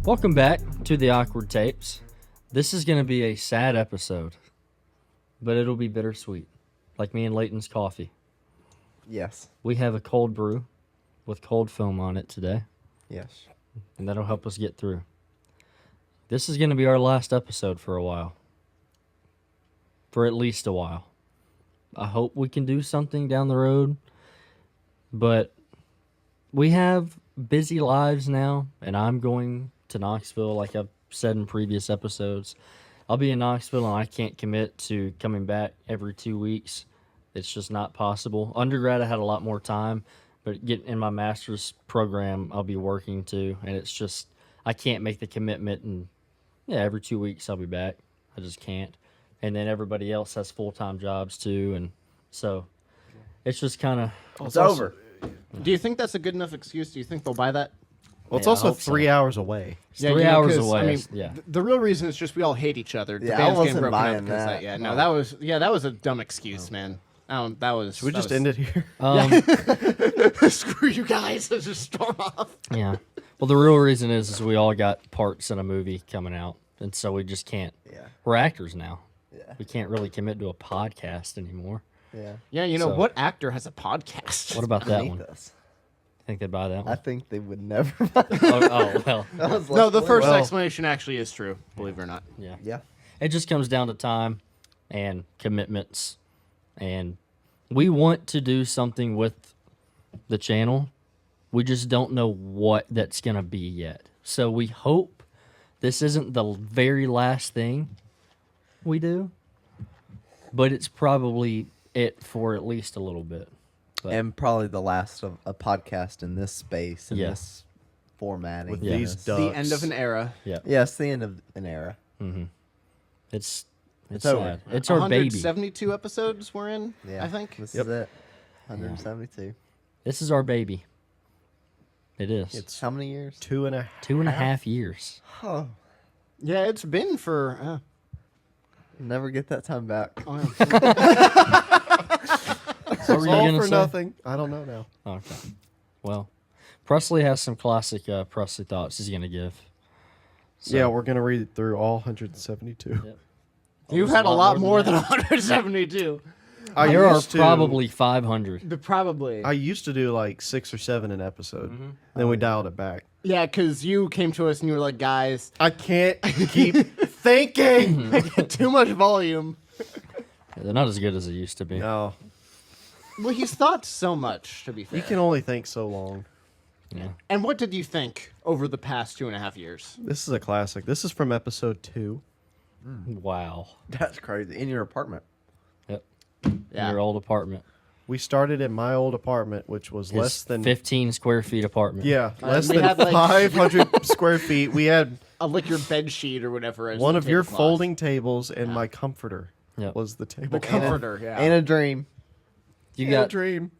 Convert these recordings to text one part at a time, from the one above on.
Welcome back to the Awkward Tapes. This is going to be a sad episode, but it'll be bittersweet, like me and Leighton's coffee. Yes. We have a cold brew with cold foam on it today, Yes. and that'll help us get through. This is going to be our last episode for a while. For at least a while. I hope we can do something down the road, but we have busy lives now, and I'm going to Knoxville, like I've said in previous episodes. I'll be in Knoxville, and I can't commit to coming back every 2 weeks. It's just not possible. Undergrad, I had a lot more time, but getting in my master's program, I'll be working too, and it's just, I can't make the commitment, and every 2 weeks I'll be back. I just can't. And then everybody else has full-time jobs too, and so it's just kind of... It's over. Do you think that's a good enough excuse? Do you think they'll buy that? Well, it's Yeah, I also hope so. 3 hours away. It's 3 hours 'cause, away. I mean, yeah. the real reason is just we all hate each other. The Yeah, I band's getting wasn't broken up buying because that. Yeah, no, that was a dumb excuse, man. That was. Should we just end it here? Screw you guys! Just storm off. Yeah. Well, the real reason is we all got parts in a movie coming out, and so we just can't. Yeah. We're actors now. Yeah. We can't really commit to a podcast anymore. Yeah. Yeah, you know So- what actor has a podcast? What about that Beneath one? us. Think they'd buy that I one? think they would never buy it. Oh, well. That was No, the less first well, explanation actually is true. Believe it or not. Yeah. Yeah. It just comes down to time and commitments, and we want to do something with the channel. We just don't know what that's going to be yet. So we hope this isn't the very last thing we do, but it's probably it for at least a little bit. But And probably the last of a podcast in this space, in Yeah. this formatting. With Yeah. these This- ducks. The end of an era. yeah, Yeah, it's the end of an era. it's It's sad. over. It's our baby. 172 episodes we're in. Yeah. I think. This Yep. is it. 172. This is our baby. It is. It's How many years? 2.5. 2.5 years. Oh, Yeah, it's been for. never get that time back. Oh, yeah. What were you All gonna for say? nothing. I don't know now. Okay. Well, Presley has some classic Presley thoughts he's going to give. So- Yeah, we're going to read through all 172. Yep. You've There's had a lot more than that. 172. There are used to- probably 500. Probably. I used to do like 6 or 7 an episode. Then we dialed it back. Yeah, because you came to us and you were like, guys, I can't keep thinking. too much volume. They're not as good as they used to be. No, Well, he's thought so much, to be fair. you can only think so long. Yeah. And what did you think over the past 2.5 years? This is a classic. This is from episode 2. Wow. That's crazy. In your apartment. Yep. Yeah. In your old apartment. We started at my old apartment, which was His less than 15 square feet apartment. yeah, less we than had, like- 500 square feet. We had Like your bed sheet or whatever. as one the of your tablecloth. folding tables, and my comforter Yep. was the table. The comforter, yeah. And a dream. You And a got dream.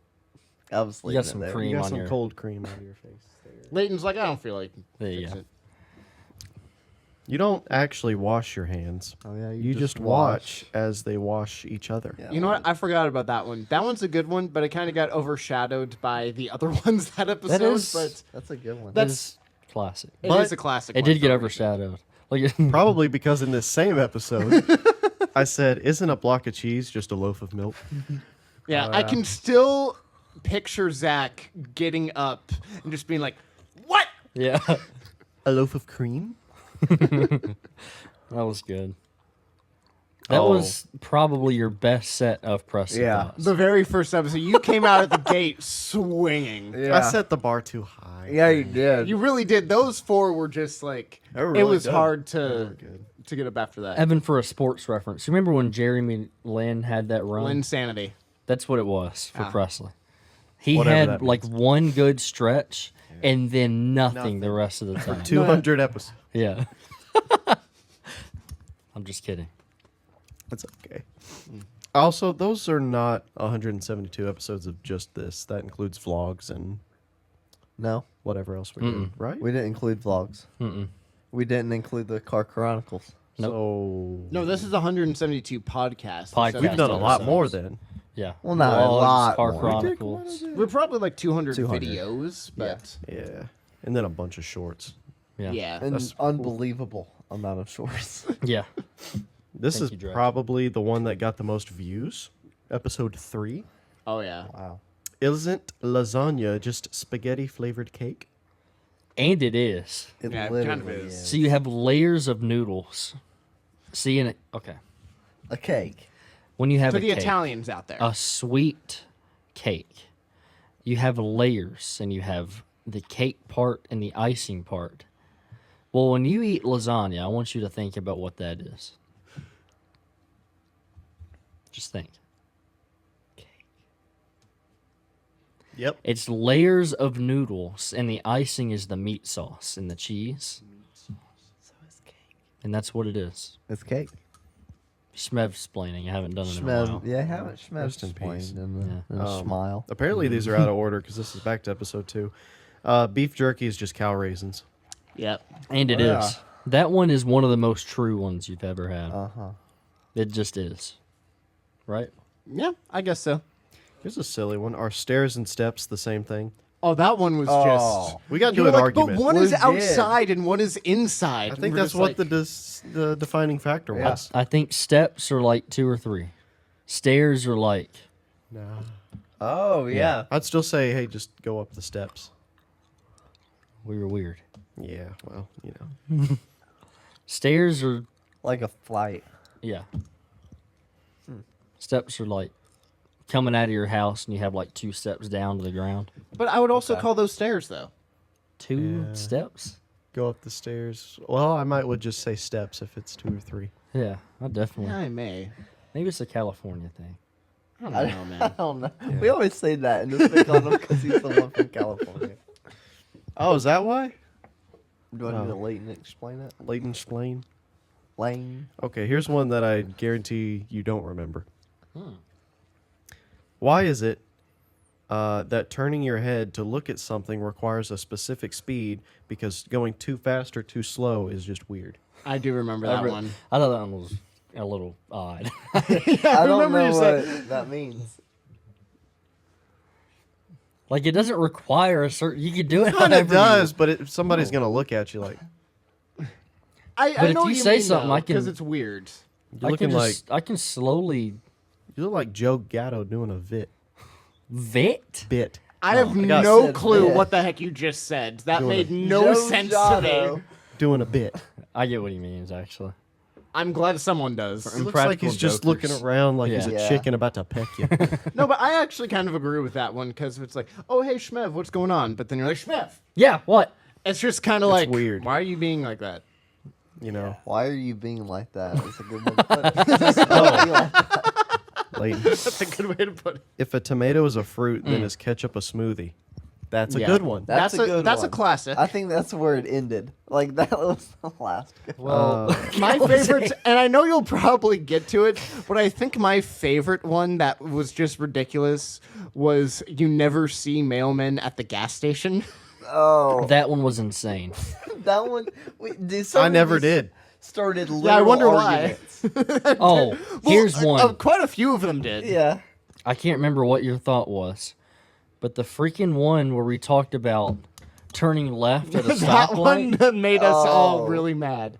I was You got sleeping some in there. cream You got on some your. cold cream on your face. There. Leighton's like, I don't feel like. There you fix go. it. You don't actually wash your hands. Oh, yeah. You just watch as they wash each other. Yeah. You know what? I forgot about that one. That one's a good one, but it kind of got overshadowed by the other ones that episode. is- But That's a good one. that's Classic. it But is a classic. It one did get for a overshadowed. Like, Probably because in this same episode, I said, "Isn't a block of cheese just a loaf of milk?" reason. Yeah, I can still picture Zach getting up and just being like, "What?" yeah. A loaf of cream? That was good. That Oh. was probably your best set of Presley Yeah. thoughts. The very first episode, you came out of the gate swinging. Yeah. I set the bar too high. Yeah, you did. You really did. Those 4 were just like They were it really was good. hard They were to good. get up after that. Evan, for a sports reference, you remember when Jeremy Lin had that run? Insanity. That's what it was for Ah. Presley. He Whatever had that like means. one good stretch and then nothing Nothing. the rest of the time. 200 episodes. Yeah. I'm just kidding. That's okay. Also, those are not 172 episodes of just this. That includes vlogs and No, whatever else we did, right? we didn't include vlogs. Mm-mm. We didn't include the Car Chronicles. Nope. So No, this is 172 podcasts. Podcast. we've done a lot episodes. more then. Yeah. Well, not a Vlogs, lot Car more. Chronicles. We're probably like 200 200. videos, but Yeah, and then a bunch of shorts. Yeah. yeah. An That's unbelievable amount of shorts. Yeah. This Thank is you, Drex. probably the one that got the most views. Episode 3. Oh yeah. Wow. Isn't lasagna just spaghetti flavored cake? And it is. It Yeah, it literally kind of is. is. So you have layers of noodles. See, in it. Okay. A cake. When you have To a the cake, Italians out there. a sweet cake, you have layers, and you have the cake part and the icing part. Well, when you eat lasagna, I want you to think about what that is. Just think. Yep. It's layers of noodles, and the icing is the meat sauce and the cheese, So it's cake. and that's what it is. It's cake. Schmev-splaining. I haven't done it in a Schmev. while. Yeah, haven't Schmev Rest in peace. explained in a Um, smile. Apparently these are out of order because this is back to episode 2. Beef jerky is just cow raisins. Yep. And it is. Yeah. That one is one of the most true ones you've ever had. Uh-huh. It just is. Right? Yeah, I guess so. Here's a silly one. Are stairs and steps the same thing? Oh, that one was Oh. just. We got You into were an like, but argument. one is Legit. outside and one is inside. I And think we're that's just what like, the defining factor Yeah. was. I think steps are like 2 or 3. Stairs are like, No. Oh, yeah. I'd still say, hey, just go up the steps. we were weird. Yeah, well, you know. Stairs are, Like a flight. yeah. Steps are like coming out of your house and you have like 2 steps down to the ground. But I would also Okay. call those stairs, though. 2 Yeah. steps? Go up the stairs. Well, I might would just say steps if it's 2 or 3. Yeah, I definitely. I may. Maybe it's a California thing. I don't know, I man. don't know. We always say that and just pick on him because he's the one from California. Oh, is that why? Do I need to Oh. Leighton explain it? Leighton Splain. Lane. Okay, here's one that I guarantee you don't remember. Hmm. Why is it that turning your head to look at something requires a specific speed because going too fast or too slow is just weird? I do remember that re- one. I thought that one was a little odd. I don't remember know you what said- that means. Like, it doesn't require a certain. You can do it Kind however of you- does, but somebody's going to look at you like, I But if know you what say mean, something, I can- because it's weird. you're I looking can like just, I can slowly you look like Joe Gatto doing a bit. bit. I have got no said clue bit. what the heck you just said. That Doing made it. no Joe sense Giotto. to me. Doing a bit. I get what he means, actually. I'm glad someone does. It looks like he's just looking around like he's a Yeah. chicken about to peck you. No, but I actually kind of agree with that one because it's like, oh, hey, Shmev, what's going on? But then you're like, Shmev. Yeah, what? It's just kind of like, weird. why are you being like that? You know, Why are you being like that? That's a good one. to put. Just don't be like that. Leighton. That's a good way to put it. If a tomato is a fruit, then is ketchup a smoothie? That's a Yeah. good one. That's a good That's one. a classic. I think that's where it ended. Like, that was the last good one. Well, My favorite, and I know you'll probably get to it, but I think my favorite one that was just ridiculous was you never see mailmen at the gas station. Oh, that one was insane. that one. Dude, I never did. Started literal Yeah, I wonder why. arguments. Oh, here's Well, one. quite a few of them did. Yeah. I can't remember what your thought was, but the freaking one where we talked about turning left at a That one stoplight, made us all Oh. really mad.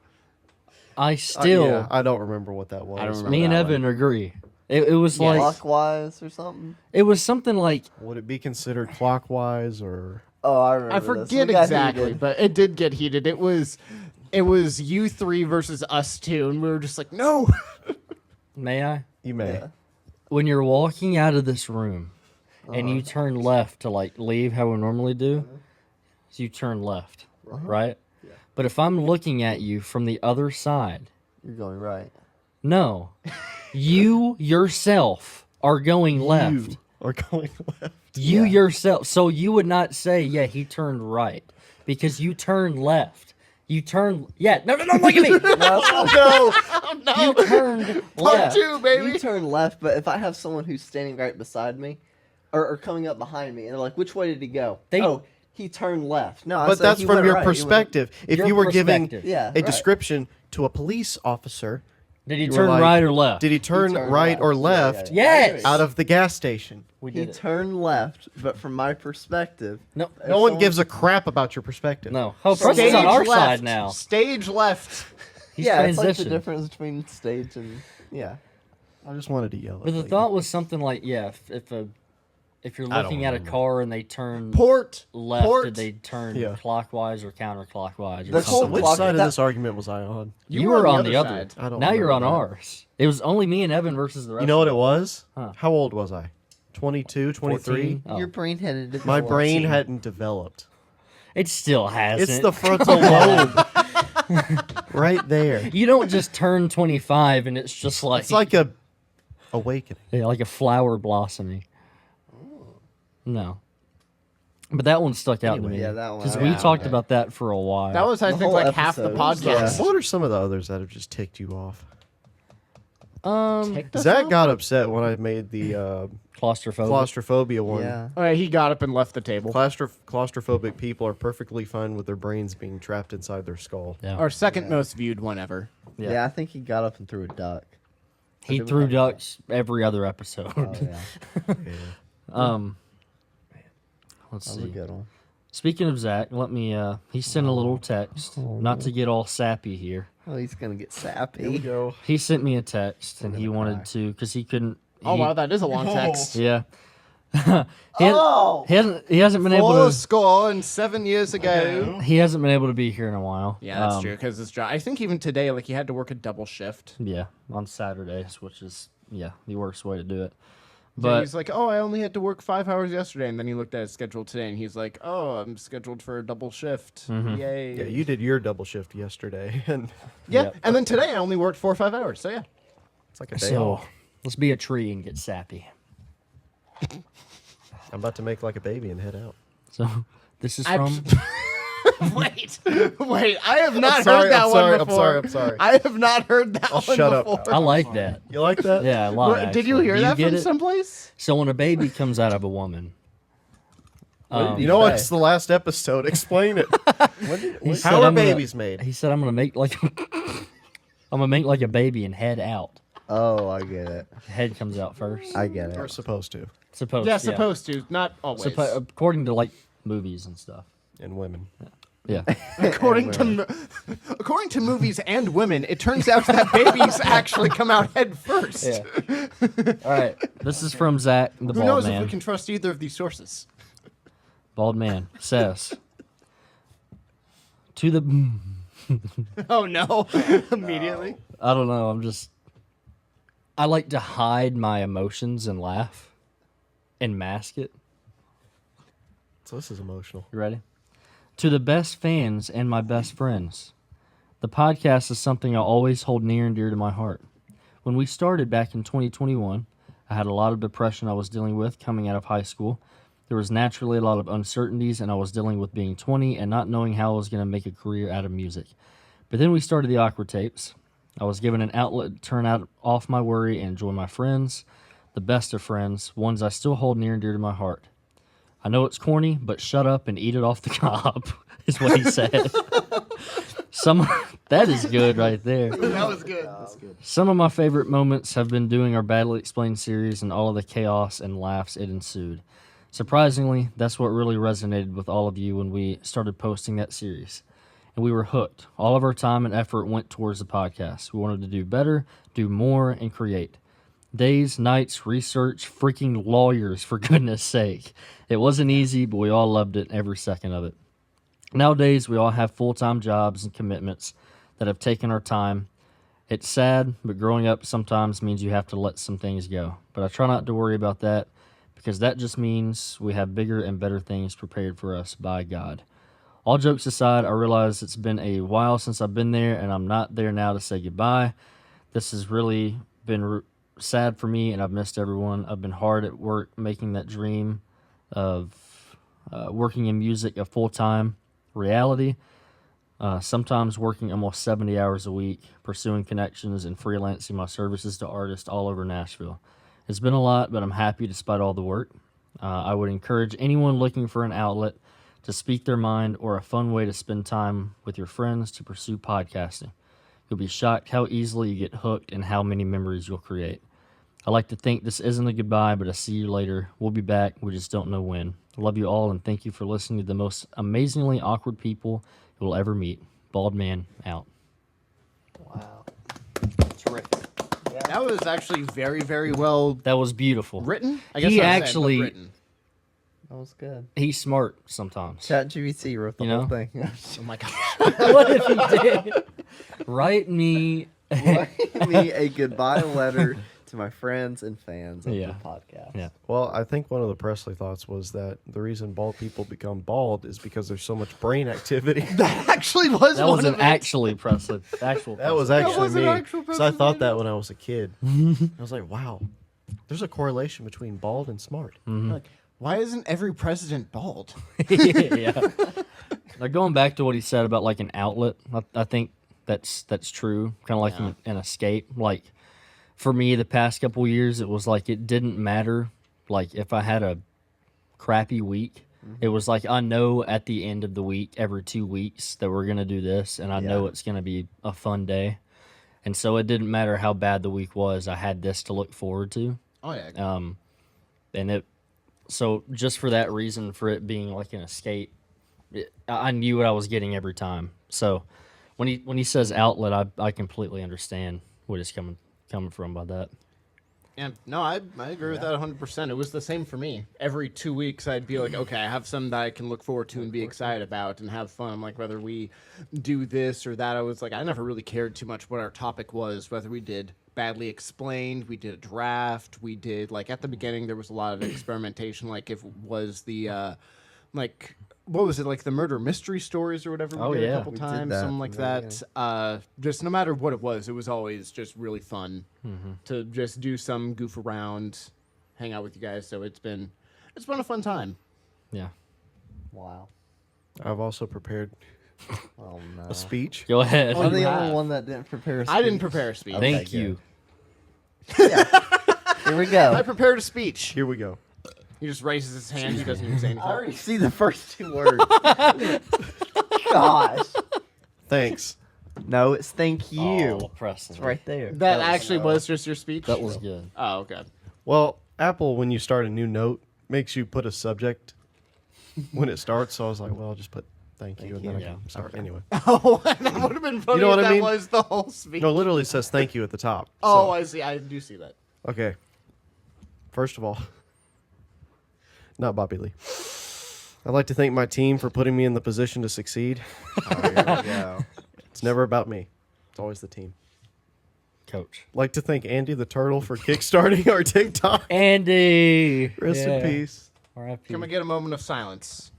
I still, Yeah, I don't remember what that was. I don't remember. me and that Evan agree. It was Yeah. like, Clockwise or something. it was something like, Would it be considered clockwise or? Oh, I remember. I this. forget We got exactly, heated. but it did get heated. It was you three versus us two, and we were just like, no. may I? You may. Yeah. When you're walking out of this room and you turn left to like leave how we normally do, so you turn left, right? But if I'm looking at you from the other side, You're going right. no, you yourself are going left. You are going left. You Yeah. yourself. So you would not say, yeah, he turned right because you turned left. You turned, yeah, no, look at me. No, You turned Part left. two, baby. you turn left, but if I have someone who's standing right beside me, or coming up behind me, and they're like, "Which way did he go?" They- oh, he turned left. No, I But said that's he from went your right. He went- perspective. If Your you were giving perspective. Yeah, a right. description to a police officer, Did he you were turn like, right or left? did he turn turned right left. or Yeah, yeah, left yeah. Yes! out of the gas station? We He did it. turned left, but from my perspective, No, No one gives a crap about your perspective. no. Oh, Preston's on our side now. Stage left. He's yeah, it's like the transitioned. difference between stage and yeah. I just wanted to yell at But the you. thought was something like, yeah, if you're I don't looking at a remember. car and they turn Port. left, Port. did they turn Yeah. clockwise or counterclockwise? Or The So whole something? which clock- side of that- this argument was I on? You were on the other. side. I don't Now you're on remember that. ours. It was only me and Evan versus the rest. You know what of it was? Huh. How old was I? 22, 23? 14? Oh. Your brain had My brain 14. hadn't developed. It still hasn't. It's the frontal lobe. Right there. You don't just turn 25 and it's just like It's like a awakening. yeah, like a flower blossoming. No. But that one stuck out to Anyway. me. Yeah, that one. Because I we remember talked that. about that for a while. That was, I The think, whole like half the episode was, podcast. What are some of the others that have just ticked you off? Ticked us Zach off? got upset when I made the claustrophobic. claustrophobia one. Yeah. Oh, yeah, he got up and left the table. Claustrophobic people are perfectly fine with their brains being trapped inside their skull. Yeah. Our second most viewed one ever. Yeah. Yeah. I think he got up and threw a duck. He Did we threw have- ducks every other episode. Oh yeah, Yeah. Let's that was a see. good one. Speaking of Zach, let me he sent a little text. Not to get all sappy here. Oh, he's gonna get sappy. Here we go. He sent me a text and he wanted to because he couldn't Oh, he- wow, that is a long text. Yeah. he hasn't been able Full to score and 7 years ago. he hasn't been able to be here in a while. Yeah, that's true. Because it's I think even today, like, he had to work a double shift. Yeah, on Saturdays, which is the worst way to do it. But But he's like, oh, I only had to work 5 hours yesterday, and then he looked at his schedule today, and he's like, oh, I'm scheduled for a double shift. Yay! Yeah, you did your double shift yesterday, and Yeah, Yep. and then today I only worked 4 or 5 hours. So yeah, it's like a day so off. let's be a tree and get sappy. I'm about to make like a baby and head out. So this is I- from wait, I have not sorry, heard that I'm one sorry, I'm before. sorry, I'm sorry. I have not heard that one shut up. before. I like that. You like that? Yeah, a lot. What- did you actually. hear Do that get from it? someplace? So when a baby comes out of a woman, You know what? It's the last episode. Explain it. he said, How are "I'm gonna-" babies made? He said, "I'm gonna make like I'm gonna make like a baby and head out. Oh, I get it. Head comes out first. I get We're it. supposed to, Supposed. Yeah, supposed to, not always. According to like movies and stuff. and women. Yeah. according to movies and women, it turns out that babies actually come out head first. Yeah. All right. This is from Zach, the Who bald knows man. if we can trust either of these sources? Bald man says to the. Oh no! Immediately. I don't know. I like to hide my emotions and laugh, and mask it. So this is emotional. You ready? To the best fans and my best friends, the podcast is something I always hold near and dear to my heart. When we started back in 2021, I had a lot of depression I was dealing with coming out of high school. There was naturally a lot of uncertainties, and I was dealing with being 20 and not knowing how I was going to make a career out of music. But then we started the Awkward Tapes. I was given an outlet to turn out off my worry and join my friends, the best of friends, ones I still hold near and dear to my heart. I know it's corny, but shut up and eat it off the cob, is what he said. That is good right there. That was good. Some of my favorite moments have been doing our Badly Explained series and all of the chaos and laughs it ensued. Surprisingly, that's what really resonated with all of you when we started posting that series. And we were hooked. All of our time and effort went towards the podcast. We wanted to do better, do more, and create. Days, nights, research, freaking lawyers, for goodness sake. It wasn't easy, but we all loved it, every second of it. Nowadays, we all have full-time jobs and commitments that have taken our time. It's sad, but growing up sometimes means you have to let some things go. But I try not to worry about that, because that just means we have bigger and better things prepared for us by God. All jokes aside, I realize it's been a while since I've been there, and I'm not there now to say goodbye. This has really been sad for me, and I've missed everyone. I've been hard at work making that dream of working in music a full-time reality. Sometimes working almost 70 hours a week, pursuing connections and freelancing my services to artists all over Nashville. It's been a lot, but I'm happy despite all the work. I would encourage anyone looking for an outlet to speak their mind, or a fun way to spend time with your friends to pursue podcasting. You'll be shocked how easily you get hooked and how many memories you'll create. I like to think this isn't a goodbye, but a see you later. We'll be back. We just don't know when. I love you all, and thank you for listening to the most amazingly awkward people you will ever meet. Bald Man out. Wow. Terrific. That was actually very, very well That was beautiful. written. I He I would say, but actually- written. That was good. He's smart sometimes. ChatGPT wrote the You whole know? thing. Oh my gosh. What if he did? Write me. Write me a goodbye letter to my friends and fans of Yeah. the podcast. Yeah. Well, I think one of the Presley thoughts was that the reason bald people become bald is because there's so much brain activity. That actually was That one was of an it. actually Presley. Actual. That was Presley. actually was an me. actual Because I Presley thought that when I was a kid. I was like, wow, there's a correlation between bald and smart. Like, why isn't every president bald? Yeah. Now going back to what he said about like an outlet, I think that's true. Kind of like Yeah. an escape. Like for me, the past couple years, it was like it didn't matter. Like if I had a crappy week, it was like I know at the end of the week, every 2 weeks, that we're gonna do this, and I know Yeah. it's gonna be a fun day. And so it didn't matter how bad the week was. I had this to look forward to. Oh yeah. And it, so just for that reason, for it being like an escape, I knew what I was getting every time. So when he says outlet, I completely understand what he's coming from by that. Yeah, no, I agree with that 100%. It was the same for me. Every 2 weeks, I'd be like, okay, I have something that I can look forward to and be excited about and have fun. Like, whether we do this or that, I was like, I never really cared too much what our topic was, whether we did Badly Explained, we did a draft, we did, like, at the beginning, there was a lot of experimentation, like, if it was the, like, what was it, like the murder mystery stories or whatever we Oh, did yeah. a couple We did times, that something like from the that. Just no matter what it was always just really fun to just do some goof around, hang out with you guys. So it's been a fun time. Yeah. Wow. I've also prepared Oh no. a speech. Go ahead. Oh, I'm you the have. only one that didn't prepare. I didn't prepare a speech. Okay, Thank you. Here we go. I prepared a speech. Here we go. He just raises his hand. He doesn't even say I anything. already see the first 2 words. Gosh. Thanks. No, it's thank you. Oh, Preston. It's right there. That actually was just your speech. That was good. Oh, okay. Well, Apple, when you start a new note, makes you put a subject when it starts. So I was like, well, I'll just put thank you, and then I Yeah. can start anyway. Oh, that would have been funny know if what I that mean? was the whole speech. No, it literally says thank you at the top. Oh, So- I see. I do see that. Okay. First of all, not Bobby Lee. I'd like to thank my team for putting me in the position to succeed. Oh, here we go. It's never about me. It's always the team. Coach. Like to thank Andy the Turtle for kickstarting our TikTok. Andy. Rest in peace. R.I.P. Can we get a moment of silence?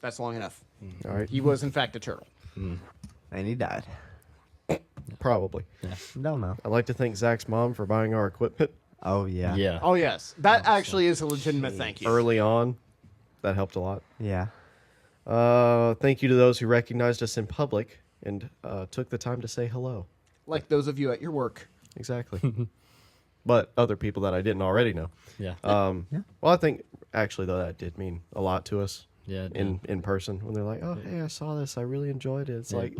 That's long enough. All right. He was, in fact, a turtle. And he died. Probably. Don't know. I'd like to thank Zach's mom for buying our equipment Oh yeah. Yeah. Oh, yes. That actually is a legitimate thank you. early on. That helped a lot. Yeah. Thank you to those who recognized us in public and took the time to say hello. Like those of you at your work. Exactly. But other people that I didn't already know. Yeah. Well, I think actually though that did mean a lot to us Yeah. it in person when they're like, "Oh, hey, I saw this. I really enjoyed it." It's Yeah. like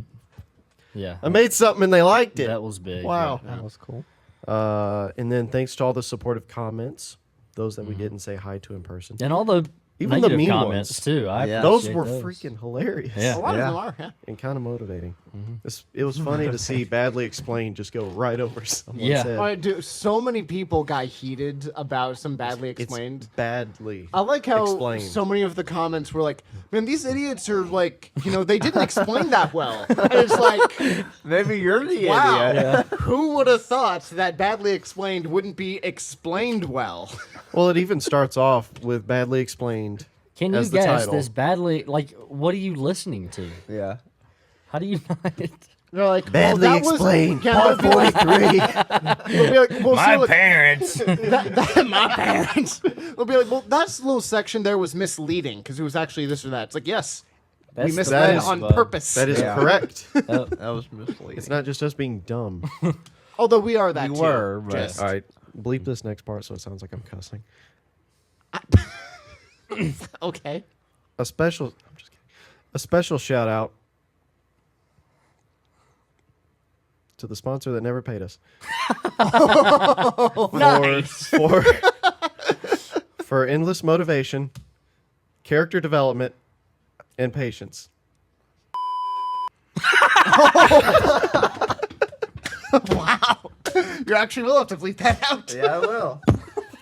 Yeah. I made something and they liked it. That was big. Wow. That was cool. And then thanks to all the supportive comments, those that we didn't say hi to in person. And all the Even the negative mean comments ones. too. I Yeah. Those appreciate were those. freaking hilarious. Yeah. A lot Yeah. of them are, yeah. And kind of motivating. It was funny to see Badly Explained just go right over someone's Yeah. head. All right, dude, so many people got heated about some badly It's explained. badly. I like how explained. so many of the comments were like, man, these idiots are like, they didn't explain that well. And it's like, Maybe you're the wow, idiot. who would have thought that badly explained wouldn't be explained well? Well, it even starts off with Badly Explained. Can you as the guess title. this badly? Like, what are you listening to? Yeah. How do you not? They're like, Badly that was- explained. Yeah, Part they'll be like, 43. they'll be like, well, see, look, parents. my parents. They'll be like, well, that little section there was misleading because it was actually this or that. It's like, yes, we That's the misled best, on bud. purpose. That is Yeah. correct. That was misleading. It's not just us being dumb. Although we are that We too. were, but- Just- All right, bleep this next part so it sounds like I'm cussing. Okay. a special shout out to the sponsor that never paid us. For endless motivation, character development, and patience. Wow. You actually will have to bleep that out. Yeah, I will.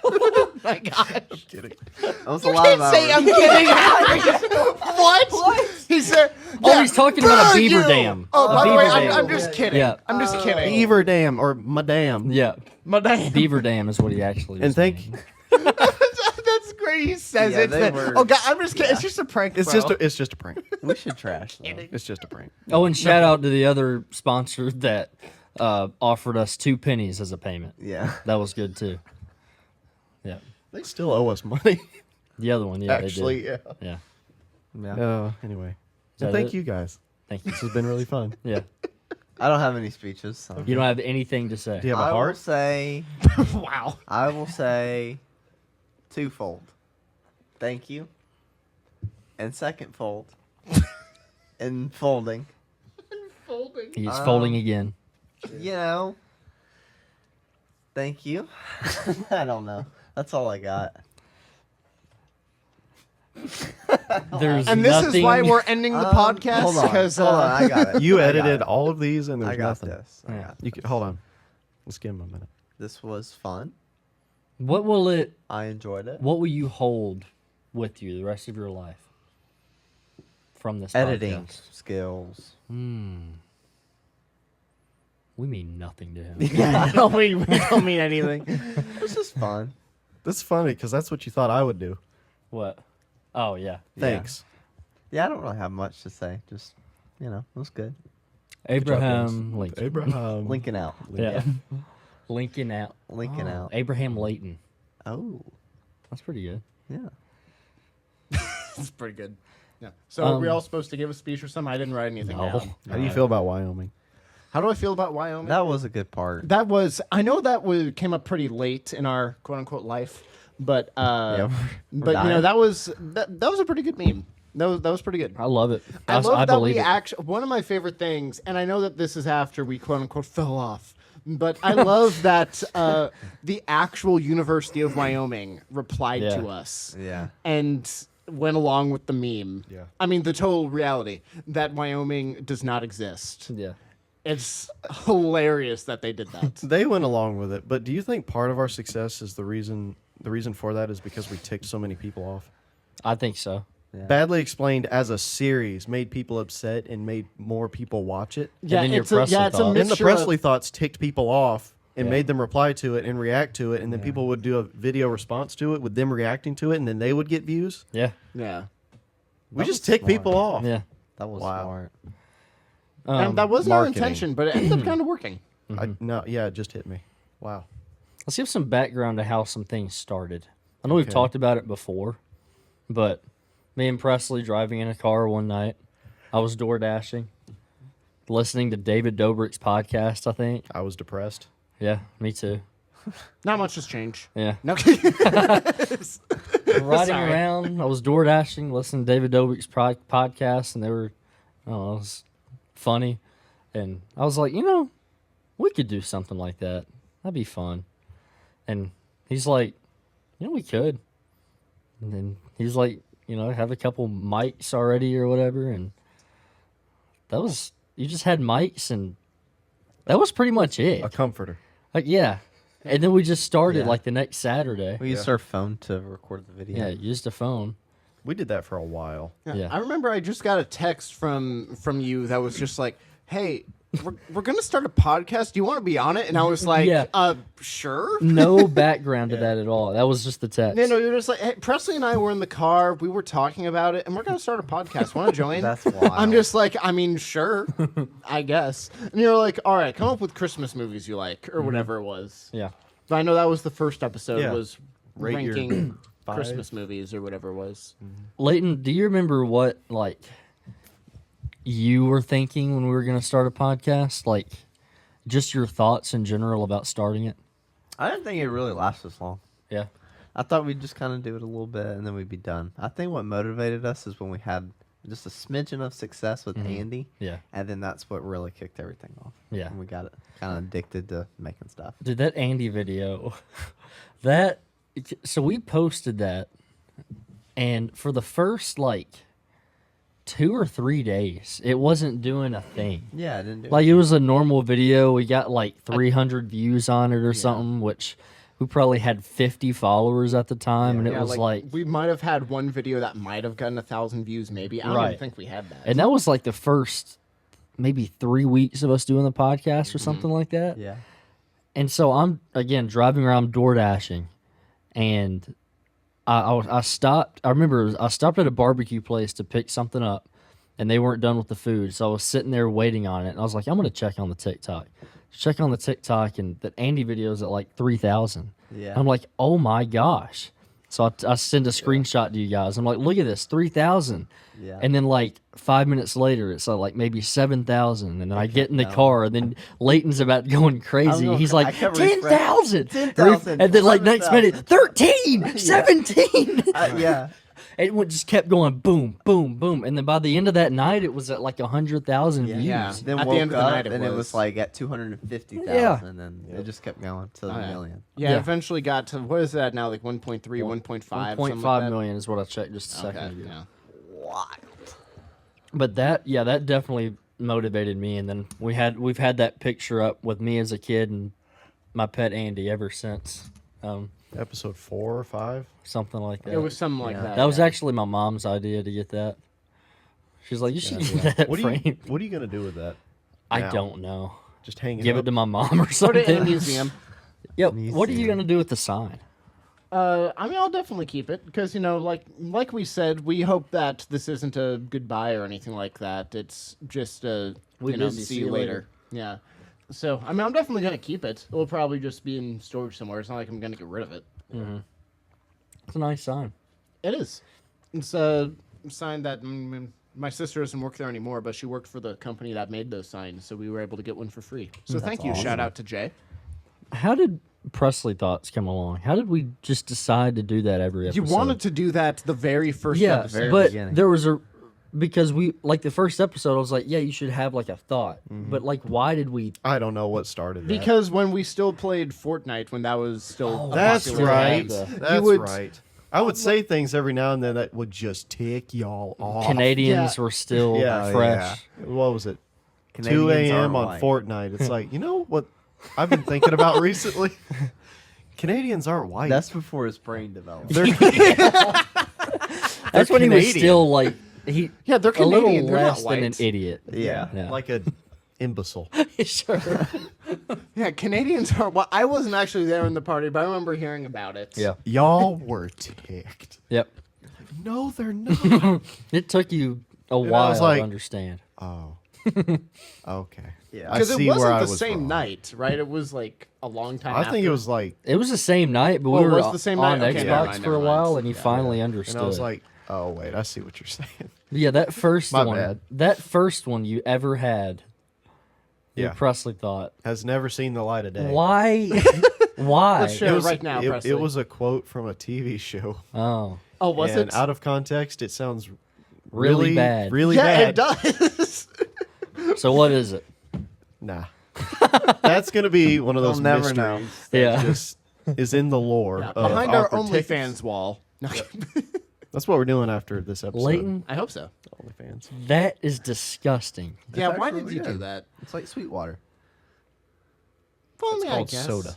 Oh my gosh. Kidding. That was a You lot can't of say hours. I'm kidding. What? He said. Oh, he's talking about a "Boo beaver you." dam. Oh, A by the way, beaver I'm dam. just kidding. Yeah. I'm just kidding. Beaver Dam or Madame. Yeah, Madame. beaver dam is what he actually. And was thank saying. That's great. He says Yeah, it. they were- Oh God, I'm just kidding. It's just a prank. it's bro. just a prank. We should trash them. It's just a prank. Oh, and shout out to the other sponsor that offered us 2 pennies as a payment. Yeah. That was good too. Yeah, They still owe us money. the other one, yeah, Actually, they yeah. did. Yeah, Yeah. Anyway, that and thank it? you guys. thank you. This has been really fun. Yeah, I don't have any speeches. So. you don't have anything to say. Do you have a I will heart? say, Wow. I will say, twofold. Thank you. And second fold. And folding. Folding. He's folding again. You know. Thank you. I don't know. That's all I got. There's And this nothing. is why we're ending the podcast Hold on. because Hold on. I got it. You I got edited it. all of these, and there's I got nothing. this. I Yeah. got You can, hold on. Let's give him a minute. This was fun. What will it? I enjoyed it. What will you hold with you the rest of your life from this Editing podcast? skills. We mean nothing to him. yeah, no, we don't mean anything. It was just fun. That's funny because that's what you thought I would do. What? Oh yeah. Thanks. Yeah, I don't really have much to say. Just, it was good. Abraham Lincoln. Abraham. Lincoln out. Yeah. Lincoln out. Lincoln out. Abraham Layton. Oh, That's pretty good. yeah. It's pretty good. Yeah. So are we all supposed to give a speech or something? I didn't write anything No. down. How do you feel about Wyoming? How do I feel about Wyoming? That was a good part. That was. I know that came up pretty late in our quote unquote life, but we're but dying. that was a pretty good meme. That was pretty good. I love it. I love that believe we it. actually. One of my favorite things, and I know that this is after we quote unquote fell off, but I love that the actual University of Wyoming replied Yeah. to us Yeah. and went along with the meme. Yeah. I mean the total reality that Wyoming does not exist. Yeah. It's hilarious that they did that. They went along with it, but do you think part of our success is the reason for that is because we ticked so many people off? I think so. Yeah. Badly Explained as a series made people upset and made more people watch it. Yeah, then your it's a Presley yeah, it's a thoughts. And the mixture Presley thoughts ticked people off and Yeah. made them reply to it and react to it, and then people would do a video response to it with them reacting to it, and then they would get views. Yeah. Yeah. We That just was tick smart. people off. Yeah. That was Wow. smart. And that wasn't our marketing. intention, but it ended up kind of working. Yeah, it just hit me. Wow. Let's give some background to how some things started. I know we've Okay. talked about it before, but me and Presley driving in a car one night, I was door dashing, listening to David Dobrik's podcast, I think. I was depressed. Yeah, me too. Not much has changed. Yeah. No. Riding Sorry. around, I was door dashing, listening to David Dobrik's podcast, and they were, I don't know, it was funny. And I was like, we could do something like that. That'd be fun. And he's like, we could. And then he's like, have a couple mics already or whatever. And you just had mics, and that was pretty much it. A comforter. Like, yeah. And then we just started Yeah. like the next Saturday. We used our phone to record the video. Yeah, used a phone. We did that for a while. Yeah. I remember I just got a text from you that was just like, "Hey, we're gonna start a podcast. Do you want to be on it?" And I was like, Yeah. Sure." No background to that at all. That was just the text. No, you're just like, hey, Presley and I were in the car. We were talking about it, and we're gonna start a podcast. Want to join? That's wild. I'm just like, I mean, sure, I guess. And you're like, all right, come up with Christmas movies you like, or whatever it was. Yeah. But I know that was the first episode Yeah. was Rate your ranking 5. Christmas movies or whatever it was. Leighton, do you remember what you were thinking when we were going to start a podcast? Like, just your thoughts in general about starting it? I didn't think it really lasts this long. Yeah. I thought we'd just kind of do it a little bit and then we'd be done. I think what motivated us is when we had just a smidgen of success with Andy, Yeah. and then that's what really kicked everything off. Yeah. And we got kind of addicted to making stuff. Dude, that Andy video, so we posted that, and for the first like 2 or 3 days, it wasn't doing a thing. Yeah, I didn't do Like it was a normal video. We got like 300 views on it or something, which we probably had 50 followers at the time, and it Yeah, was like, we might have had one video that might have gotten 1,000 views, maybe. I don't Right. even think we had that. and that was like the first maybe 3 weeks of us doing the podcast or something like that. Yeah. And so I'm again driving around door dashing, and I stopped. I remember I stopped at a barbecue place to pick something up, and they weren't done with the food. So I was sitting there waiting on it, and I was like, I'm gonna check on the TikTok. Check on the TikTok, and that Andy video is at like 3,000. Yeah. I'm like, oh my gosh. So I send a screenshot to you guys. I'm like, look at this, 3,000. Yeah. And then like 5 minutes later, it's like maybe 7,000. And then I get in the going. car, and then Leighton's about going crazy. going He's cra- I like, kept 10,000. 10,000, And then like next minute, 11,000. 13, 17. Yeah. It just kept going boom, boom, boom. And then by the end of that night, it was at like 100,000 views. Yeah. Then At the woke end of the up night, it and it was. was like at 250,000, Yeah. and then it just kept going to Oh, a yeah. million. Yeah, Yeah. eventually got to, what is that now, like 1.3, 1.5, something like 1.5 that? million is what I checked just a second Okay, ago. yeah. But that definitely motivated me. And then we've had that picture up with me as a kid and my pet Andy ever since. Episode 4 or 5. Something like that. It was something like Yeah. that. That was yeah. actually my mom's idea to get that. She's like, you should Yeah. get that What are framed. you What are you gonna do with that? I now? don't know. Just hang it Give up? it to my mom or Put something. it in a museum. Yep. What are you Museum. gonna do with the sign? I mean, I'll definitely keep it because like we said, we hope that this isn't a goodbye or anything like that. It's just We you know, busy, see you later. Yeah. So I mean, I'm definitely gonna keep it. It'll probably just be in storage somewhere. It's not like I'm gonna get rid of it. It's a nice sign. It is. It's a sign that my sister doesn't work there anymore, but she worked for the company that made those signs, so we were able to get one for free. So thank you. Shout out to Jay. How did Presley Thoughts come along? How did we just decide to do that every You episode? wanted to do that the very first yeah, episode. but beginning. there was because we like the first episode. I was like, yeah, you should have like a thought. But like, why did we? I don't know what started that. Because when we still played Fortnite, when that was still a That's popular right. game, You That's would- right. I would say things every now and then that would just tick y'all off. Canadians Yeah. were still Yeah, fresh. What was it? 2 Canadians a.m. aren't on white. Fortnite. It's like, you know what I've been thinking about recently? Canadians aren't white. That's before his brain developed. They're That's when he was Canadian. still like he. Yeah, they're a little Canadian, they're not less than an white. idiot. Yeah. Yeah. like a imbecile. Sure. Yeah, Canadians are. Well, I wasn't actually there in the party, but I remember hearing about it. Yeah. Y'all were ticked. Yep. No, they're not. It took you a I while was like- to understand. Oh. Okay. Yeah. I Because it see where wasn't I the was same wrong. night, right? It was like a long time. I think it after. was like, It was the same night, but Well, we it were was the same on night? Okay, Xbox never mind, for a never while, mind. and you finally understood. and I was like, oh wait, I see what you're saying. yeah, that first My one, bad. that first one you ever had, Yeah. your Presley thought, Has never seen the light of day. why, why? Let's share it right now, it, Presley. it was a quote from a TV show. Oh, Oh, was and it? out of context, it sounds Really bad. Really yeah, bad. it does. so what is it? Nah. That's gonna be one of those We'll never mysteries know. that Yeah. just is in the lore Yeah, of behind our awkward tickets. OnlyFans wall. No, That's what we're doing after this episode. Leighton, I hope so. OnlyFans. that is disgusting. Yeah, It's why actually did you do good. that? It's like Sweetwater. Well, I It's mean, I called guess. soda.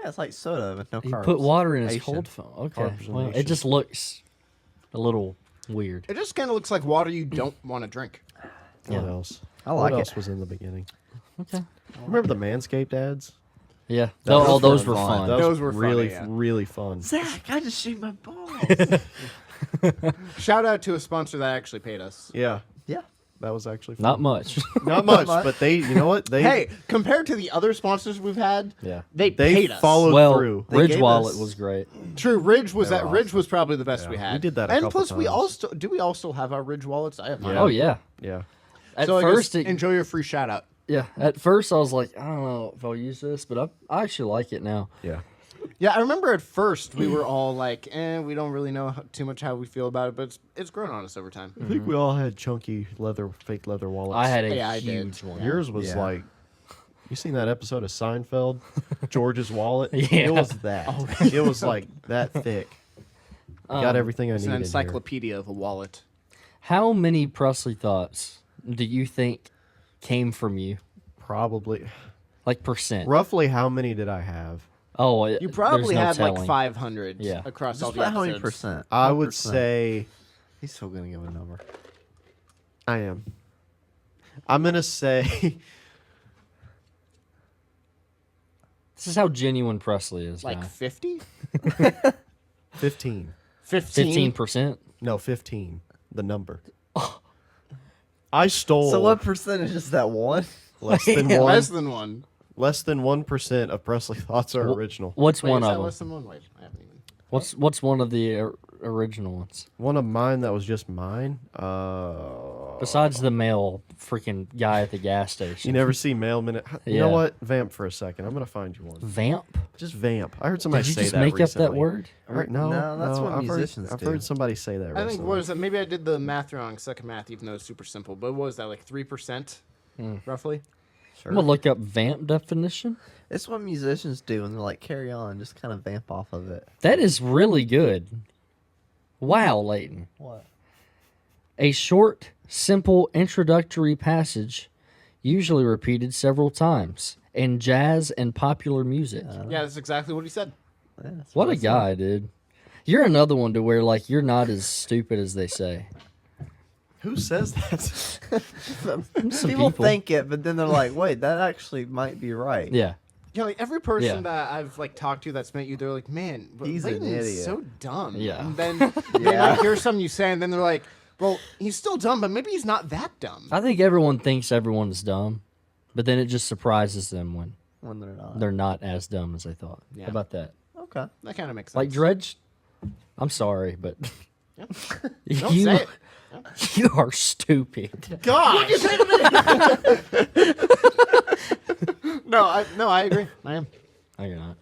Yeah, it's like soda with no He carbs. put water in his Asian. cold phone. Okay, Carbonation. well, it just looks a little weird. It just kind of looks like water you don't want to drink. What Yeah. else? I like what it. else was in the beginning? Okay. Remember the Manscaped ads? Yeah, Those oh, were those were fun. fun. Those were really, funny, yeah. really fun. Zach, I just shoot my balls. Shout out to a sponsor that actually paid us. Yeah, yeah. that was actually fun. Not much. Not much, much. but they, you know what? They, Hey, compared to the other sponsors we've had, yeah. they they paid us. followed Well, through. They Ridge gave Wallet us- was great. True, Ridge was They that. were Ridge was probably the best Yeah, we had. we did that a and couple plus, we times. all do we all still have our Ridge wallets? I have mine. Oh yeah. Yeah. At So first, I guess enjoy your free shout out. yeah. At first, I was like, I don't know if I'll use this, but I actually like it now. Yeah. Yeah, I remember at first we were all like, we don't really know too much how we feel about it, but it's grown on us over time. I think we all had chunky fake leather wallets. I had a Yeah, I did. huge one. Yours was Yeah. like, you seen that episode of Seinfeld? George's wallet? Yeah. It was that. It was like that thick. Got everything I It's needed. an here. encyclopedia of a wallet. How many Presley thoughts do you think came from you? Probably. Like percent? Roughly how many did I have? Oh, You probably there's no had like telling. 500 Yeah. across all Just the about how many episodes. percent? I What would percent? say He's still gonna give a number. I am. I'm going to say This is how genuine Presley is. Like guy. 50? 15. 15? 15%. No, 15. The number. I stole So what percentage is that one? less than Less than one. less than 1% of Presley thoughts are original. What's Wait, one is of that them? less than one? Wait, I haven't even. What's one of the original ones? One of mine that was just mine. Besides the male freaking guy at the gas You station. never see mail minute. You Yeah. know what? Vamp for a second. I'm gonna find you one. Vamp? Just vamp. I heard somebody Did you say just that make recently. up that word? No, that's what I've musicians I've do. heard somebody say that. I think recently. what was that? Maybe I did the math wrong. Second math, even though it's super simple. But what was that? Like 3%, roughly. Sure. I'm gonna look up vamp definition. It's what musicians do, and they're like, carry on, just kind of vamp off of it. That is really good. Wow, Leighton. What? A short, simple introductory passage, usually repeated several times in jazz and popular music. Yeah, that's exactly what he said. Yeah, that's What I a said. guy, dude. You're another one to where like you're not as stupid as they say. Who says that? Some People think it, but then they're like, wait, that actually might be right. Yeah. Yeah, like every person Yeah. that I've like talked to that's met you, they're like, "Man, but He's an Leighton is idiot." so dumb." Yeah. And then they might hear something you say, and then they're like, "Well, he's still dumb, but maybe he's not that dumb." I think everyone thinks everyone's dumb, but then it just surprises them when When they're not. they're not as dumb as they thought. Yeah. How about that? Okay. That kind of makes sense. Like Dredge, I'm sorry, but Don't you, say it. you are stupid. Gosh. no, I agree. I am. No, you're not.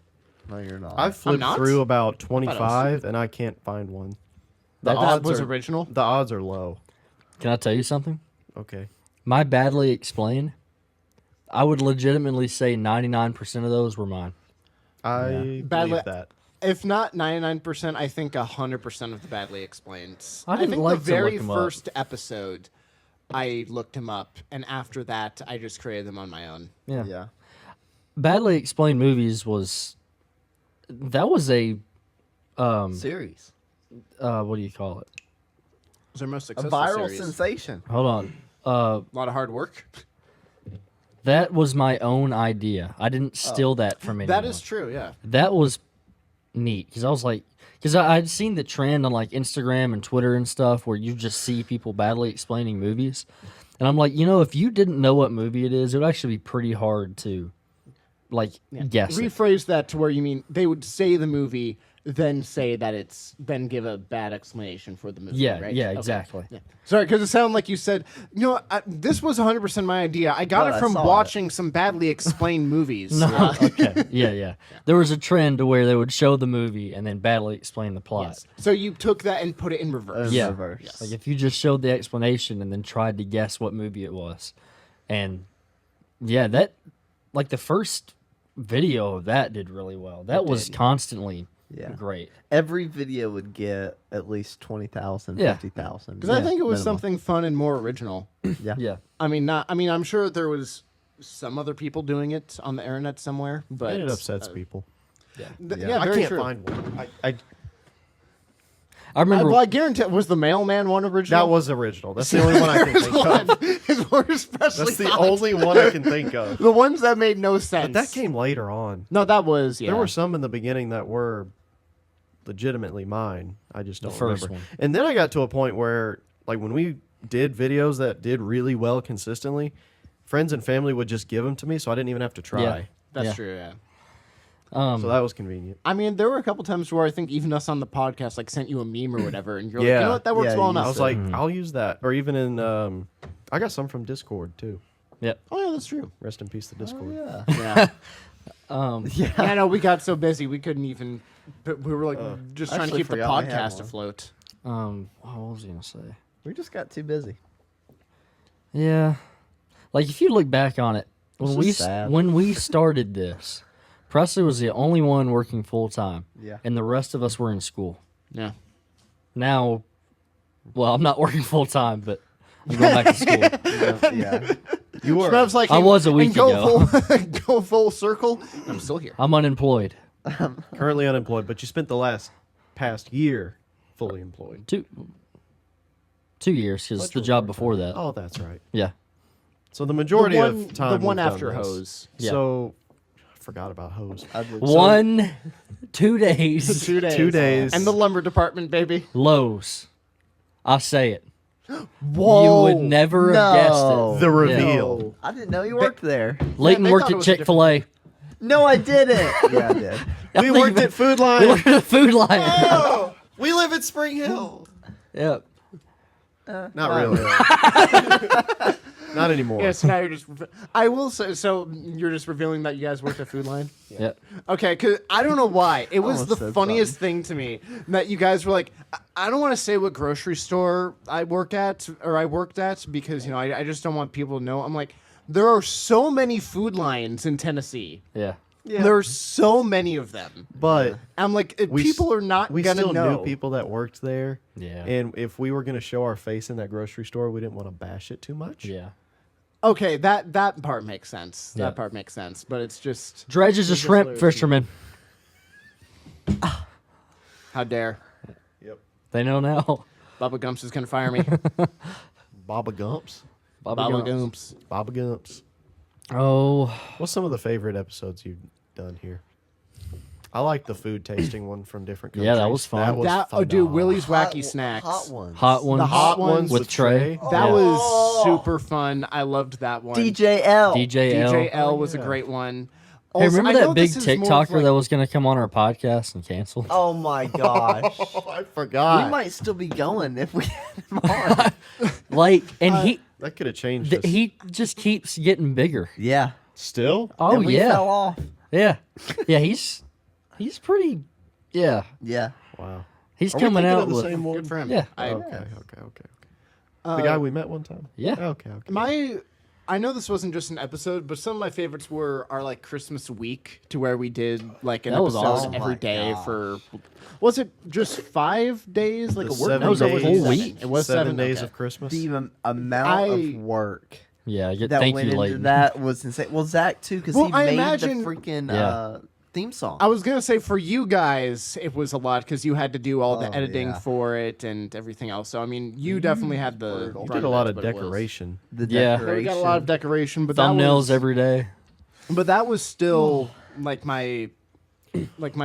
No, you're not. I've flipped not? through about 25 and I can't find one. The That odds was are original. the odds are low. Can I tell you something? Okay. My badly explained, I would legitimately say 99% of those were mine. I Badly- believe that. If not 99%, I think 100% of the badly explained. I didn't think like the to look very 'em up. first episode, I looked him up, and after that, I just created them on my own. Yeah. Yeah. Badly explained movies was a Series. what do you call it? It was our most A successful viral series. sensation. Hold on. A lot of hard work. That was my own idea. I didn't steal that from anyone. That is true, yeah. That was neat because I was like, because I'd seen the trend on like Instagram and Twitter and stuff where you just see people badly explaining movies, and I'm like, if you didn't know what movie it is, it would actually be pretty hard to, like, guess it. Rephrase that to where you mean they would say the movie, then say that then give a bad explanation for the movie. Yeah, right? yeah, Okay. exactly. Yeah. Sorry, because it sounded like you said, this was 100% my idea. I got But it I from saw it." watching some badly explained movies. No, okay, yeah. There was a trend to where they would show the movie and then badly explain the plot. Yes. So you took that and put it in reverse. Yeah. Reverse. Like if you just showed the explanation and then tried to guess what movie it was, and yeah, that like the first video of that did really well. That was constantly Yeah. great. Every video would get at least 20,000, Yeah. 50,000. Because I think it was minimum. something fun and more original. Yeah. Yeah. I'm sure there was some other people doing it on the internet somewhere, but It upsets people. Yeah, Yeah. I very can't true. find one. I I remember. Well, I guarantee was the mailman one original. that was original. That's the only one I can think of. His worst Presley That's the thought. only one I can think of. The ones that made no sense. But that came later on. No, that was There were some in the beginning that were legitimately mine. I just don't first remember. one. And then I got to a point where, like, when we did videos that did really well consistently, friends and family would just give them to me, so I didn't even have to try. Yeah. That's Yeah. true. Yeah. So that was convenient. I mean, there were a couple times where I think even us on the podcast like sent you a meme or whatever, and you're like, Yeah. you know what, that works Yeah, well you enough. I was like, I'll use that. Or even in, I got some from Discord too. Yep. oh yeah, that's true. Rest in peace, the Discord. Yeah. Yeah. Yeah. Yeah, no, we got so busy we couldn't even. But we were like just trying to actually keep the forgot we had podcast one. afloat. What was I gonna say? We just got too busy. Yeah, like if you look back on it, It's when just sad. when we started this, Presley was the only one working full time. Yeah. and the rest of us were in school. Yeah. Now, well, I'm not working full time, but I'm going back to school. Yeah. You were. Smev's like, I was a week and go ago. Full, go full circle. I'm still here. I'm unemployed. Currently unemployed, but you spent the past year fully employed. 2 years because the job before that. Oh, that's right. Yeah, So the majority the of time the one we've done after this. hose. Yeah. So I forgot about hose. 2 days. 2 days. 2 days. And the lumber department, baby. Lowe's. I say it. Whoa. You would never have guessed no. it. The reveal. I didn't know you worked there. Leighton they worked thought it at was a Chick-fil-A. No, I didn't. Yeah, I did. We worked at Food Line. We worked at a Food Line. Oh, we live at Spring Hill. Yep. Not really. Not anymore. Yeah, so now you're just. I will say. So you're just revealing that you guys worked at Food Line. Yep. Okay, because I don't know why. It was Almost the said funniest thing to me that you guys were like, I don't want to say what grocery store I worked at because, you know, I just don't want people to know. I'm like, there are so many Food Lines in Tennessee. Yeah. There's so many of them. But I'm like, we people are not we going to still know. knew people that worked there. Yeah. And if we were going to show our face in that grocery store, we didn't want to bash it too much. Yeah. Okay, that part makes sense. Yeah. That part makes sense. But it's just, Dredge is a It's just shrimp hilarious. fisherman. how dare. Yep. They know now. Bubba Gumps is going to fire me. Baba Gumps. Bobby Bubba Gumps. Gumps. Baba Gumps. Oh, What's some of the favorite episodes you've done here? I like the food tasting one from different countries. Yeah, that was fun. Oh, dude, phenomenal. Willie's Wacky Snacks. Hot ones. hot ones. The hot ones with Trey. That Yeah. was super fun. I loved that one. DJL. DJL. DJL was a great one. Hey, Also, remember I know that big this is more of, TikToker like- that was going to come on our podcast and cancel? Oh my gosh. I forgot. We might still be going if we had him on. Like, and That could have changed us. he just keeps getting bigger. Yeah. Still? Oh And we yeah, fell off. yeah, yeah. He's pretty. Yeah, Yeah. Wow. he's Are we coming thinking out of the with. same one? Good for him. Yeah. Okay. The guy we met one time? Yeah. Okay. Okay. I know this wasn't just an episode, but some of my favorites are like Christmas week, to where we did like an That was episode awesome. every Oh my day gosh. for. Was it just 5 days? Like The a work? 7 No, it was over days. a whole Seven. week. It was 7 days okay. of Christmas. The amount of I- work Yeah, that thank went you, into Leighton. that was insane. Well, Zach too, because Well, he I made imagine- the freaking Yeah. theme song. I was gonna say for you guys, it was a lot because you had to do all the Oh, editing yeah. for it and everything else. So I mean, you definitely had the. You You brunt did a lot it, of but it was- decoration. The Yeah. We decoration. got a lot of decoration, but Thumbnails that was, every day. But that was still like my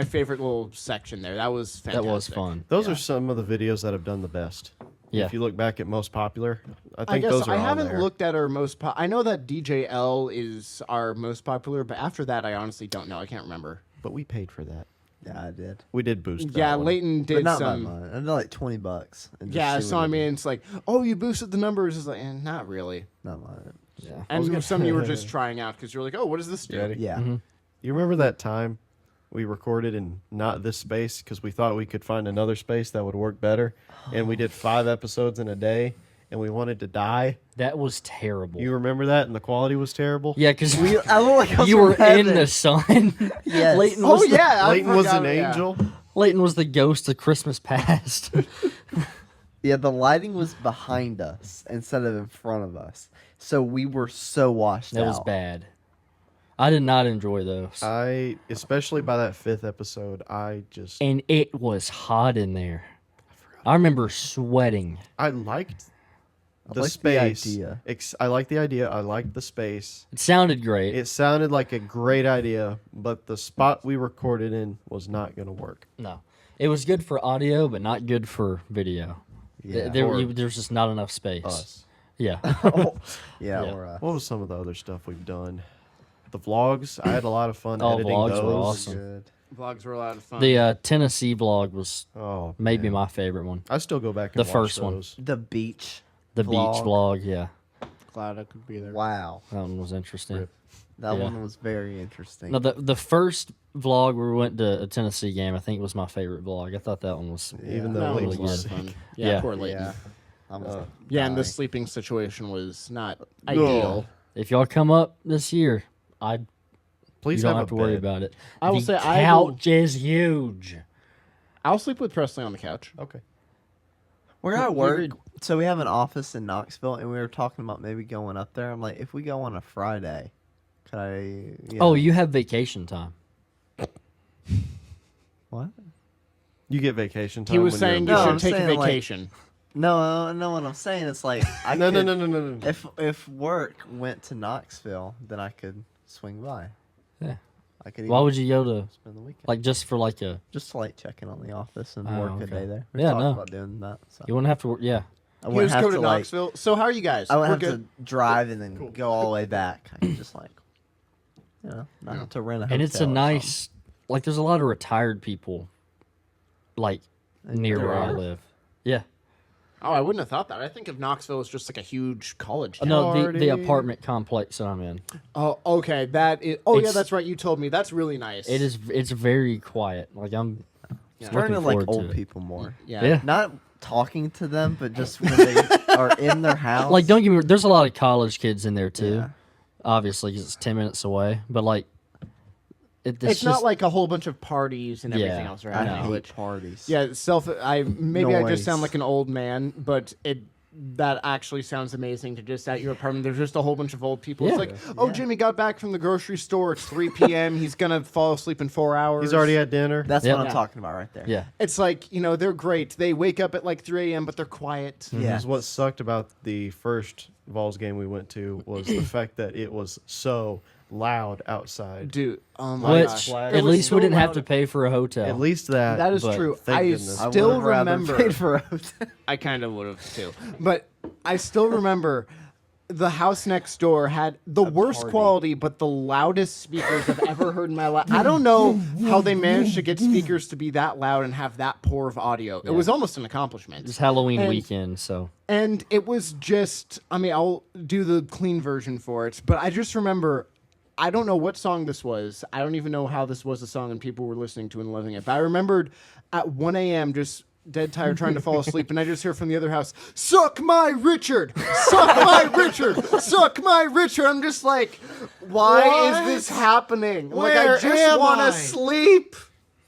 favorite little section there. That was fantastic. That was fun. Those are some of the videos that have done the best. Yeah. If you look back at most popular, I I think guess those are I on haven't there. looked at our most. I know that DJL is our most popular, but after that, I honestly don't know. I can't remember. But we paid for that. Yeah, I did. We did boost that Yeah, one. Leighton But did not by some. mine. I did like $20. And just Yeah, see so what I it mean, did. it's like, oh, you boosted the numbers. It's like, not really. Not mine. Yeah. And some you were just trying out because you're like, oh, what does this do? Ready? Yeah. You remember that time we recorded in not this space because we thought we could find another space that would work better, and we did 5 episodes in a day, and we wanted to die. That was terrible. You remember that, and the quality was terrible. Yeah, because I look like I was you from were in heaven. the sun. Yes. Leighton Oh was the, yeah, I Leighton was forgot, an yeah. angel. Leighton was the ghost of Christmas past. Yeah, the lighting was behind us instead of in front of us. So we were so washed That out. was bad. I did not enjoy those. Especially by that 5th episode, I just And it was hot in there. I remember sweating. I liked the liked the space. idea. I liked the idea. I liked the space. It sounded great. It sounded like a great idea, but the spot we recorded in was not going to work. No. It was good for audio, but not good for video. Yeah. There's just not enough space. Us. Yeah. Yeah, Yeah. or What was some of the other stuff we've done? The vlogs. I had a lot of fun Oh, editing vlogs those. were awesome. good. Vlogs were a lot of fun. The Tennessee vlog was Oh, maybe man. my favorite one. I still go back and The watch first one. those. The beach. The beach vlog, yeah. Glad I could be there. Wow. That one was interesting. Rip. That Yeah. one was very interesting. No, the first vlog where we went to a Tennessee game, I think was my favorite vlog. I thought that one was Even Yeah. though That Lee was was a lot sick. of fun. Yeah, Yeah. poor Leighton. Yeah. I was Yeah, and the dying. sleeping situation was not ideal. If y'all come up this year, you Please don't have have a to worry bed. about it. I will The say I will- couch is huge. I'll sleep with Presley on the couch. Okay. We're at We work, would- so we have an office in Knoxville, and we were talking about maybe going up there. I'm like, if we go on a Friday, could I? You Oh, know- you have vacation time. what? You get vacation time. He was when saying you're you No, should I'm take a saying, like, vacation. No. What I'm saying is like, I No, could, no. If work went to Knoxville, then I could swing by. Yeah. I could. Why even would you go to spend the weekend? like just for like a? Just to like check in on the office and Oh, work okay. a day there. We Yeah, talked no. about doing that. So You wouldn't have to. Yeah. I He wouldn't was have go to to like. Knoxville. So how are you guys? I wouldn't We're have to drive and then go all the way back. I could just like, not have to rent a hotel. And it's a or nice, like, there's a lot of retired people, like, something. near There where I are? live. Yeah. Oh, I wouldn't have thought that. I think of Knoxville as just like a huge college town. No, the Party. apartment complex that I'm in. Oh, okay. That is. Oh, yeah, It's- that's right. You told me. That's really nice. It is. It's very quiet. Like I'm. Yeah. Starting to looking like forward to old it. people more. Yeah. Yeah. Not talking to them, but just when they are in their house. Like, don't get me. There's a lot of college kids in there too. Yeah. Obviously, 'cause it's 10 minutes away. But like, It's just, not like a whole bunch of parties and everything Yeah, else, right? I now, hate which- parties. Yeah, I maybe I just sound Noise. like an old man, but that actually sounds amazing to just at your apartment. There's just a whole bunch of old people. It's Yeah. like, oh, Jimmy got back from the grocery store. It's 3 p.m. He's gonna fall asleep in 4 hours. He's already had dinner. That's Yeah. what I'm Yeah. talking about right there. Yeah. It's like, they're great. They wake up at like 3 a.m., but they're quiet. Yeah. Because what sucked about the first Vols game we went to was the fact that it was so loud outside. Dude, oh my Which gosh. flash. It at was least so we didn't have loud. to pay for a hotel. At least that. That is but true. thank I goodness. I still would've rather remember. paid for a hotel. I kind of would have too. But I still remember the house next door had the worst party. quality, but the loudest speakers I've ever heard in my life. I don't know how they managed to get speakers to be that loud and have that poor of audio. It was almost an accomplishment. It's Halloween And- weekend, so And it was just, I mean, I'll do the clean version for it, but I just remember, I don't know what song this was. I don't even know how this was a song and people were listening to and loving it. But I remembered at 1 a.m. just dead tired trying to fall asleep, and I just hear from the other house, "Suck my Richard! Suck my Richard! Suck my Richard!" I'm just like, why What? is this happening? Like, I Where just am want I? to sleep.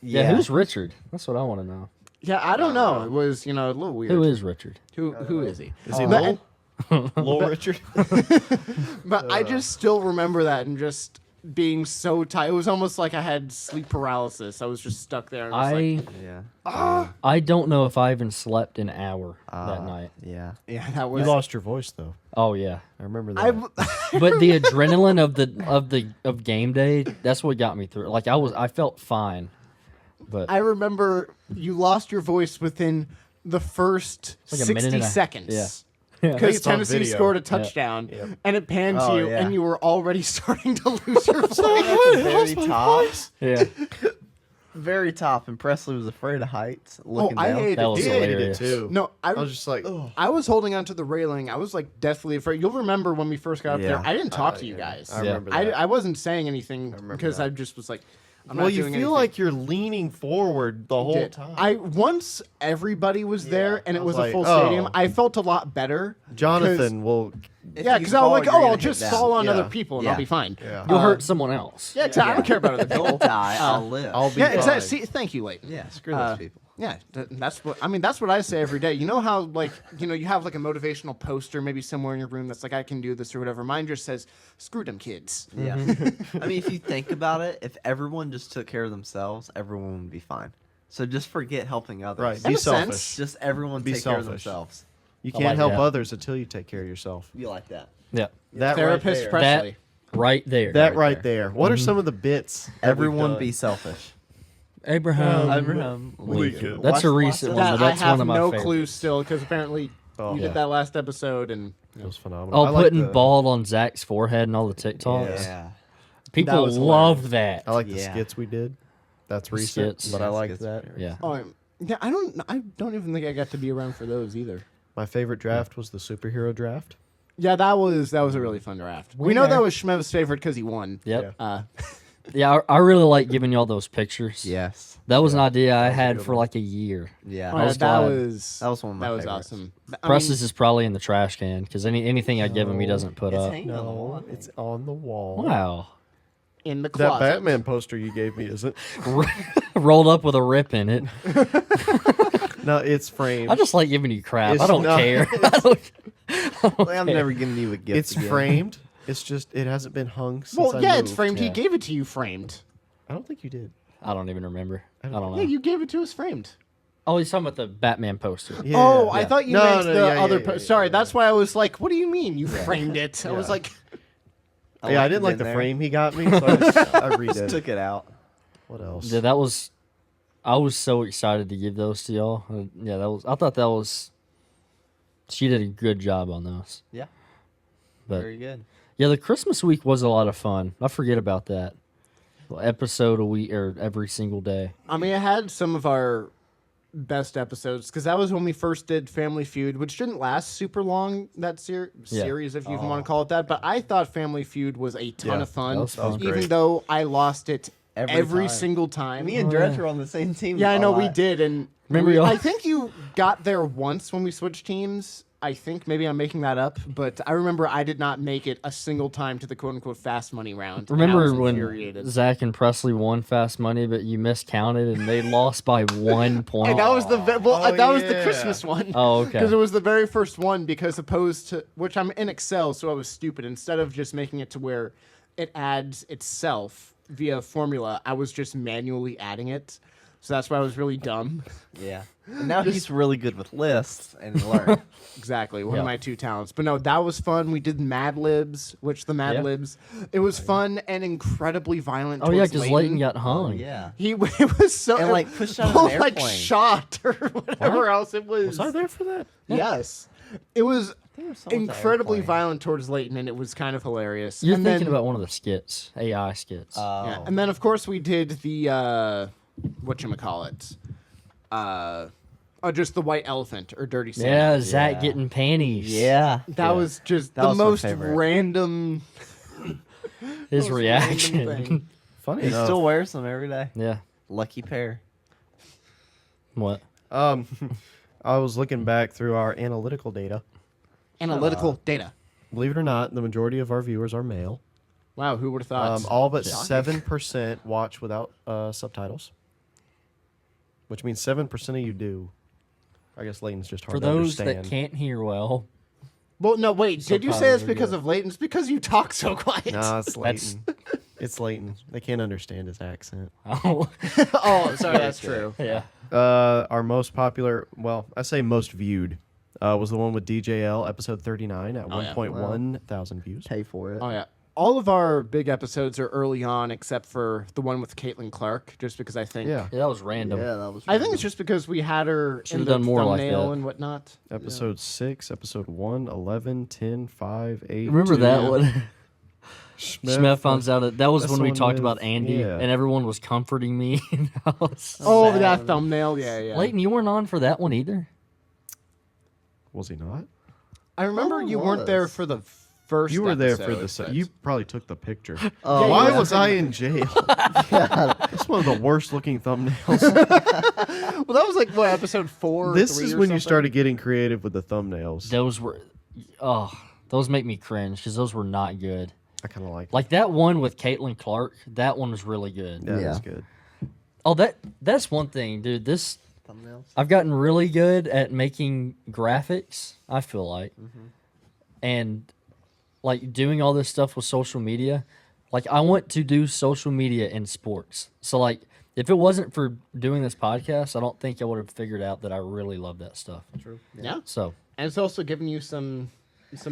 yeah. Who's Richard? That's what I want to know. Yeah, I don't know. It was, a little weird. Who is Richard? Who is he? Is he But- Lowell Richard? But I just still remember that and just being so tired. It was almost like I had sleep paralysis. I was just stuck there. And just Yeah. I don't know if I even slept an hour that night. Yeah. yeah, that You was. lost your voice though. Oh yeah. I remember that. I, But the adrenaline of game day, that's what got me through. Like I felt fine. But I remember you lost your voice within the first like a minute 60 and a- seconds. yeah. Because it's on Tennessee video. scored a touchdown, Yep. and it panned Oh, to you, yeah. and you were already starting to lose your voice. Very top. yeah. Very top. And Presley was afraid of heights. Looking I down. hated That was he hated it hilarious. too. No, I was just like, I was holding onto the railing. I was like deathly afraid. You'll remember when we first got up there. Yeah. I didn't talk to you guys. I Yeah. remember that. I wasn't saying anything remember because that. I just was like, I'm well, not you doing feel anything. like you're leaning forward the whole Did. time. Once everybody was there and I it was was a like, full oh. stadium, I felt a lot better. Jonathan will. If Yeah, you because I was fall, like, you're oh, gonna I'll hit just down. fall on Yeah. other people and I'll Yeah. be fine. Yeah. You'll hurt someone else. Yeah, exactly. I don't care about other They'll people. die. I'll live. I'll be Yeah, fine. exactly. See, thank you, Leighton. Yeah, screw those people. Yeah, that's what I mean. That's what I say every day. You know how, like, you have like a motivational poster maybe somewhere in your room that's like, I can do this or whatever. Mine just says, screw them kids. Yeah. I mean, if you think about it, if everyone just took care of themselves, everyone would be fine. So just forget helping others. Right. In Be a sense. selfish. Just everyone Be take care of selfish. themselves. You I can't like help that. others until you take care of yourself. You like that? Yeah. That Therapist right there. Presley. Right there. That right right there. What are some of the bits? that we've Everyone done? be selfish. Abraham. Abraham Lincoln. That's a Watch recent that. one, That but I that's have one of my no favorites. clue still because apparently Oh, you yeah. did that last episode and It was phenomenal. I Oh, like putting the- bald on Zach's forehead and all the TikToks. Yeah. People was loved that. I like the Yeah. skits we did. That's recent, skits. but I Yeah, like skits that. are very- Yeah. yeah, I don't even think I got to be around for those either. My favorite draft was the superhero draft. Yeah, that was a really fun draft. We know Winner. that was Shmev's favorite because he won. Yep. Uh, Yeah, I really like giving y'all those pictures. Yes. That was an idea I was a had good for one. like a year. Yeah. oh, yeah, was that glad. was That was one of my that was favorites. awesome. I Presses mean, is probably in the trash can because anything I give him, he doesn't put It's up. hanging on the wall, I No, think. it's on the wall. Wow. in the That closet. Batman poster you gave me isn't. Rolled up with a rip in it. No, it's framed. I just like giving you crap. I It's don't not- care. I'm never giving you a gift. It's again. framed. It's just it hasn't been hung since Well, I yeah, it's moved. framed. He Yeah. gave it to you framed. I don't think you did. I don't even remember. I don't know. Yeah, you gave it to us framed. Oh, he's talking about the Batman poster. Yeah. Oh, I thought you No, meant no, the yeah, other. yeah, yeah, Sorry, yeah, that's why I was like, "What do you mean you framed it?" I was Yeah. like, Yeah, I didn't like in the there. frame he got me, so I redid Just it. took it out. What else? Yeah, that was. I was so excited to give those to y'all. Yeah, that was. I thought that was. She did a good job on those. Yeah. But Very good. yeah, the Christmas week was a lot of fun. I forget about that. Episode a week or every single day. I mean, I had some of our best episodes because that was when we first did Family Feud, which didn't last super long. That series, if you even want to call it that. But I thought Family Feud was a ton Yeah, of fun, that was fun. even great. though I lost it Every time. single time. Me and Dredge were on the same team. Yeah, I a know we lot. did, and Remember y'all- I think you got there once when we switched teams. I think maybe I'm making that up, but I remember I did not make it a single time to the quote unquote fast money round. and I Remember was when infuriated. Zach and Presley won Fast Money, but you miscounted and they lost by 1 point? And that was the that was the yeah. Christmas one. Oh, okay. Because it was the very first one. Because opposed to which I'm in Excel, so I was stupid. Instead of just making it to where it adds itself via formula, I was just manually adding it. So that's why I was really dumb. Yeah. And now he's really good with lists and learn. Exactly, one Yeah. of my two talents. But no, that was fun. We did Mad Libs, which the Mad Yeah. Libs, it was fun and incredibly violent. Oh, yeah, towards because Leighton got hung. yeah. it was so And, like, pushed out of well, an like airplane. shot or whatever else it was. Was I there for that? Yes, it was there was someone with the incredibly airplane. violent towards Leighton, and it was kind of hilarious. You're and thinking then, about one of the skits, AI skits. yeah, and then of course we did the whatchamacallit, just the white elephant or dirty Santa. yeah, Zach Yeah. getting panties. Yeah. That was just That the was my most favorite. random. His most random reaction. thing. Funny He enough. still wears them every day. Yeah. Lucky pair. What? I was looking back through our analytical data. Analytical data. Believe it or not, the majority of our viewers are male. Wow, who would have thought? All but 7% watch without subtitles, which means 7% of you do. I guess Leighton's just hard For to those understand. that can't hear well, Well, no, wait. Did you say Subtitles it's are because good. of Leighton? It's because you talk so quiet. Nah, it's That's- Leighton. It's Leighton. They can't understand his accent. oh, Oh, sorry, that's true. yeah. Our most popular, well, I say most viewed, was the one with DJL, episode 39 at Oh, yeah. 1.1 thousand views. Pay for it. Oh yeah. All of our big episodes are early on, except for the one with Caitlin Clark, just because I think. Yeah. Yeah, that was random. Yeah, that was. I think it's just because we had her Should've in the done more like thumbnail that. and whatnot. Episode 6, episode 1, 11, 10, 5, 8. Remember 2. that one? Schmef Schmef finds out that was That's when the we one talked with- about Andy, yeah. and everyone was comforting me. And I was- Oh, sad. that thumbnail. Yeah, yeah. Leighton, you weren't on for that one either. Was he not? I remember Oh, you weren't there was. for the first. You were there for the. episode, but- You probably took the picture. Oh, Why yeah. was I in jail? That's one of the worst looking thumbnails. Well, that was like what episode 4. or This 3 is or when you something? started getting creative with the thumbnails. Those were, oh, those make me cringe because those were not good. I kind of like. Like that one with Caitlin Clark, that one was really good. Yeah, Yeah. that's good. Oh, that's one thing, dude. This thumbnails. I've gotten really good at making graphics. I feel like, and like doing all this stuff with social media. Like I want to do social media in sports. So like, if it wasn't for doing this podcast, I don't think I would have figured out that I really love that stuff. True. Yeah. So And it's also giving you some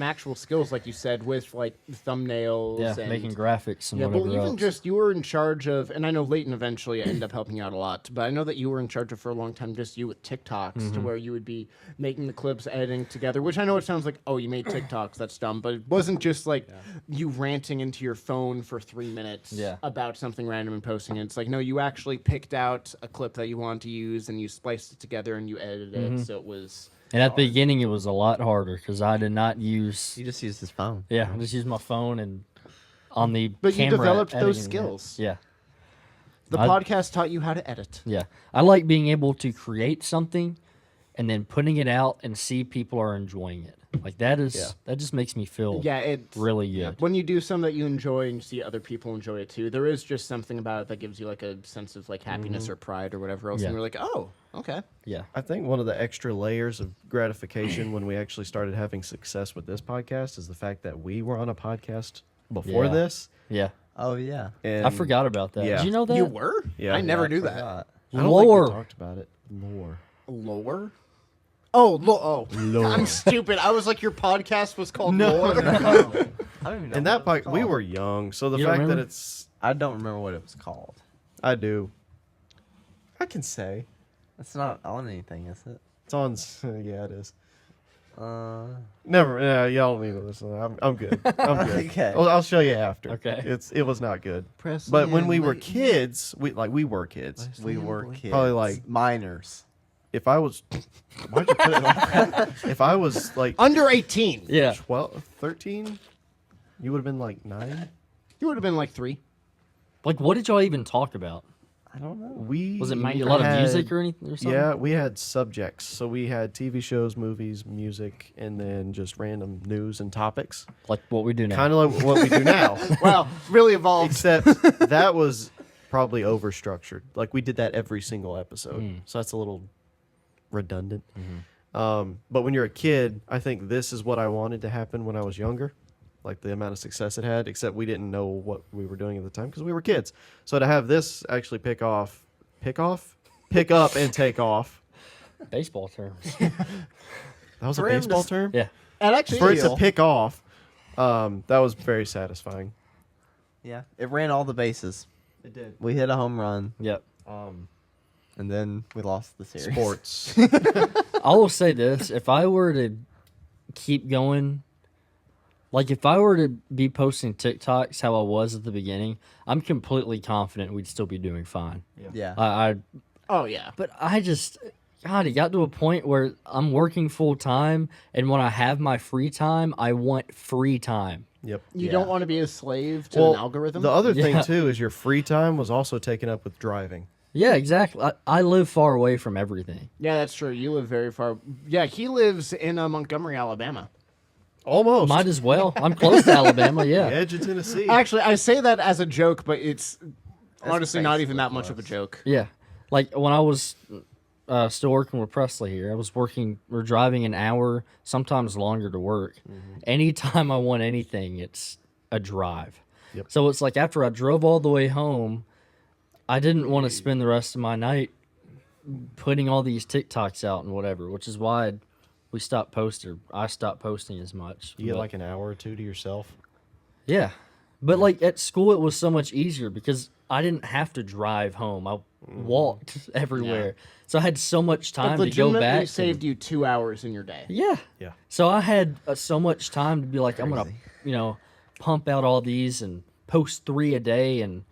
actual skills, like you said, with like thumbnails. yeah, and, making graphics and Yeah, but whatever even else. just you were in charge of, and I know Leighton eventually ended up helping out a lot, but I know that you were in charge of for a long time just you with TikToks Mm-hmm. to where you would be making the clips, editing together, which I know it sounds like, oh, you made TikToks, that's dumb, but it wasn't just like you ranting into your phone for 3 minutes Yeah. about something random and posting it. It's like, no, you actually picked out a clip that you wanted to use and you spliced it together and you edited Mm-hmm. it, so it was And at the beginning, it was a lot harder because I did not use. He just used his phone. Yeah, I just used my phone and on the But you camera developed those editing, skills. Yeah, The I- podcast taught you how to edit. yeah. I like being able to create something and then putting it out and see people are enjoying it. Like that is that just makes me feel Yeah, it's really good. when you do something that you enjoy and you see other people enjoy it too. There is just something about it that gives you like a sense of like happiness or pride or whatever else, Yeah. and you're like, oh, okay. Yeah, I think one of the extra layers of gratification when we actually started having success with this podcast is the fact that we were on a podcast before Yeah. this. yeah. Oh yeah. And I forgot about that. yeah. Did you know that? You were? Yeah. I never I knew that. forgot. I don't think Lore. we talked about it. Lore. Lore? Oh, I'm stupid. I was like, your podcast was called Lore. I don't even know And that what it was we called. were young, so the You don't fact that remember? it's I don't remember what it was called. I do. I can say It's not on anything, is it? it's on. Yeah, it is. Uh, Never. Yeah, y'all don't need to listen. I'm good. I'm good. Okay. I'll show you after. Okay. It was not good. Press But when in, we were like- kids, we were kids. we were kids. Probably like- minors. If I was, why'd you put it like that? If I was like Under 18. Yeah. 12, 13, you would have been like 9. You would have been like 3. Like, what did y'all even talk about? I don't know. We Was it a lot of had- music or anything or something? Yeah, we had subjects. So we had TV shows, movies, music, and then just random news and topics. Like what we do now. Kind of like what we do now. Wow, really evolved. Except that was probably overstructured. Like we did that every single episode. So that's a little redundant. But when you're a kid, I think this is what I wanted to happen when I was younger. Like the amount of success it had, except we didn't know what we were doing at the time because we were kids. So to have this actually pick up and take off. Baseball terms. That was a For him to baseball s- term? Yeah. And actually, For it to pick off, that was very satisfying. Yeah, it ran all the bases. It did. We hit a home run, Yep. and then we lost the series. Sports. I will say this: if I were to keep going, like if I were to be posting TikToks how I was at the beginning, I'm completely confident we'd still be doing fine. Yeah. I oh yeah, but I just, God, it got to a point where I'm working full time, and when I have my free time, I want free time. Yep. you Yeah. don't want to be a slave to an algorithm. The other Yeah. thing too is your free time was also taken up with driving. Yeah, exactly. I live far away from everything. Yeah, that's true. You live very far. Yeah, he lives in Montgomery, Alabama. Almost. Might as well. I'm close to Alabama. The Yeah. edge of Tennessee. Actually, I say that as a joke, but it's honestly not even basically that much of a close. joke. Yeah. Like when I was still working with Presley here, I was working or driving an hour, sometimes longer to work. Anytime I want anything, it's a drive. Yep. So it's like after I drove all the way home, I didn't want to spend the rest of my night putting all these TikToks out and whatever, which is why we stopped posting. I stopped posting as much. You get But- like an hour or two to yourself. yeah. But like at school, it was so much easier because I didn't have to drive home. I walked everywhere. So I had so much time But to go legitimately back. and- saved you 2 hours in your day. yeah. Yeah. So I had so much time to be like, I'm going to, Crazy. pump out all these and post 3 a day. And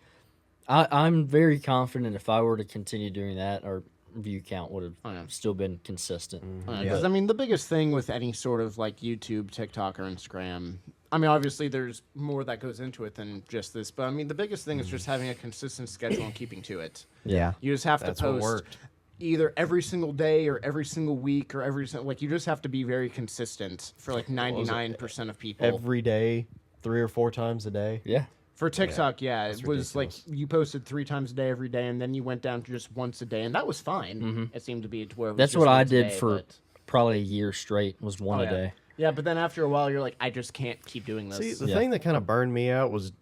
I'm very confident if I were to continue doing that, our view count would Oh, yeah. have still been consistent. Because I mean, the biggest thing with any sort of like YouTube, TikTok, or Instagram, I mean, obviously there's more that goes into it than just this, but I mean, the biggest thing is just having a consistent schedule and keeping to it. Yeah. You just have That's to what post worked. either every single day or every single week or like you just have to be very consistent for like 99% of people. Every day, 3 or 4 times a day. Yeah. For TikTok, yeah, that's it was ridiculous. like you posted 3 times a day every day, and then you went down to just once a day, and that was fine. It seemed to be to where it was That's just what I once a did day, for but- probably a year straight was one Oh, a yeah. day. Yeah, but then after a while, you're like, I just can't keep doing this. See, the Yeah. thing that kind of burned me out was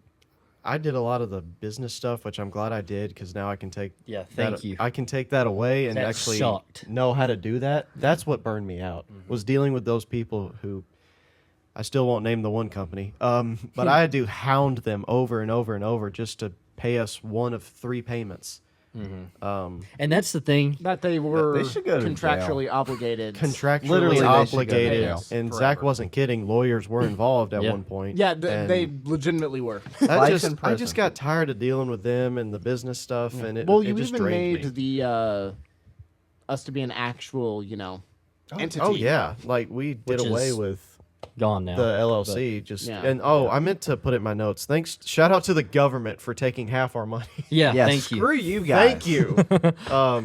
I did a lot of the business stuff, which I'm glad I did because now I can take Yeah, thank that, you. I can take that away and That actually sucked. know how to do that. That's what burned me out was dealing with those people who I still won't name the one company, but I had to hound them over and over and over just to pay us one of 3 payments. And that's the thing. that they were should go to contractually obligated. Contractually Literally, they should go to obligated, jail and forever. Zach wasn't kidding. Lawyers were involved at Yeah. one point. Yeah, and they legitimately were. that Life just in I just prison. got tired of dealing with them and the business stuff, and it Well, it you just even drained made me. the us to be an actual, entity. Oh yeah, like we did Which away is with Gone now. the LLC. Just Yeah. and I meant to put it in my notes. Thanks, shout out to the government for taking half our money. Yeah, Yeah, thank you. screw you guys. Thank you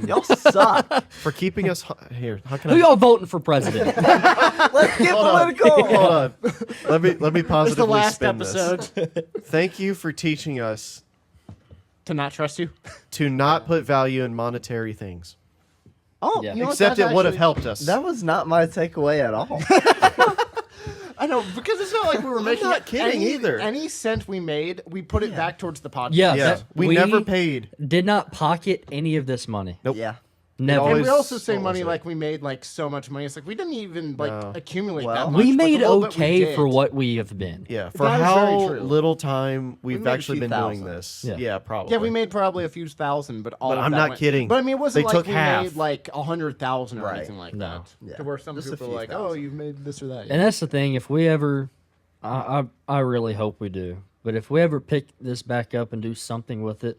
Y'all suck. for keeping us here. How can Who I? y'all voting for president? Let's get political. Hold on. Let me It's the positively last spin episode. this. Thank you for teaching us To not trust you. to not put value in monetary things. Oh, Yeah. you know what, Except that's it would have actually- helped us. That was not my takeaway at all. I know, because it's not like we were making not it kidding either. Any cent we made, we put it back towards the podcast. Yeah, yeah, that- we we- never paid. Did not pocket any of this money. Nope. Yeah. Never. And always- we also say what money was it? like we made like so much money. It's like we didn't even like No. accumulate Well, that much. we but made the little bit we okay did- for what we have been. Yeah, for That is very how true. little time we've made a actually few been doing thousand. this. Yeah. Yeah, probably. Yeah, we made probably a few thousand, but all But of I'm that not went- kidding. But I mean, it wasn't They like took we half. made like 100,000 or Right. anything like No. that. Yeah. To where some Just a people are few like, oh, thousand. you've made this or that. And that's the thing. If we ever, I really hope we do. But if we ever pick this back up and do something with it,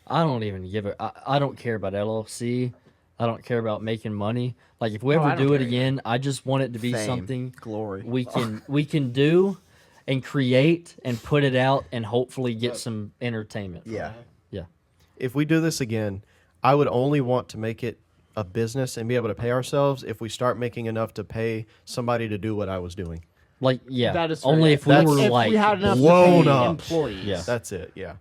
I don't even give it. I don't care about LLC. I don't care about making money. Like if we Oh, ever I don't do it care either. again, I just want it to be Fame, something glory. we can do and create and put it out and hopefully get some entertainment. from Yeah. it. Yeah. If we do this again, I would only want to make it a business and be able to pay ourselves if we start making enough to pay somebody to do what I was doing. Like yeah. That is fair. only if we That's- were if like we had enough blown to pay up. employees. Yeah. That's it. Yeah.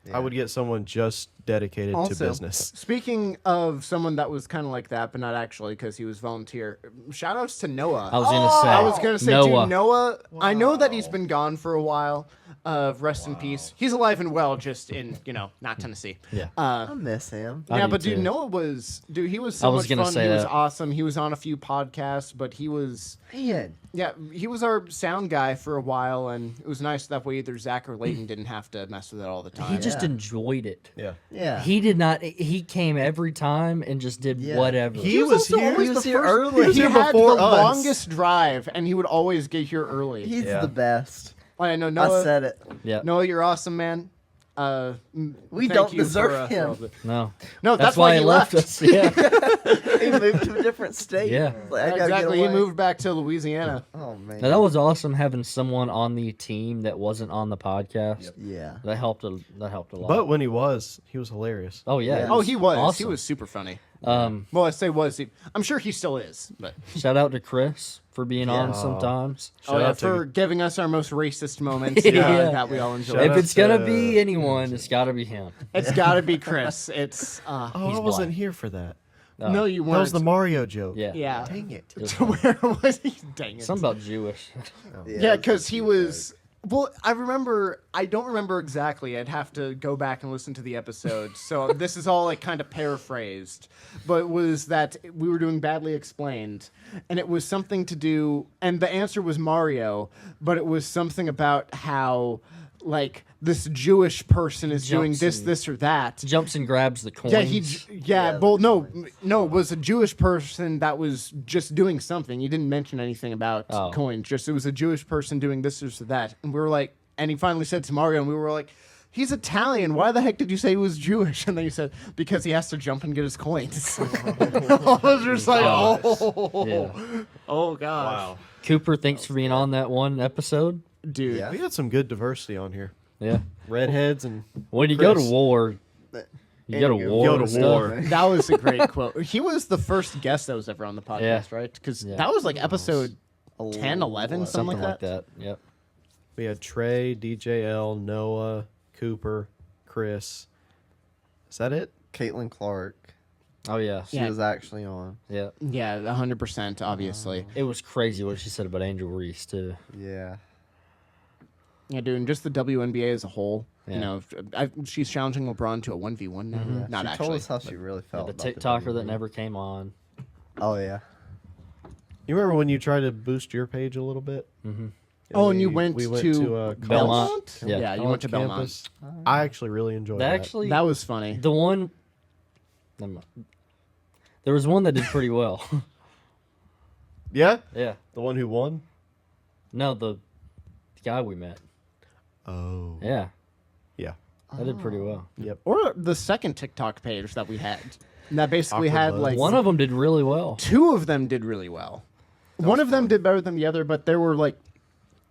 Yeah. I would get someone just dedicated to Also, business. speaking of someone that was kind of like that, but not actually because he was volunteer. Shout outs to Noah. I was gonna say. I was gonna say, Noah. dude, Noah. I know that he's been gone for a while. Rest in peace. He's alive and well, just in not Tennessee. Yeah. I miss him. I Yeah, do but dude, too. Noah was he was so I was much gonna fun. say He was that. awesome. He was on a few podcasts, but he was Man. he was our sound guy for a while, and it was nice that way either Zach or Layton didn't have to mess with it all the time. He just Yeah. enjoyed it. Yeah. Yeah. He did not. He came every time and just did Yeah. whatever. He was also here. always He the was here first- early. He was He here had before the us. longest drive, and he would always get here early. He's Yeah. the best. I know Noah. I said it. Yeah. Noah, you're awesome, man. We thank don't you deserve for, him. for all the- No. No, That's why he left us. Yeah. He moved to a different state. Yeah. Like, I gotta get Exactly. He away. moved back to Louisiana. Oh man. Now, that was awesome having someone on the team that wasn't on the podcast. Yeah. That helped. That helped a lot. But when he was hilarious. oh yeah. Yeah. it Oh, he was. He awesome. was super funny. Um, Well, I say was. I'm sure he still is. But shout out to Chris for being on Yeah. sometimes. oh yeah, out to- for giving us our most racist moments Yeah. that we all enjoy. Shout If out it's gonna to- be anyone, it's got to be him. It's got to be Chris. It's Oh, He's I wasn't black. here for that. no, you That weren't. was the Mario joke. Yeah. yeah. Dang it. Just- Where was he? Dang it. Something about Jewish. Yeah, because he was. Well, I remember. I don't remember exactly. I'd have to go back and listen to the episode. So this is all like kind of paraphrased, but it was that we were doing Badly Explained, and it was something to do. And the answer was Mario, but it was something about how like this Jewish person is doing Jumps this, and- this or that. Jumps and grabs the coins. Yeah, yeah. Well, no, it was a Jewish person that was just doing something. He didn't mention anything about Oh. coins. Just it was a Jewish person doing this or that, and we were like, and he finally said to Mario, and we were like, he's Italian. Why the heck did you say he was Jewish? And then he said because he has to jump and get his coins. I was just like, oh, Yeah. oh gosh, Wow. Cooper, thanks for being on that one episode. dude. Yeah. We had some good diversity on here. Yeah. Redheads and When you go to Chris. war, you go to Anywho. war. Go to and stuff. war. That was a great quote. He was the first guest that was ever on the podcast, Yeah. right? Because Yeah. that was like episode 10, 11, Something like that. Yep. we had Trey, DJL, Noah, Cooper, Chris. Is that it? Caitlin Clark. Oh yeah. She Yeah. was actually on. Yeah. Yeah, 100%, obviously. It was crazy what she said about Angel Reese too. Yeah. Yeah, dude, and just the WNBA as a whole. Yeah. You know, she's challenging LeBron to a 1v1 now. Yeah. Not she actually. told us how she really Yeah, felt. the about TikToker that WWE. never came on. Oh yeah. You remember when you tried to boost your page a little bit? Mm-hmm. Oh, and you went we went to to Belmont? Yeah, Yeah. you went to Belmont. campus. I actually really enjoyed That that. actually, That was funny. the one. Never mind. There was one that did pretty well. Yeah? Yeah. The one who won? No, the guy we met. Oh. Yeah. Yeah. That did pretty well. Yep. Or the second TikTok page that we had. that basically Awkward had buzz. like One of them did really well. two of them did really well. One of them did better than the other, but there were like,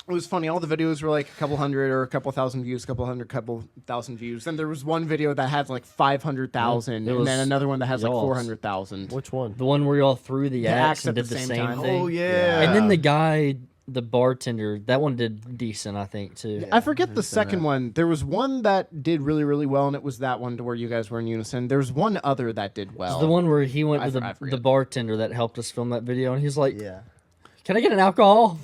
it was funny. All the videos were like a couple hundred or a couple thousand views, couple thousand views. Then there was one video that had like 500,000, It and was then another one that has like y'all's. 400,000. Which one? The one where y'all threw the axe axe and at did the the same same time. thing. Oh yeah. And then the guy, the bartender, that one did decent, I think, too. I forget the second one. There was one that did really, really well, and it was that one to where you guys were in unison. There was one other that did well. The one where he went I to for- I the forget. bartender that helped us film that video, and he's like, Yeah. "Can I get an alcohol?"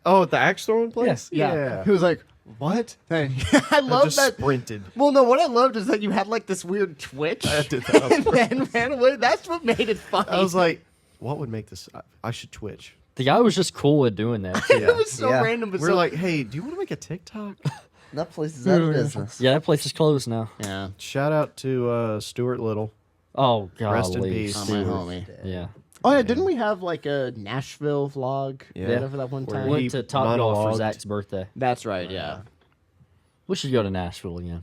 Oh, at the axe throwing place. yeah. He was like, "What?" I I love just that. sprinted. Well, no, what I loved is that you had like this weird twitch did that. and then ran away. That's what made it funny. I was like, what would make this? I should twitch. The guy was just cool with doing that. Too. it was so Yeah. random. But We're so like, hey, do you want to make a TikTok? That place is out of business. Yeah, that place is closed now. yeah. Shout out to Stuart Little. Oh, God. Rest in peace. Oh, my Stewart. homie. Yeah. Oh yeah, didn't we have like a Nashville vlog? Yeah. Whatever that one Where time. he Went to Top Golf for monologued. Zach's birthday. That's right. Yeah. We should go to Nashville again.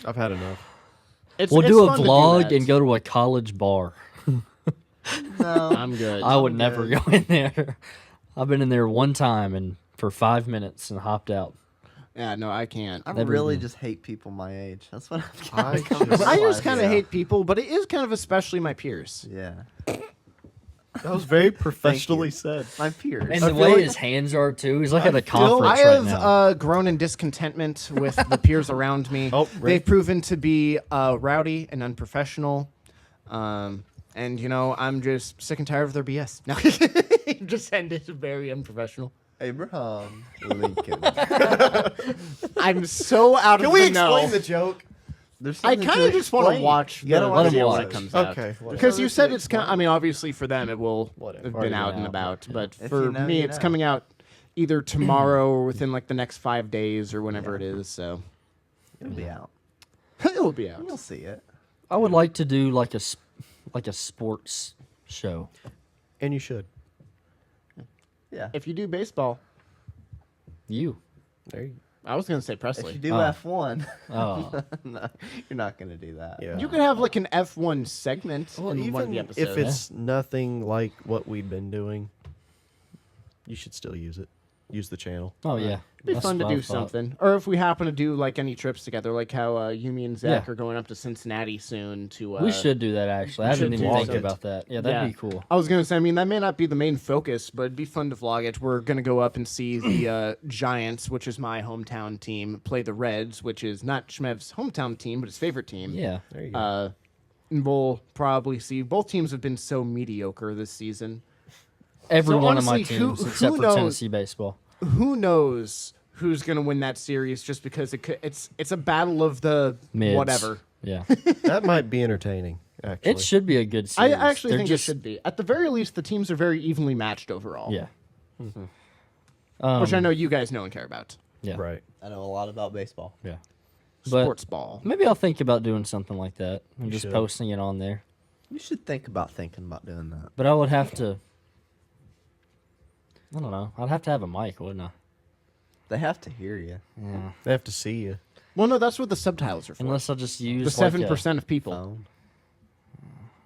I've had enough. It's, We'll it's do a fun to vlog that. and go to a college bar. No. I'm good. I would never go in there. I've been in there one time and for 5 minutes and hopped out. Yeah, no, I can't. I Never really again. just hate people my age. That's what I've I got. to just- I realize, just kind of yeah. hate people, but it is kind of especially my peers. Yeah. That was very professionally said. My peers. And I the feel way like- his hands are, too. He's like at a I conference right have now. grown in discontentment with the peers around me. Oh, right. They've proven to be rowdy and unprofessional. And, you know, I'm just sick and tired of their BS. No, just ended very unprofessional. Abraham Lincoln. I'm so out Can of we the explain know. the joke? There's I something kind of just want to explain. watch You gotta the watch Let him video watch. when it comes out. Okay. Because you There's said something it's kind. I mean, obviously for them it will Whatever. have Already been out been and out, about, but If for you know, me, you it's know. coming out either tomorrow or within like the next 5 days or whenever it is. So It'll be out. it will be out. You'll see it. I would like to do like a sports show. And you should. Yeah. If you do baseball, You. There you I was gonna say If Presley. you do Oh. F1, Oh. no, you're not gonna do that. Yeah. You could have like an F1 segment Well, in one of the even episodes. if it's nothing like what we've been doing, you should still use it. Use the channel. Oh, yeah. It'd be That's fun to what I do thought. something. Or if we happen to do like any trips together, like how Yumi and Zach Yeah. are going up to Cincinnati soon to. We should do that, actually. I we didn't should even vlog think it. about that. Yeah, that'd be cool. I was gonna say, I mean, that may not be the main focus, but it'd be fun to vlog it. We're gonna go up and see the Giants, which is my hometown team, play the Reds, which is not Shmev's hometown team, but his favorite team. Yeah. There you go. And we'll probably see. Both teams have been so mediocre this season. Every So one of my honestly, who- teams, except who for knows? Tennessee baseball. Who knows who's gonna win that series? Just because it's a battle of the Mids. whatever. Yeah. That might be entertaining. Actually, It should be a good I series. actually They're think just, it should be. At the very least, the teams are very evenly matched overall. Yeah. Which I know you guys know and care about. Yeah. right. I know a lot about baseball. Yeah. But Sports ball. maybe I'll think about doing something like that and just should. posting it on there. You should think about thinking about doing that. But I would have to. I don't know. I'd have to have a mic, wouldn't I? They have to hear you. Yeah. They have to see you. Well, no, that's what the subtitles are for. Unless I just The use 7% of people. Phone.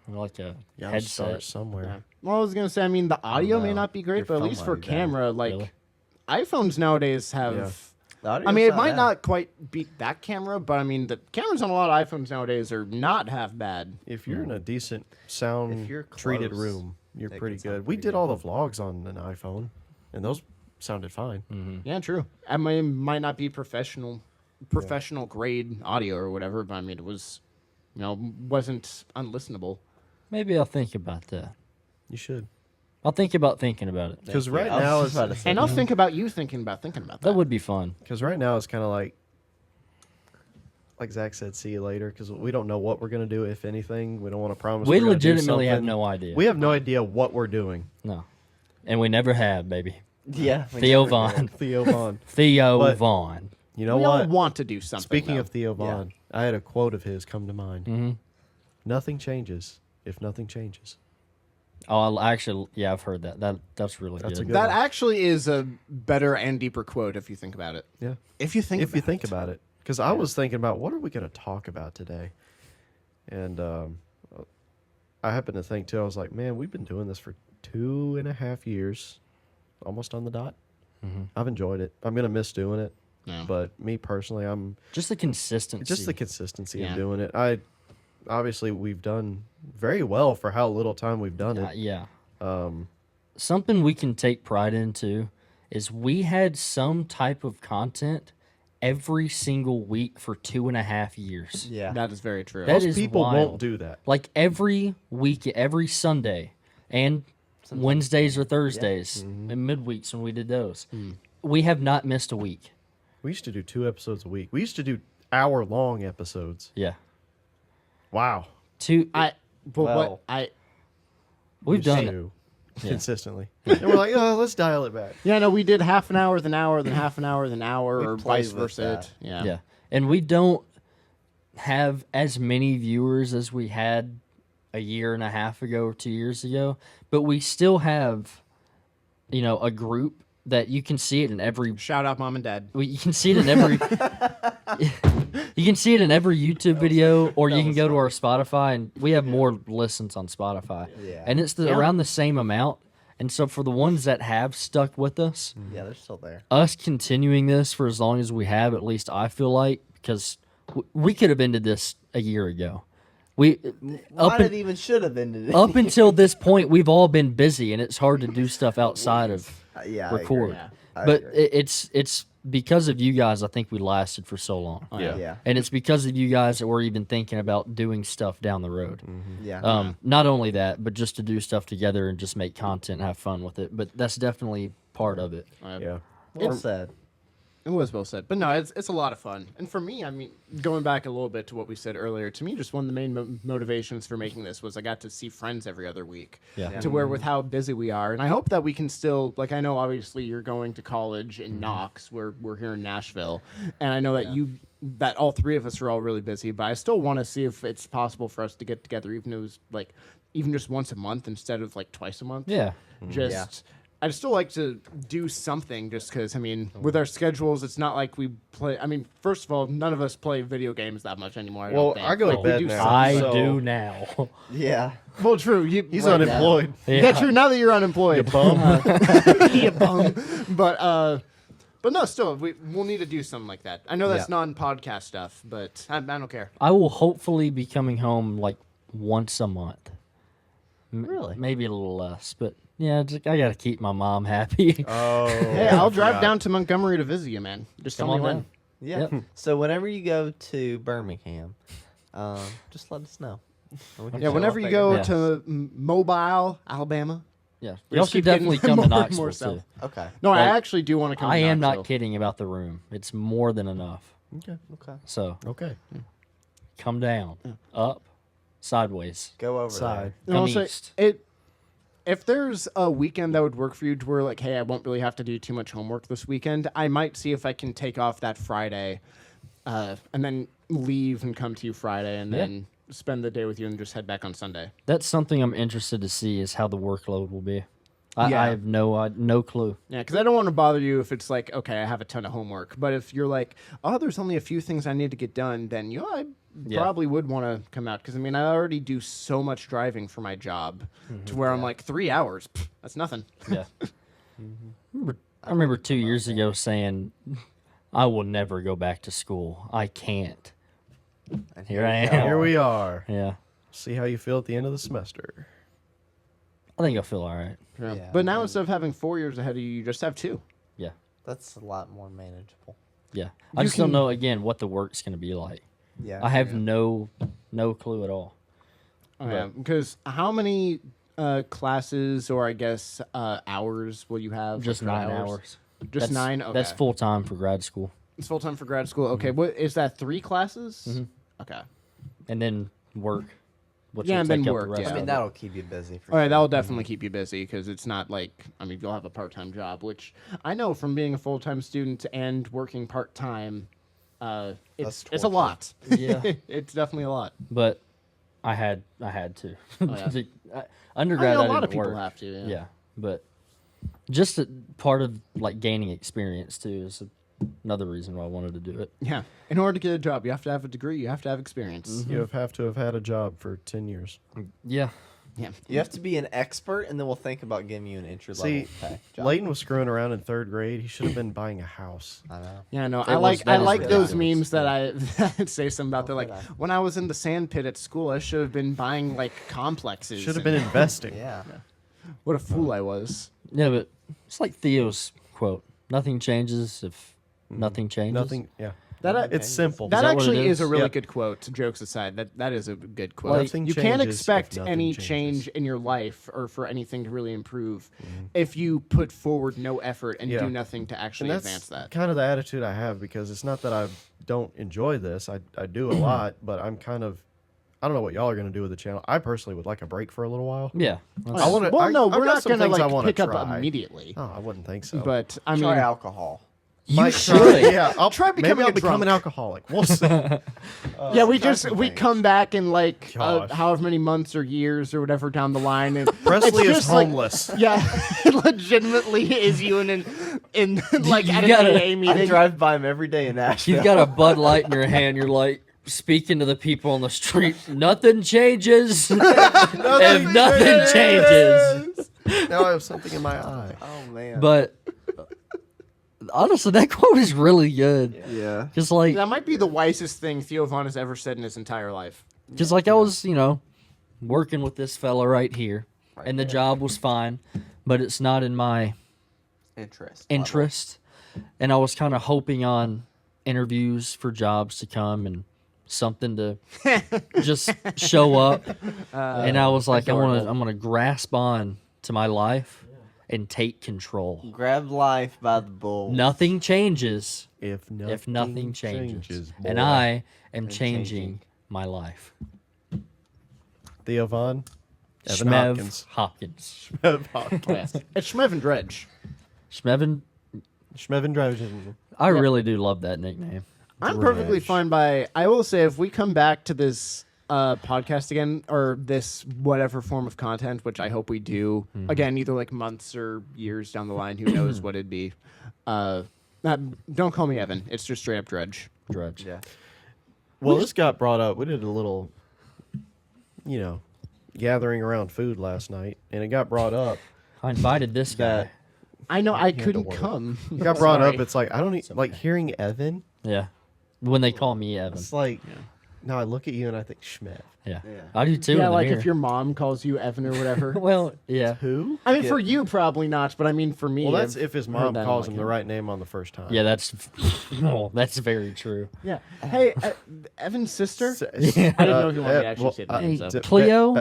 like a You gotta headset. start somewhere. Yeah. Well, I was gonna say, I mean, the audio may know. not be great, Your but at phone least might for be bad. camera, like Really? iPhones nowadays have. Yeah. The audio's I mean, it might bad. not quite beat that camera, but I mean, the cameras on a lot of iPhones nowadays are not half bad. If you're in a decent sound If you're treated close, room, you're they pretty can sound good. We pretty did good. all the vlogs on an iPhone, and those sounded fine. Yeah, true. I mean, it might not be professional grade audio or whatever, but I mean, it was, you know, wasn't unlistenable. Maybe I'll think about that. You should, I'll think about thinking about it. because Yeah, right I was now just it's about to say And I'll think about you thinking about that. That would be fun. because right now it's kind of like Zach said, see you later, because we don't know what we're gonna do, if anything. We don't want to promise. We we're gonna do legitimately have something. no idea. We have no idea what we're doing. No. And we never have, baby. Yeah. we Theo never Vaughn. did. Theo Vaughn. Theo But- Vaughn. You know We all what? want to do something. Speaking though. of Theo Vaughn, I had a quote of his come to mind. Mm-hmm. Nothing changes if nothing changes. Oh, yeah, I've heard that. That's really That's a good. good that one. actually is a better and deeper quote if you think about it. Yeah. If you think If you think about it, because I was thinking about what are we going to talk about today, And I happen to think too. I was like, man, we've been doing this for 2.5 years, almost on the dot. I've enjoyed it. I'm gonna miss doing it, Yeah. but me personally, I'm Just the consistency. just the consistency Yeah. of doing it. Obviously we've done very well for how little time we've done it. Yeah. Something we can take pride into is we had some type of content every single week for 2.5 years. Yeah. That is very true. That Most is people wild. won't do that. Like every week, every Sunday, and Wednesdays or Thursdays, and midweeks when we did those. We have not missed a week. We used to do 2 episodes a week. We used to do hour-long episodes. Yeah. Wow. Two. But what Well, We've done it. to consistently. And we're like, oh, let's dial it back. Yeah, no, we did half an hour, then hour, then half an hour, then hour, We or played vice with versa. that. Yeah. Yeah. And we don't have as many viewers as we had a year and a half ago or 2 years ago, but we still have, a group that you can see it in every. Shout out mom and dad. You can see it in every. You can see it in every YouTube video, or you can go to our Spotify, and we have more listens on Spotify. Yeah. And it's Yeah. around the same amount. And so for the ones that have stuck with us, yeah, they're still there. us continuing this for as long as we have, at least I feel like, because we could have ended this a year ago. We Why up, did it even should have ended? up until this point, we've all been busy, and it's hard to do stuff outside of Yeah, record. Yeah. But it's because of you guys. I think we lasted for so long. Oh, Yeah. Yeah. And it's because of you guys that we're even thinking about doing stuff down the road. Yeah. Not only that, but just to do stuff together and just make content and have fun with it. But that's definitely part of it. Yeah. Well said. It was well said, but no, it's a lot of fun. And for me, I mean, going back a little bit to what we said earlier, to me, just one of the main motivations for making this was I got to see friends every other week. Yeah. To where with how busy we are, and I hope that we can still, like, I know obviously you're going to college in Knox, where we're here in Nashville, and I know that that all three of us are all really busy, but I still want to see if it's possible for us to get together, even if it was like even just once a month instead of like twice a month. Yeah. Just I'd still like to do something just because, I mean, with our schedules, it's not like we play. I mean, first of all, none of us play video games that much anymore. Well, don't think. I go to Like, we bed do now. some- I So- do now. Yeah. Well, true. He's right unemployed. Yeah, true. Now that you're unemployed. Bum. You bum. But no, still, we'll need to do something like that. I know that's non-podcast stuff, but I don't care. I will hopefully be coming home like once a month. Really? Maybe a little less, but yeah, I got to keep my mom happy. Oh. Hey, I'll drive down to Montgomery to visit you, man. Just Come tell me on when. down. Yeah. Yep. So whenever you go to Birmingham, just let us know. And we can Yeah, show whenever up you at go your Yeah. to Mobile, Alabama. Yeah, We y'all just should keep getting definitely come more to and Knoxville more too. south. house. Okay. No, Like, I actually do want to come. I to am not Knoxville. kidding about the room. It's more than enough. Okay. So Okay. come down, up, sideways, Go over Side. And come also, east. if there's a weekend that would work for you to where like, hey, I won't really have to do too much homework this weekend, I might see if I can take off that Friday, and then leave and come to you Friday, and Yeah. then spend the day with you and just head back on Sunday. That's something I'm interested to see is how the workload will be. I Yeah. have no clue. Yeah, because I don't want to bother you if it's like, okay, I have a ton of homework. But if you're like, oh, there's only a few things I need to get done, then I Yeah. probably would want to come out. Because, I mean, I already do so much driving for my job to where I'm like, 3 hours, pff, that's nothing. Yeah. I remember 2 years ago saying, I will never go back to school. I can't. there. Here I am. Here we are. Yeah. See how you feel at the end of the semester. I think I feel all right. Yeah. But now instead of having 4 years ahead of you, you just have 2. Yeah. That's a lot more manageable. Yeah. I You just don't can- know, again, what the work's going to be like. Yeah. I have no clue at all. Oh, yeah, because how many classes or I guess hours will you have? Just Like, 9 hours. Just That's- 9? Okay. That's full time for grad school. It's full time for grad school. Okay, what is that? 3 classes? Okay. And then work. Which Yeah, will and then take up work, the rest yeah. I of mean, it. that'll keep you busy. For All right, sure. that'll definitely keep you busy because it's not like, I mean, you'll have a part time job, which I know from being a full time student and working part time, it's a torture. lot. Yeah. It's definitely a lot. But I had to. yeah. Undergrad, I I, mean, a lot didn't of people work. have to. Yeah. Yeah, but just a part of like gaining experience too is Another reason why I wanted to do it. Yeah. In order to get a job, you have to have a degree. You have to have experience. You have to have had a job for 10 years. Yeah. Yeah. You have to be an expert, and then we'll think about giving you an entry level See, pay job. Leighton was screwing around in 3rd grade. He should have been buying a house. I know. Yeah, no, That I was like those ridiculous. memes that I that say something about. They're like, could I? when I was in the sand pit at school, I should have been buying like complexes. Should have and been investing. Yeah. What a fool I was. Yeah, but it's like Theo's quote. Nothing changes if nothing changes. Nothing. Yeah. That It's simple. that that what it actually is a is? really Yep. good quote. Jokes aside, that is a good quote. Nothing You can't changes if expect nothing any changes. change in your life or for anything to really improve if you put forward no effort and Yeah. do nothing to actually And that's advance that. kind of the attitude I have, because it's not that I don't enjoy this. I do a lot, but I'm kind of, I don't know what y'all are going to do with the channel. I personally would like a break for a little while. Yeah. I wanna- well, no, I've we're got not some going to things I like wanna pick up try. immediately. Oh, I wouldn't think so. But I mean, Try alcohol. You Might should. try- yeah, I'll Try maybe becoming I'll a become an drunk. alcoholic. We'll see. yeah, we things. come back in like Gosh. however many months or years or whatever down the line, and Presley it's is just like- homeless. yeah, it legitimately is you in like You at an gotta- AA I meeting. drive by him every day in Nashville. You've got a Bud Light in your hand. You're like speaking to the people on the street. Nothing changes if nothing changes. Now I have something in my eye. Oh man. But honestly, that quote is really good. yeah. Just like, That might be the wisest thing Theo Von has ever said in his entire life. I was, working with this fella right here, and the job was fine, but it's not in my interest. And I was kind of hoping on interviews for jobs to come and something to just show up. And I was like, I'm gonna grasp on to my life and take control. Grab life by the bull. Nothing changes If nothing, if nothing changes. And boy. I am changing changing. my life. Theo Von, Evan Schmev Hopkins. Hopkins. It's Schmevin Dredge. Schmevin, Schmevin Dredgen. I really do love that nickname. I'm perfectly fine by. I will say, if we come back to this podcast again, or this whatever form of content, which I hope we do again, either like months or years down the line, who knows what it'd be. Don't call me Evan. It's just straight up Dredge. Dredge. Yeah. Well, this got brought up. We did a little, gathering around food last night, and it got brought up. I invited this guy. I know I to couldn't work. come. It got brought Sorry. up. It's like I don't like hearing Evan. Yeah. When they call me Evan. It's like now I look at you and I think Schmev. Yeah. Yeah. I do too. in Yeah, the like mirror. if your mom calls you Evan or whatever. Well, yeah. Who? I mean, for you probably not, but I mean for me. Well, that's I've if his heard mom that calls like him the right name on the first time. Yeah, that's oh, that's very true. Yeah. Hey, Evan's sister, I didn't know if you wanted to actually say the name, so. Cleo,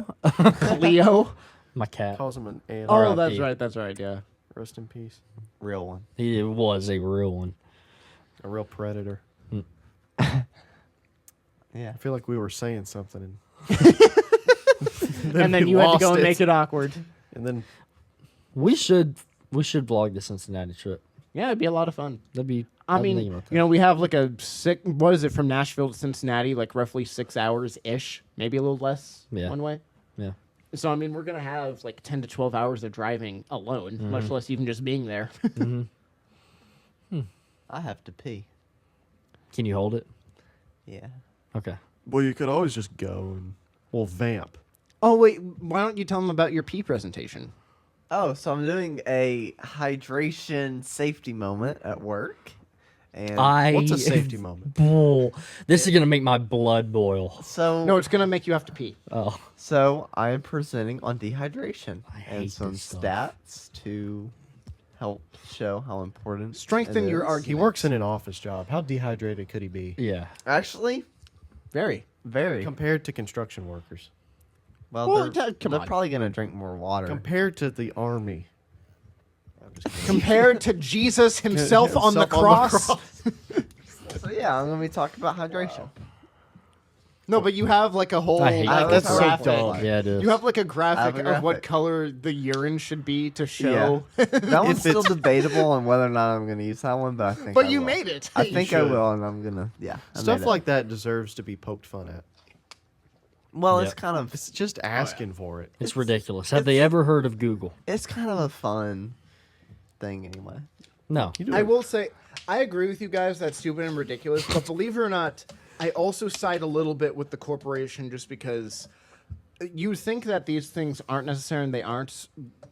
Leo. my cat. calls him an ant. Oh, R.I.P. that's right. That's right. Yeah. Rest in peace. Real one. He was a real one. A real predator. Yeah. I feel like we were saying something, And then we you had to go lost and make it awkward. and then We should vlog the Cincinnati trip. Yeah, it'd be a lot of fun. That'd be. I I'm mean, thinking about that. you know, we have like what is it from Nashville to Cincinnati? Like roughly 6 hours ish, maybe a little less Yeah. one way. Yeah. So I mean, we're gonna have like 10 to 12 hours of driving alone, much less even just being there. I have to pee. Can you hold it? Yeah. Okay. well, you could always just go and vamp. Oh wait, why don't you tell them about your pee presentation? Oh, so I'm doing a hydration safety moment at work. And What's a safety moment? Bull. This is gonna make my blood boil. so No, it's gonna make you have to pee. Oh. So I am presenting on dehydration hate and some this stuff. stats to help show how important. Strengthen it your is. argument. He works in an office job. How dehydrated could he be Yeah. Actually, Very. very compared to construction workers? well. Well, they're come they're on. probably gonna drink more water. Compared to the army. I'm just kidding. Compared to Jesus himself on the Himself cross. So yeah, I'm gonna be talking about hydration. No, but you have like a whole I hate like, that. That's so graphic. dumb. Yeah, it is. You have like a I have graphic a of what graphic. color the urine should be to show. That one's If still it's- debatable on whether or not I'm gonna use that one, but I think. But I you will. made it. I You think I should. will, and I'm gonna. Yeah. I Stuff made it. like that deserves to be poked fun at. Well, it's Yep. kind of It's just asking for it. It's ridiculous. Have they ever heard of Google? it's kind of a fun thing anyway. No. You do I it. will say, I agree with you guys. That's stupid and ridiculous. But believe it or not, I also side a little bit with the corporation just because you think that these things aren't necessary and they aren't,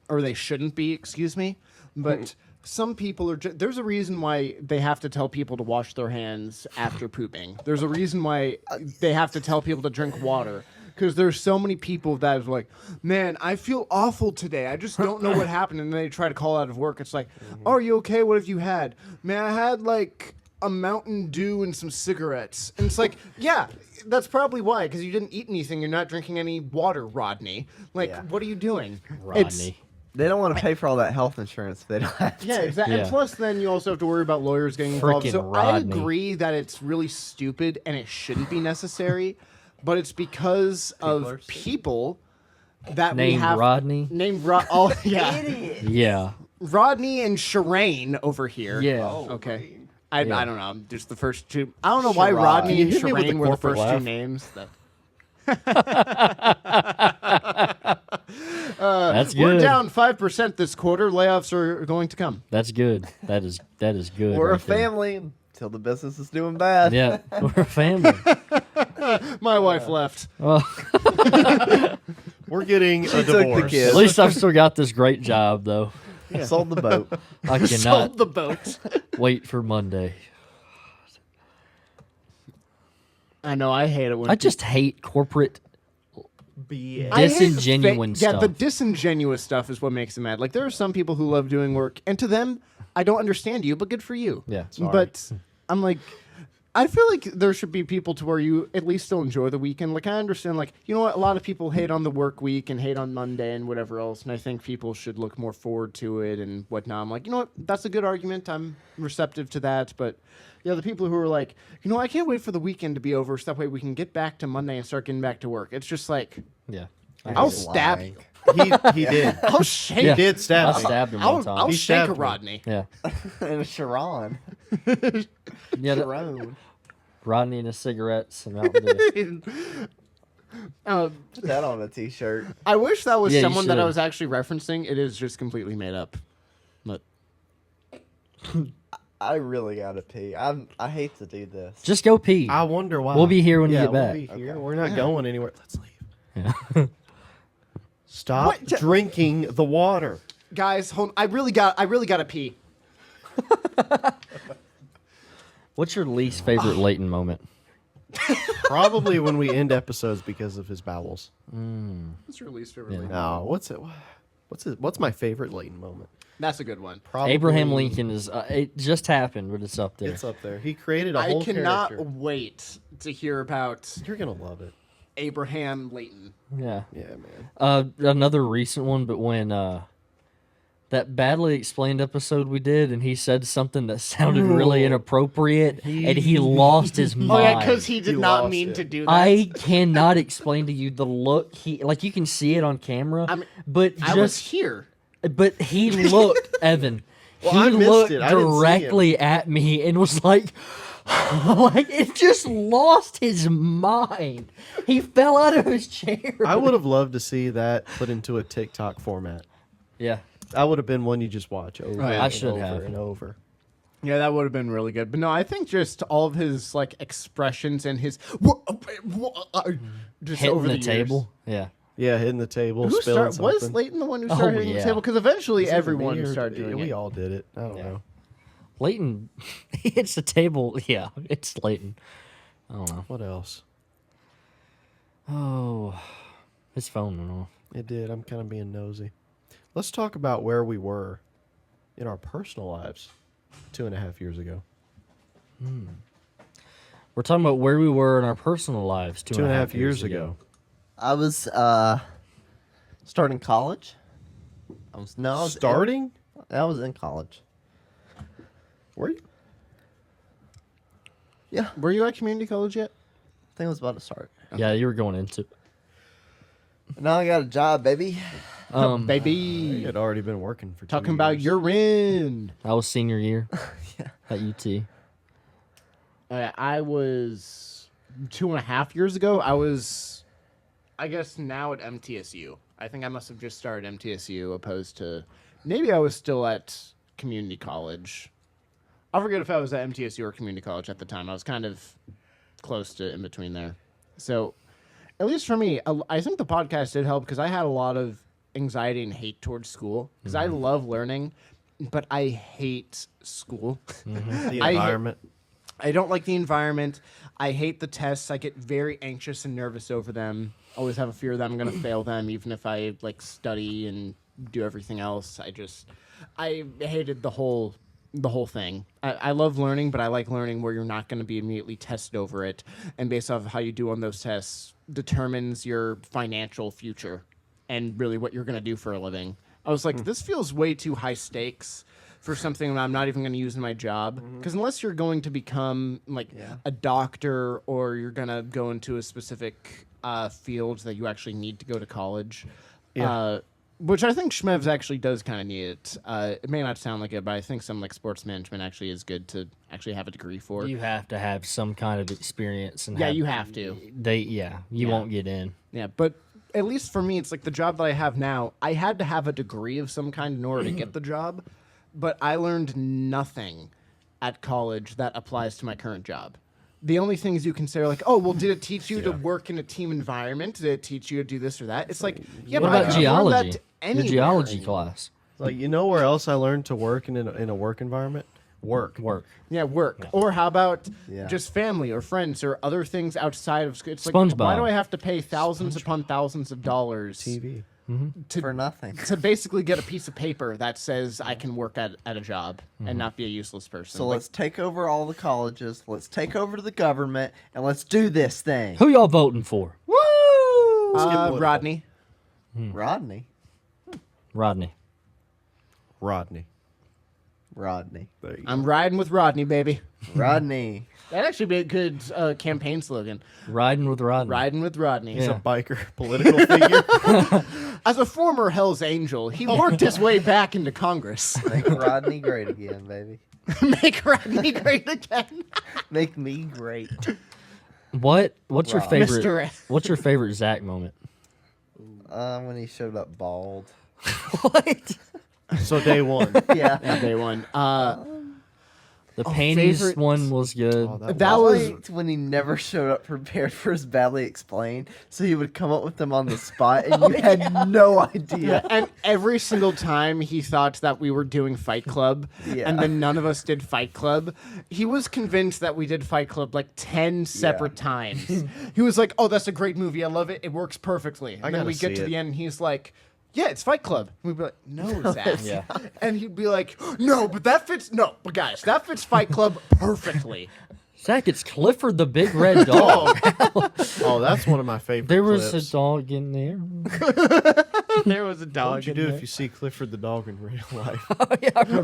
or they shouldn't be, excuse me. But some people are, there's a reason why they have to tell people to wash their hands after pooping. There's a reason why they have to tell people to drink water. Because there's so many people that is like, man, I feel awful today. I just don't know what happened. And then they try to call out of work. It's like, oh, are you okay? What have you had? Man, I had like a Mountain Dew and some cigarettes. And it's like, yeah, that's probably why. Because you didn't eat anything. You're not drinking any water, Rodney. Like, Yeah. what are you doing? Rodney. They don't want to pay for all that health insurance if they don't have to. Yeah, exactly. Yeah. And plus, then you also have to worry about lawyers getting involved. Frickin' So I Rodney. agree that it's really stupid and it shouldn't be necessary, but it's because of people that we Named have Rodney. named Oh, yeah, Yeah. Rodney and Shireen over here. Yeah. Okay. I Yeah. don't know. Just the first two. I don't know why Sherrod. Rodney and You hit me with the Shireen were the corporate first two laugh. names. That That's we're good. down 5% this quarter. Layoffs are going to come. That's good. That is good. We're a right there. family until the business is doing bad. Yeah, we're a family. My wife left. Well, We're getting a took the divorce. kid. at least I've still got this great job, though. Sold the boat. I cannot Sold the boat. wait for Monday. I know. I hate it when I just hate corporate BS. I hate disingenuous Yeah, stuff. the disingenuous stuff is what makes me mad. Like there are some people who love doing work, and to them, I don't understand you, but good for you. Yeah. But I'm like, I feel like there should be people to where you at least still enjoy the weekend. Like I understand, like you know what, a lot of people hate on the work week and hate on Monday and whatever else, and I think people should look more forward to it and whatnot. I'm like, you know what, that's a good argument. I'm receptive to that, but. Yeah, the people who are like, you know, I can't wait for the weekend to be over so that way we can get back to Monday and start getting back to work. It's just like, Yeah. I'll stab you. He did. I'll shake. Yeah. He did stab I me. stabbed him one time. I'll He shake a stabbed me. Rodney. Yeah. And a Sharon. Yeah. Sharon. Rodney and his cigarettes and Mountain Dew. Put that on a t-shirt. I wish that was Yeah, you someone that I should. was actually referencing. It is just completely made up. But I really gotta pee. I hate to do this. Just go pee. I wonder why. We'll be here when you Yeah, get we'll back. be here. We're not going anywhere. Let's leave. Yeah. Stop What? drinking the water. guys, hold. I really got to pee. What's your least favorite Leighton moment? Probably when we end episodes because of his bowels. What's your least favorite? Yeah. Leighton? No, what's my favorite Leighton moment? That's a good one. Probably Abraham Lincoln is. It just happened, but it's up there. It's up there. He created a I whole cannot character. wait to hear about You're gonna love it. Abraham Leighton. Yeah. Yeah, man. Another recent one, but when that badly explained episode we did, and he said something that sounded really inappropriate, and he lost his mind. Oh yeah, because he did He not lost mean it. to do that. I cannot explain to you the look he like. You can see it on camera, I mean, but I was just here. but he looked Evan. Well, I he missed looked it. I didn't see directly at me and was like, like it just lost his mind. He fell out of his chair. I would have loved to see that put into a TikTok format. Yeah. That would have been one you just watch over Oh, yeah. I and should over have. and over. Yeah, that would have been really good. But no, I think just all of his like expressions and his just Hitting over the years. table. Yeah. Yeah, hitting the table, Who spilling started? Was something. Leighton the one who Oh, started hitting yeah. the table? Because eventually Was it me everyone or- started doing We it. all did it. I don't know. Leighton he hits the table. Yeah, it's Leighton. I don't know. What else? Oh, his phone went off. It did. I'm kind of being nosy. Let's talk about where we were in our personal lives 2.5 years ago. We're talking about where we were in our personal lives 2.5 years ago. I was starting college. I was Starting? I was in college. Were you? Yeah, Were you at community college yet? I think I was about to start. Yeah, you were going into. Now I got a job, baby. You Baby, had already been working for 2 talking about years. urine. I was senior year Yeah. at UT. I was 2.5 years ago. I was, I guess now at MTSU. I think I must have just started MTSU opposed to maybe I was still at community college. I forget if I was at MTSU or community college at the time. I was kind of close to in between there. So, at least for me, I think the podcast did help because I had a lot of anxiety and hate towards school because I love learning, but I hate school. The I- environment. I don't like the environment. I hate the tests. I get very anxious and nervous over them. Always have a fear that I'm going to fail them, even if I like study and do everything else. I hated the whole thing. I love learning, but I like learning where you're not going to be immediately tested over it, and based off of how you do on those tests determines your financial future and really what you're going to do for a living. I was like, this feels way too high stakes for something that I'm not even going to use in my job. Because unless you're going to become like a doctor or you're going to go into a specific field that you actually need to go to college, which I think Schmevs actually does kind of need it. It may not sound like it, but I think some like sports management actually is good to actually have a degree for. You have to have some kind of experience, and You have to. You won't get in. Yeah, but at least for me, it's like the job that I have now. I had to have a degree of some kind in order to get the job, but I learned nothing at college that applies to my current job. The only things you can say are like, oh, well, did it teach you to work in a team environment? Did it teach you to do this or that? It's like, yeah, What but I about could learn that geology? The anywhere. geology class. Like, you know where else I learned to work in a work environment? Work. Yeah, work. Or how about Yeah. just family or friends or other things outside of school? It's like, SpongeBob. why do I have to pay thousands upon thousands of dollars TV. For nothing. to basically get a piece of paper that says I can work at a job and not be a useless person? So Like, let's take over all the colleges. Let's take over the government, and let's do this thing. Who y'all voting for? Woo! Rodney. Rodney. Rodney. Rodney. There you go. I'm riding with Rodney, baby. Rodney. That'd actually be a good campaign slogan. Riding with Rodney. Riding with Rodney. He's Yeah. a biker political figure. As a former Hell's Angel, he worked his way back into Congress. Make Rodney great again, baby. Make Rodney great again. Make me great. What's your Rob. favorite? Mr. What's your favorite Zach moment? When he showed up bald. What? So day one. Yeah. Day one. The panties favorite- one was good. Oh, That I was liked when he never showed up prepared for his badly explained, so he would come up with them on the spot, and you had no idea. and every single time he thought that we were doing Fight Club, Yeah. and then none of us did Fight Club, he was convinced that we did Fight Club like 10 separate times. He was like, oh, that's a great movie. I love it. It works perfectly. And then gotta we get see to it. the end, and he's like, yeah, it's Fight Club. And we'd be like, no, Zach. Yeah. And he'd be like, no, but that fits. No, but guys, that fits Fight Club perfectly. Zach, it's Clifford the Big Red Dog. Oh, that's one of my favorite There was clips. a dog in there. There was a What dog. would you in do there. if you see Clifford the dog in real life?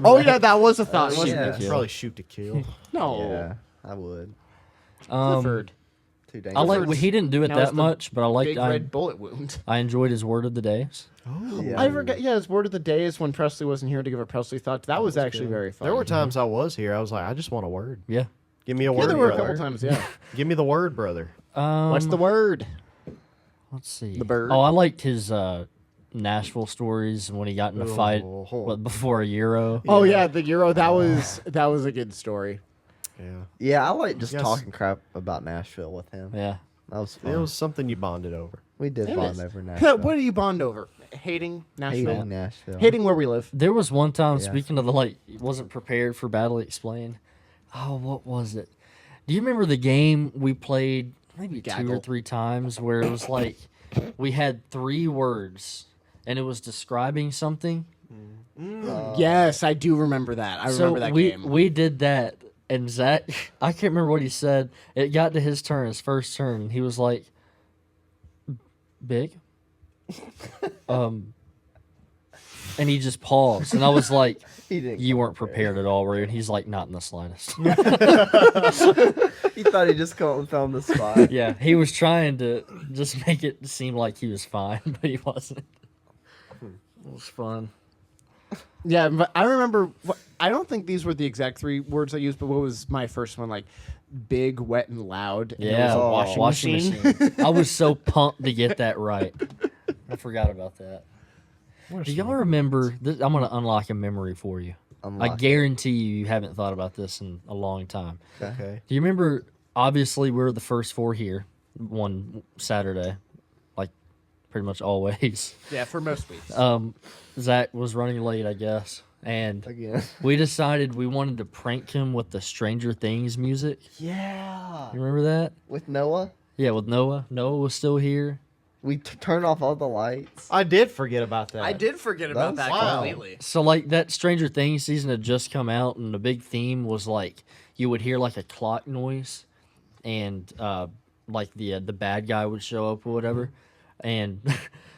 Oh, yeah, that was a thought, wasn't Yeah. it? Probably shoot to kill. No. Yeah, I would. Clifford. Too I dangerous. like. Clifford's- He didn't do it now it's that the much, but I liked. Big red bullet wound. I enjoyed his word of the days. Yeah. I forget. Yeah, his word of the day is when Presley wasn't here to give a Presley thought. That was actually very fun. There were times I was here. I was like, I just want a word. Yeah. Give me a Yeah, word, there were a brother. couple times. Yeah. Give me the word, brother. What's the word? Let's see. The bird. Oh, I liked his Nashville stories and when he got in a fight Oh. before a Euro. Oh yeah, the Euro. That was a good story. Yeah. Yeah, I like just Yes. talking crap about Nashville with him. Yeah. That was fun. It was something you bonded over. We did It bond is. over Nashville. What do you bond over? Hating Nashville. Hating Nashville. Hating where we live. There was one time, Yeah. speaking of the wasn't prepared for Badly Explained. Oh, what was it? Do you remember the game we played maybe 2 or Gaggle. 3 times where it was like we had 3 words and it was describing something? Yes, I do remember that. I remember that we, game. We did that, and Zach, I can't remember what he said. It got to his turn, his first turn. And he was like, "Big," and he just paused, and I was like, He didn't. "You weren't prepared at all, were you?" And he's like, "Not in the slightest." He thought he just came on the spot. Yeah, he was trying to just make it seem like he was fine, but he wasn't. It was fun. Yeah, but I remember. I don't think these were the exact 3 words I used, but what was my first one? Like, big, wet, and loud. And it Yeah, was a washing machine. I was so pumped to get that right. I forgot about that. Do y'all remember? I'm going to unlock a memory for you. unlock I it. guarantee you haven't thought about this in a long time. Okay. Do you remember? Obviously, we're the first 4 here one Saturday, like pretty much always. Yeah, for most weeks. Zach was running late, I guess, and Again. we decided we wanted to prank him with the Stranger Things music. Yeah. You remember that? With Noah, Yeah, with Noah. Noah was still here. we turned off all the lights. I did forget about that. I did forget about That's that wild. completely. So like that Stranger Things season had just come out, and the big theme was like you would hear like a clock noise, and like the bad guy would show up or whatever, and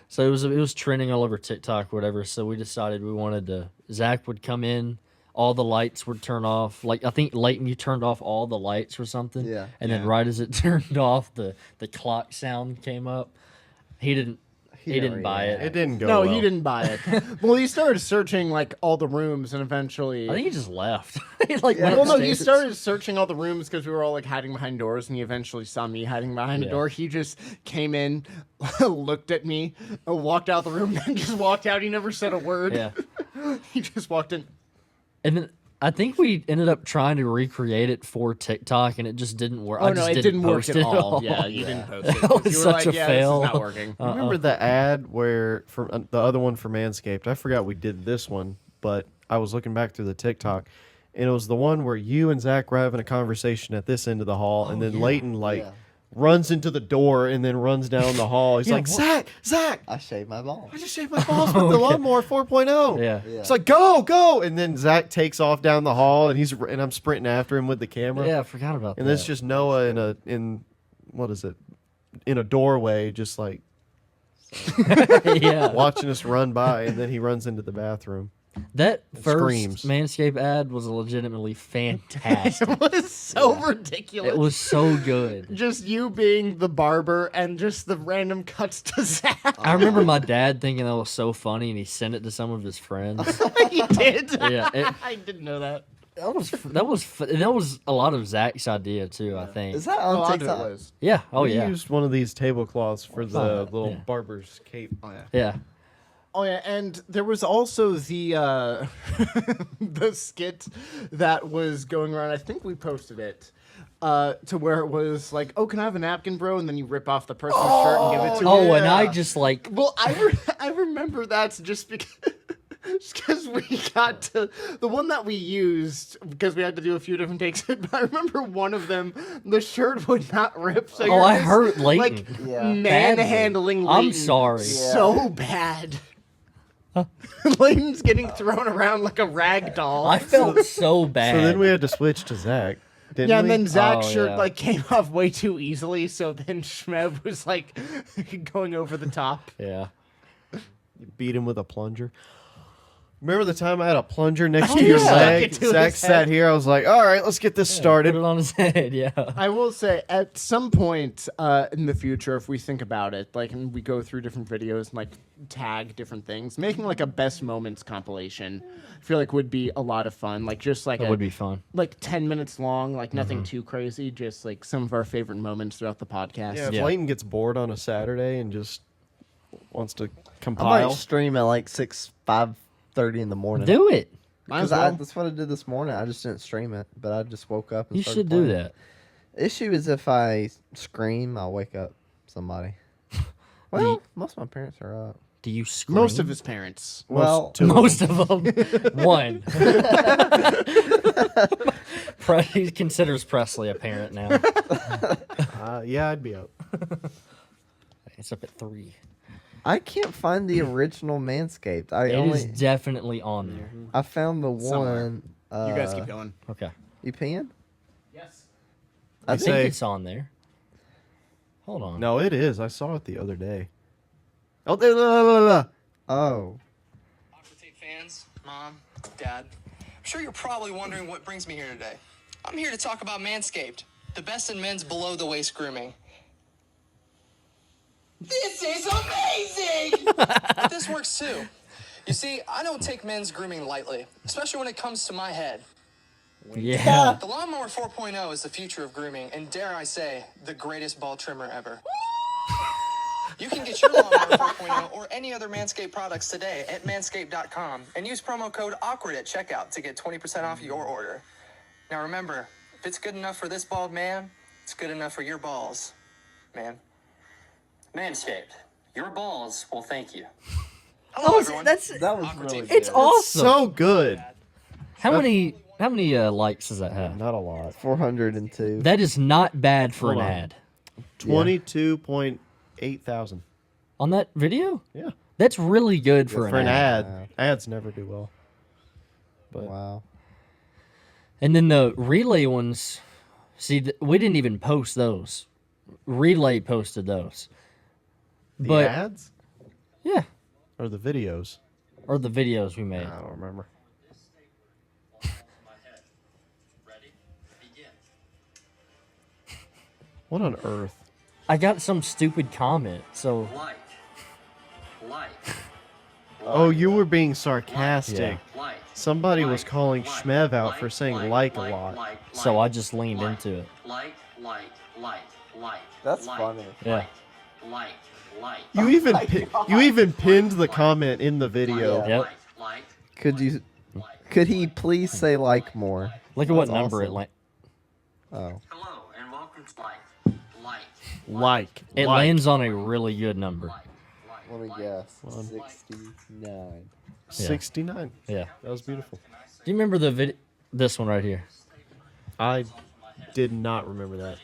so it was trending all over TikTok or whatever. So we decided we wanted to. Zach would come in, all the lights would turn off. Like I think Leighton, you turned off all the lights or something. Yeah. And then Yeah. right as it turned off, the clock sound came up. He didn't buy it. It didn't go. No, well. he didn't buy it. Well, he started searching like all the rooms, and eventually, I think he just left. He like Yeah. went well, no, he upstairs. started searching all the rooms because we were all like hiding behind doors, and he eventually saw me hiding behind a Yeah. door. He just came in, looked at me, walked out the room, and just walked out. He never said a word. Yeah. He just walked in. And then I think we ended up trying to recreate it for TikTok, and it just didn't work. Oh I no, just it didn't work post at it all. Yeah, you didn't post it. That 'cause was you were such like, a yeah, fail. This is not working. Remember the ad where from the other one for Manscaped? I forgot we did this one, but I was looking back through the TikTok, and it was the one where you and Zach were having a conversation at this end of the hall, and then Leighton Yeah. runs into the door and then runs down the hall. He's Yeah, like, what- Zach, I shaved my balls. I just shaved my balls with the lawnmower 4.0. Yeah. Yeah. It's like, go, and then Zach takes off down the hall, and I'm sprinting after him with the camera. Yeah, I forgot about And that. it's just Noah in what is it? In a doorway, just like yeah. watching us run by, and then he runs into the bathroom. That first screams. Manscaped ad was legitimately fantastic. It was so ridiculous. It was so good. just you being the barber and just the random cuts to Zach. I remember my dad thinking that was so funny, and he sent it to some of his friends. He did. Yeah, I didn't know that. that was a lot of Zach's idea too. I think. Is that A on lot of it TikTok? was. Yeah. Oh We yeah. used one of these tablecloths for the little Yeah. barber's cape. Oh yeah. Yeah. Oh yeah, and there was also the the skit that was going around. I think we posted it to where it was like, "Oh, can I have a napkin, bro?" And then you rip off the person's shirt and give it to Oh, him. and I just like Well, I remember that's just because we got to the one that we used because we had to do a few different takes. But I remember one of them, the shirt would not rip. So you're I just, hurt Leighton. like Yeah. manhandling. I'm Leighton sorry. so bad. Leighton's getting thrown around like a rag doll. I felt so bad. So then we had to switch to Zach. Didn't yeah, we? and then Zach's Oh, shirt yeah. like came off way too easily. So then Shmev was like going over the top. Yeah. beat him with a plunger. Remember the time I had a plunger next Oh, to your yeah. leg? Stuck it to Zach his sat head. here. I was like, all right, let's get this Put started. it on his head. Yeah. I will say, at some point in the future, if we think about it, like, and we go through different videos and like tag different things, making like a best moments compilation, I feel like would be a lot of fun. Like just like That would be fun. like 10 minutes long, like nothing too crazy, just like some of our favorite moments throughout the podcast. Yeah, if Yeah. Leighton gets bored on a Saturday and just wants to I compile. might stream at like 5:30 in the morning. Do it. Might as 'Cause well. that's what I did this morning. I just didn't stream it, but I just woke up and You started should do playing. that. Issue is if I scream, I'll wake up somebody. Well, most of my parents are up. Do you scream? Most of his parents. Well, two of Most of them. One. He considers Presley a parent now. Yeah, I'd be up. It's up at 3. I can't find the original Manscaped. I It only is definitely on there. I found the Somewhere. one. You guys keep going. Okay. You peeing? Yes. I You think say- it's on there. Hold on. No, it is. I saw it the other day. Oh, there, la, la, la, la. Oh, Aqua Tape fans, mom, dad, I'm sure you're probably wondering what brings me here today. I'm here to talk about Manscaped, the best in men's below the waist grooming. This is amazing! But this works too. You see, I don't take men's grooming lightly, especially when it comes to my head. Yeah. The Lawnmower 4.0 is the future of grooming, and dare I say, the greatest ball trimmer ever. You can get your Lawnmower 4.0 or any other Manscaped products today at manscaped.com and use promo code AWKWARD at checkout to get 20% off your order. Now remember, if it's good enough for this bald man, it's good enough for your balls, man. Manscaped, your balls will thank you. Hello, everyone. That was really good. It's awesome. So good. How many likes does that have? Not a lot. 402. That is not bad for Hold an on. ad. 22.8 thousand. On that video? Yeah. That's really good for For an an ad. ad. Ads never do well. But Wow. And then the relay ones, see, we didn't even post those. Relay posted those. the But ads yeah, or the videos? or the videos we made. I don't remember. What on earth? I got some stupid comment, so Like. Oh, you were being sarcastic. Yeah. Somebody was calling Shmev out for saying like a lot. so I just leaned into it. That's funny. Yeah. You even you even pinned the comment in the video. Yep. Could he please say like more? Look at what That's number awesome. it Oh. Hello and welcome to Like. it like. lands on a really good number. Let me guess. 69. 69. Yeah. That was beautiful. Do you remember the video? This one right here. I did not remember that.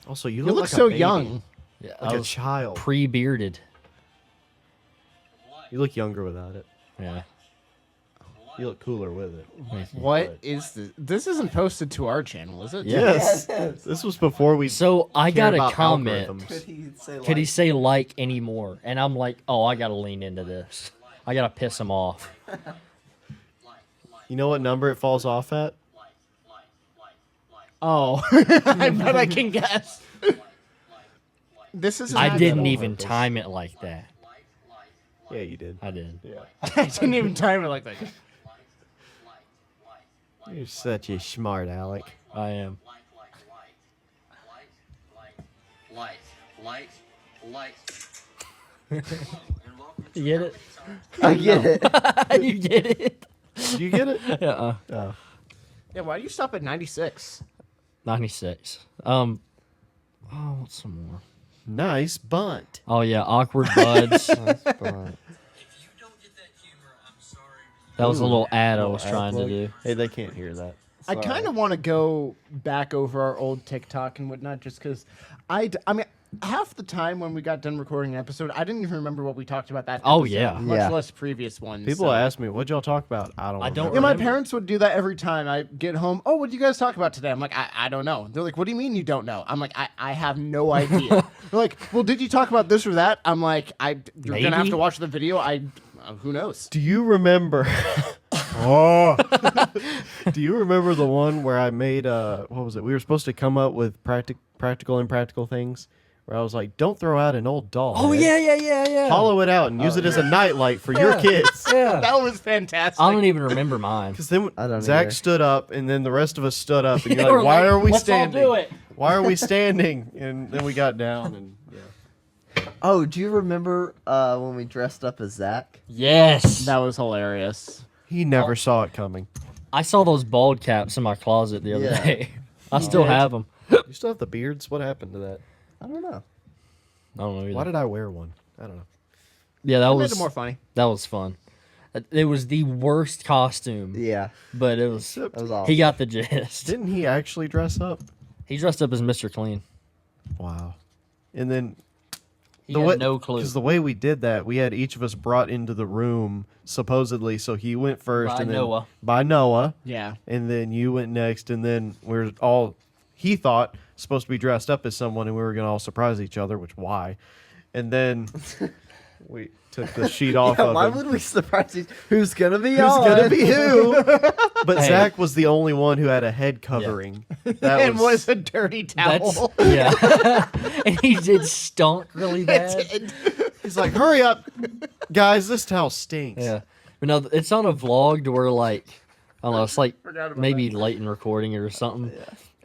Also, you You look look like so a baby. young. Yeah, Like I a was child. pre-bearded. You look younger without it. Yeah. You look cooler with it. What is this? This isn't posted to our channel, is it? Yes. This was before we So I cared got a about comment. algorithms. Could he say like? Anymore? And I'm like, oh, I gotta lean into this. I gotta piss him off. You know what number it falls off at? Oh, I bet I can guess. This is. I didn't even time it like that. Yeah, you did. I did. I didn't even time it like that. You're such a smart Alec. I am. You get it? I get it. You get it? Did you get it? Uh-uh. Oh. Yeah, why do you stop at 96? 96. What's some more? Nice bunt. Oh yeah, awkward buds. Fine. That was a little ad I was Ad trying to plug. do. Hey, they can't hear that. I kind of want to go back over our old TikTok and whatnot just because I mean, half the time when we got done recording an episode, I didn't even remember what we talked about that Oh, episode, yeah. much Yeah. less previous ones. People so. ask me, what'd y'all talk about? I don't I don't remember. Yeah, my remember. parents would do that every time I get home. Oh, what did you guys talk about today? I'm like, I don't know. They're like, what do you mean you don't know? I'm like, I have no idea. They're like, well, did you talk about this or that? I'm like, you're going to have Maybe? to watch the video. Who knows? Do you remember? Do you remember the one where I made what was it? We were supposed to come up with practical and impractical things. Where I was like, don't throw out an old doll. Oh head. yeah. Hollow it out and use it as a nightlight for your kids. Yeah. That was fantastic. I don't even remember mine. Because then I don't Zach either. stood up, and then the rest of us stood up, and you're We're like, "Why like, are we "Let's all standing? do it." Why are we standing?" And then we got down, and yeah. Oh, do you remember when we dressed up as Zach? Yes. That was hilarious. He never saw it coming. I saw those bald caps in my closet the other Yeah. day. I still did? have them. You still have the beards? What happened to that? I don't know. I don't know either. Why did I wear one? I don't know. Yeah, that That made was it more funny. that was fun. It was the worst costume, Yeah, but it was. that was awesome. He got the gist. Didn't he actually dress up? He dressed up as Mr. Clean. Wow. And then He had no clue. Because the way we did that, we had each of us brought into the room supposedly. So he went first, By and then Noah. by Noah, Yeah. and then you went next, and then we're all he thought supposed to be dressed up as someone, and we were gonna all surprise each other. Which why? And then we took the sheet off Yeah, of why him. would we surprise you? Who's gonna be Who's on? gonna be who? But Hey. Zach was the only one who had a head covering. That And was a dirty That's towel. yeah. And he did stunk really bad. He's like, "Hurry up, guys! This towel stinks." Yeah. But no, it's on a vlog to where like I don't know, it's like Forgot about maybe late in recording it or something.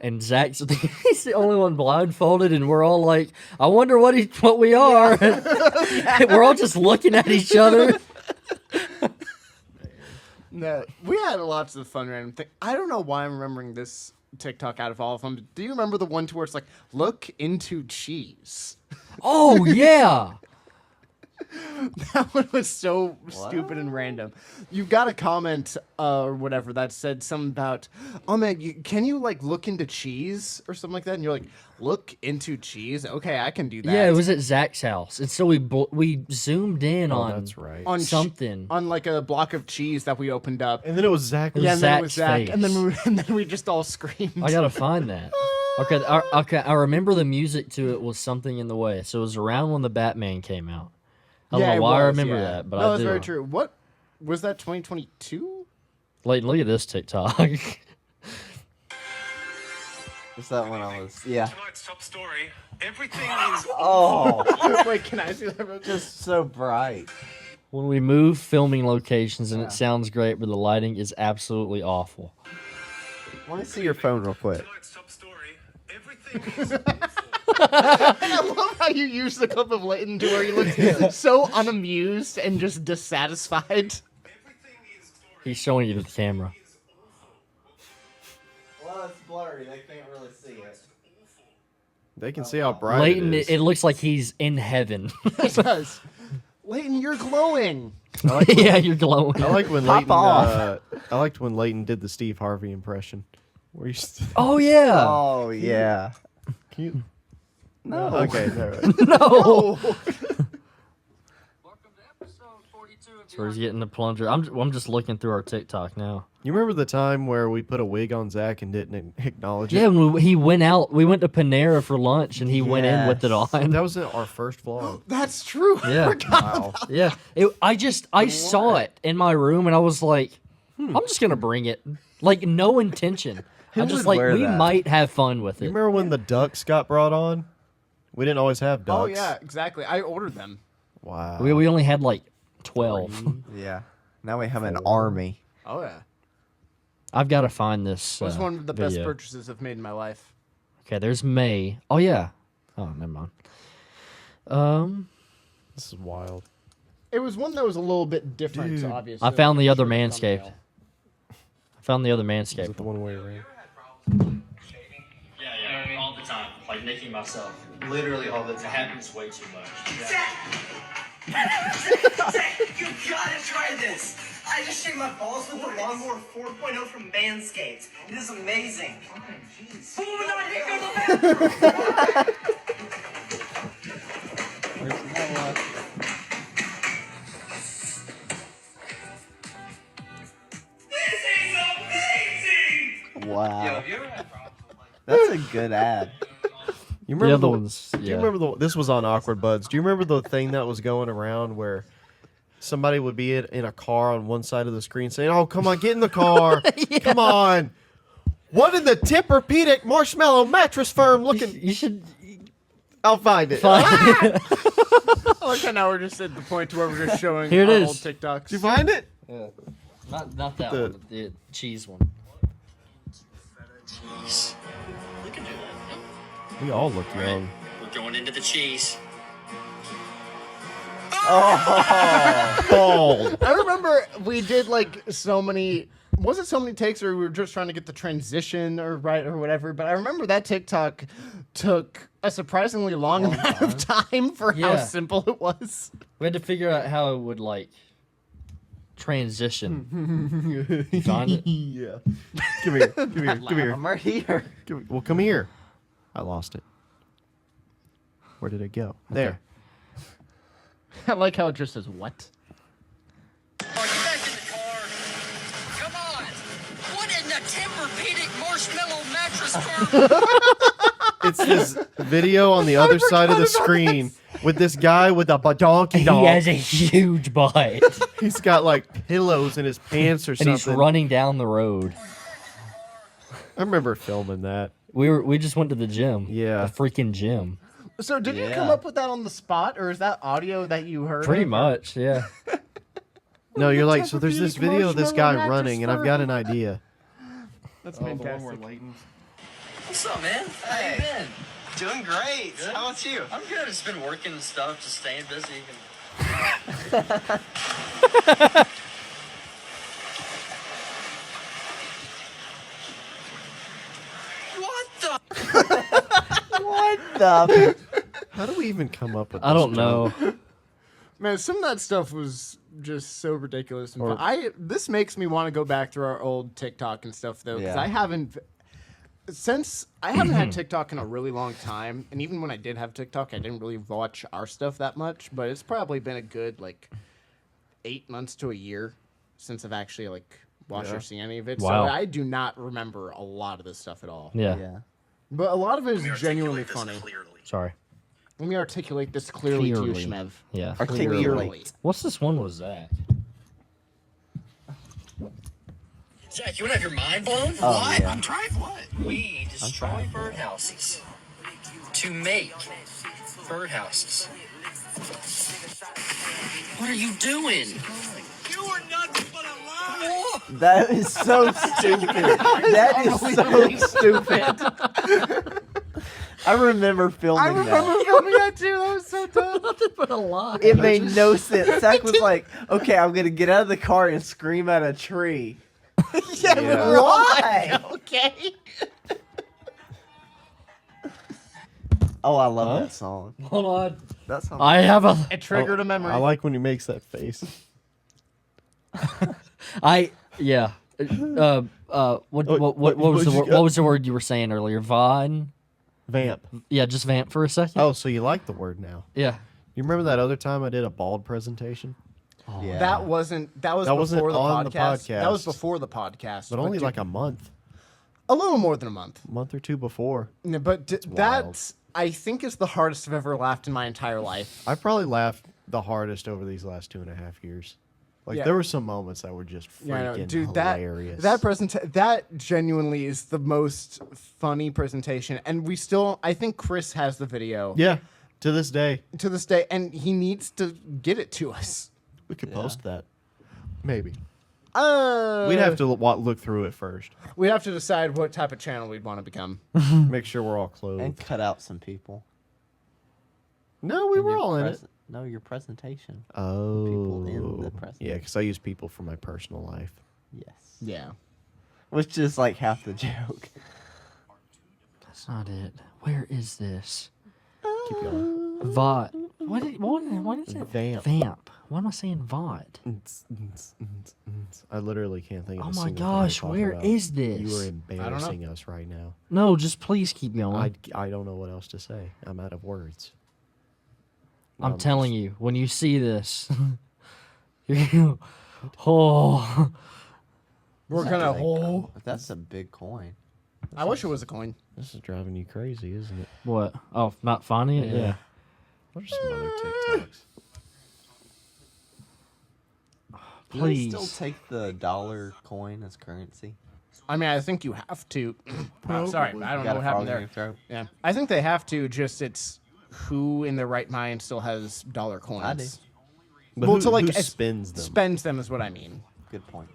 and Zach's he's the only one blindfolded, and we're all like, I wonder what we are. We're all just looking at each other. No, we had lots of fun random things. I don't know why I'm remembering this TikTok out of all of them. Do you remember the one to where it's like, look into cheese? Oh yeah. That one was so stupid and random. You got a comment or whatever that said something about, oh man, can you like look into cheese or something like that? And you're like, look into cheese? Okay, I can do that. Yeah, it was at Zach's house, and so we zoomed in Oh, on that's right. on something. on like a block of cheese that we opened up. And then it was Zach. was Yeah, and then it was Zach's Zach, and face. then we just all screamed. I gotta find that. Okay, I remember the music to it was Something in the Way. So it was around when the Batman came out. I don't Yeah, know it why I was, remember yeah. that, but no, I that's do. very true. What was that? 2022? Like, look at this TikTok. What's that one I was? Yeah. Tonight's top story. Everything is Oh, Wait, can I see that? Real quick? just so bright. When we move filming locations and it sounds great, but the lighting is absolutely awful. Let me see your phone real quick. tonight's top story. Everything is I love how you use the clip of Leighton to where he looks so unamused and just dissatisfied. everything is story. He's showing you to the camera. Well, it's blurry. They can't really see it. They can see how bright Leighton, it is. it looks like he's in heaven. It does. Leighton, you're glowing. Yeah, you're glowing. I like when Pop Leighton. off. I liked when Leighton did the Steve Harvey impression. Where you Oh yeah. Oh yeah. can you? No. Okay, no. No. Oh. So he's getting the plunger. I'm just looking through our TikTok now. You remember the time where we put a wig on Zach and didn't acknowledge Yeah, it? when he went out, we went to Panera for lunch, and he went in with it Yes. on. That was our first vlog. That's true. Yeah. Wow. Yeah, I saw it in my room, and I was like, I'm just gonna bring it, like no intention. Who I'm just would like, wear we that? might have fun with You it. remember when the ducks got brought on? We didn't always have ducks. Oh yeah, exactly. I ordered them. Wow. We only had like 12. Yeah. Now we have an army. Oh yeah. I've got to find this. It was one of the best video. purchases I've made in my life. Okay, there's May. Oh yeah. Oh, never mind. This is wild. It was one that was a little bit different, so Dude. obviously. I found the other Sure, Manscaped. thumbnail. I found the other Is Manscaped. it the one way around? Yeah, all the time. Like making myself. Literally all the It happens way too much. You gotta try this! I just shaved my balls with the Lawnmower 4.0 from Manscaped. It is amazing. Boom, and here goes the bathroom! This is amazing! Wow. That's a good ad. You The remember other ones. Do you Yeah. remember this was on Awkward Buds? Do you remember the thing that was going around where somebody would be in a car on one side of the screen saying, "Oh, come on, get in the car, come on." What in the Tempur-Pedic marshmallow mattress firm looking? You should I'll find it. find. I like how now we're just at the point where we're just showing Here it our is. old TikToks. Did you find it? Not that The- one. The cheese one. We all look young. We're going into the cheese. Bald. I remember we did like so many. Was it so many takes, or we were just trying to get the transition or right or whatever? But I remember that TikTok took a surprisingly long amount of time for how Yeah. simple it was. We had to figure out how it would like transition. You find it? Yeah. Come here. Come here. Come here. I'm right here. Well, come here. I lost it. Where did it go? There. I like how it just says what. Are you back in the car? Come on! What in the Tempur-Pedic marshmallow mattress firm? It's this video on the other side of the screen with this guy with a donkey He dog. has a huge butt, He's got like pillows in his pants or and something. he's running down the road. I remember filming that. We just went to the gym. Yeah. The freaking gym. So did you come Yeah. up with that on the spot, or is that audio that you heard? Pretty of? much, yeah. No, you're like, so there's this Tempur-Pedic video of this marshmallow guy mattress running, and I've got an firm. idea. That's fantastic. What's up, man? How you been? Doing great. How about you? I'm good. Just been working and stuff, just staying busy. What the? What the? How do we even come up with? I this don't joke? know. Man, some of that stuff was just so ridiculous. And fun. This makes me want to go back through our old TikTok and stuff though, because Yeah. I haven't had TikTok in a really long time, and even when I did have TikTok, I didn't really watch our stuff that much. But it's probably been a good like 8 months to a year since I've actually like watched or seen any of it. Wow. So I do not remember a lot of this stuff at all. Yeah. Yeah. But a lot of it is genuinely funny. Sorry. Let me articulate this clearly to you, Clearly. Shmev. Yeah. Articulate. What's this one was that? Zach, you want to have your mind blown? Oh, what? yeah. I'm trying what? We destroy birdhouses to make birdhouses. What are you doing? You are nothing but a lie. That is so stupid. That is so stupid. I remember filming that. filming that too. That was so dumb. But a lot. It made no sense. Zach was like, "Okay, I'm gonna get out of the car and scream at a tree." Yeah. Why? Okay. Oh, I love that song. Hold on. That song. I have a. It triggered a memory. I like when he makes that face. Yeah. What was what'd the you word, got? what was the word you were saying earlier? Vaughn. Vamp. Yeah, just vamp for a second. Oh, so you like the word now? Yeah. You remember that other time I did a bald presentation? Yeah. That wasn't. That was That before wasn't the on the podcast. That was podcast. before the podcast. But only dude, like a month a little more than a month. or two before. No, but wild. that I think is the hardest I've ever laughed in my entire life. I probably laughed the hardest over these last 2.5 years. Like Yeah. there were some moments that were just freaking Yeah, I know. Dude, hilarious. that genuinely is the most funny presentation, and we still. I think Chris has the video. Yeah, to this day To this day, and he needs to get it to us. we could post that. Maybe We'd we'd have to look through it first. We have to decide what type of channel we'd want to become. Make sure we're all clothed. and cut out some people. No, we And were your all in it. No, your presentation. Oh, people in the yeah, because I use people for my personal life. Yes. Yeah. Which is like half the joke. That's not it. Where is this? Keep going. Vaught. What is it? Vamp. Vamp. Why am I saying Vaught? I literally can't think of Oh a my single gosh, thing to talk where about. is this? You are embarrassing us right now. No, just please keep going. I don't know what else to say. I'm out of words. I'm telling you, when you see this, you're oh, We're gonna hold. That's a big coin. I wish it was a coin. This is driving you crazy, isn't it? what? Oh, not finding it? Yeah. What are some other TikToks? Do they Please. still take the dollar coin as currency? I mean, I think you have to. Sorry, I don't know Got a what happened frog in there. your throat? Yeah, I think they have to. Just it's who in their right mind still has dollar coins. I do. But Well, who, to like who es- spins them? Spends them is what I mean. Good point.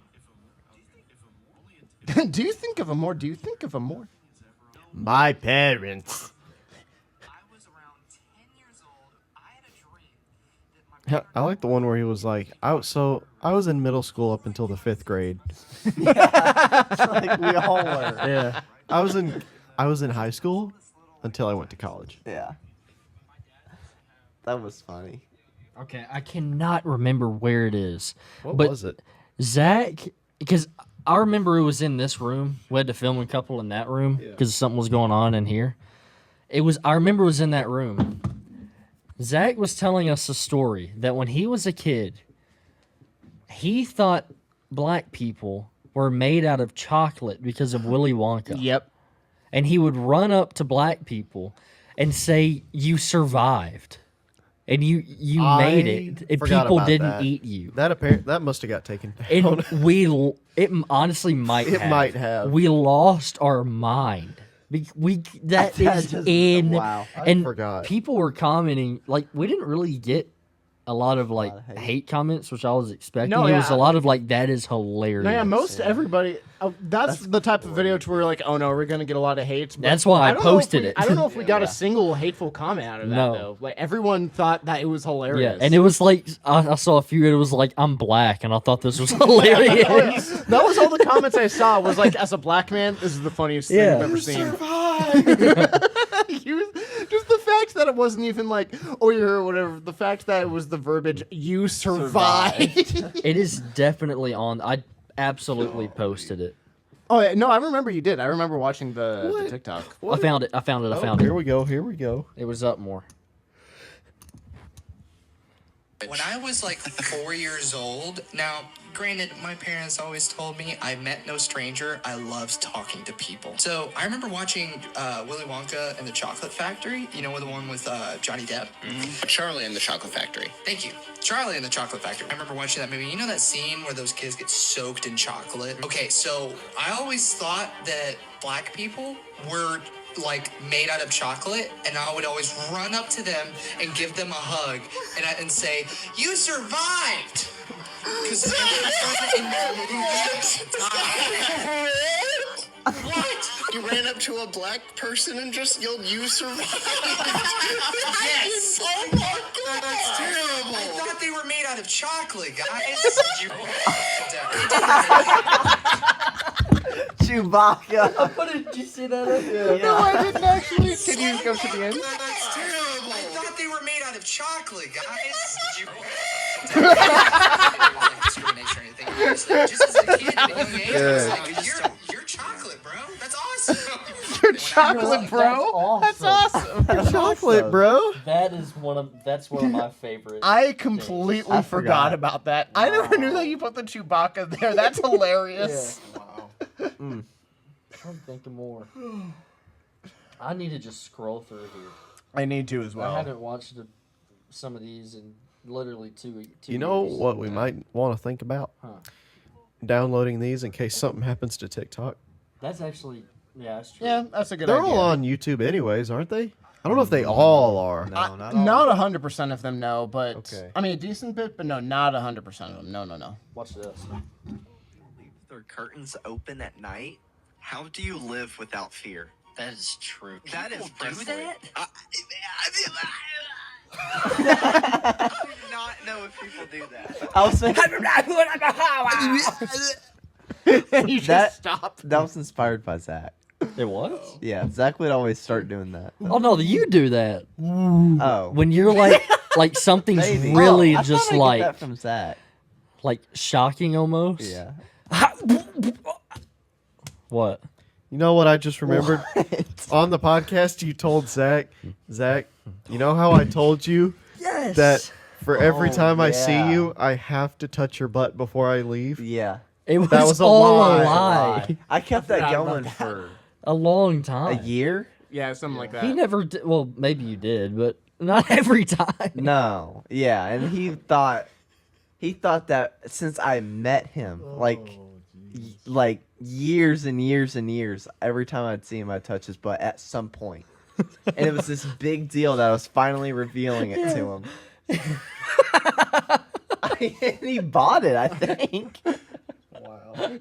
Do you think of a more? Do you think of a more? My parents. Yeah, I like the one where he was like, I was in middle school up until the 5th grade. Like we all were. Yeah. I was in high school until I went to college. Yeah. That was funny. Okay, I cannot remember where it is. What but was it? Zach, because I remember it was in this room. We had to film a couple in that room because something was going on in here. I remember it was in that room. Zach was telling us a story that when he was a kid, he thought black people were made out of chocolate because of Willy Wonka. Yep. And he would run up to black people and say, "You survived, and you made it, and forgot people about didn't that. eat you." That must have got taken down. And it honestly might It have. might have. We lost our mind. That That is just- in. wow. I And forgot. people were commenting like we didn't really get a lot of like of hate. hate comments, which I was expecting. No, it was yeah. a lot of like, that is hilarious. No, yeah, most everybody. That's the type of video to where you're like, oh no, we're gonna get a lot of hate. But That's why I don't know if posted we- it. I don't know if we got a single hateful comment out of that No. though. Like everyone thought that it was hilarious. Yeah, and it was like I saw a few. It was like, I'm black, and I thought this was hilarious. that was all the comments I saw. Was like, as a black man, this is the funniest thing Yeah. I've ever seen. Just the fact that it wasn't even like, oh, you're whatever. The fact that it was the verbiage, you survived. It is definitely on. I absolutely posted it. Oh yeah, no, I remember you did. I remember watching the TikTok. I found it. I found it. I found Here it. we go. Here we go. It was up more. When I was like 4 years old, now, granted, my parents always told me I met no stranger. I loved talking to people. So I remember watching Willy Wonka and the Chocolate Factory, you know, the one with Johnny Depp. Charlie and the Chocolate Factory. Thank you. Charlie and the Chocolate Factory. I remember watching that movie. You know that scene where those kids get soaked in chocolate? Okay, so I always thought that black people were like made out of chocolate, and I would always run up to them and give them a hug and say, "You survived!" Because in that movie, What? You ran up to a black person and just yelled, "You survived"? yes. Oh my god, that's terrible. I thought they were made out of chocolate, guys. Chewbacca. What did you see that? No, I didn't actually. Can you go to the end? That's terrible. I thought they were made out of chocolate, guys. Discrimination or anything. Just as a kid at a young age, I was like, you're chocolate, bro. That's awesome. You're chocolate, bro. That's awesome. Chocolate, bro. That's one of my favorites. I completely I forgot forgot. about that. I never knew that you put the Chewbacca there. That's hilarious. I'm thinking more. I need to just scroll through here. I need to as I haven't watched some of these in literally two You know years. what we might want to think about? Huh. Downloading these in case something happens to TikTok. That's actually, yeah, that's true. Yeah, that's a good They're idea. all on YouTube anyways, aren't they? I don't know if they all are. No, not all. Not 100% of them, no, but Okay. I mean a decent bit, but no, not 100% of them. No. Watch this. Leave their curtains open at night. How do you live without fear? That is true. That is People do definitely- that? I do not know if people do that. I was thinking You just That- stop. that was inspired by Zach. It was? Yeah, Zach would always start doing that. Oh no, you do that Oh, when you're like something's maybe. really Oh, I just thought I get like that from Zach. shocking almost. Yeah. What? You know what I just remembered? What? On the podcast, you told Zach, you know how I told you Yes. that for every Oh, time I see yeah. you, I have to touch your butt before I leave? Yeah. It was, That was a all lie. a lie. I kept that forgot about going that. for A long a time. year. Yeah, something like that. He never did. Well, maybe you did, but not every time. No. Yeah, and he thought that since I met him, like years and years and years, every time I'd see him, I'd touch his butt at some point. And it was this big deal that I was finally revealing it to him. And he bought it, I think.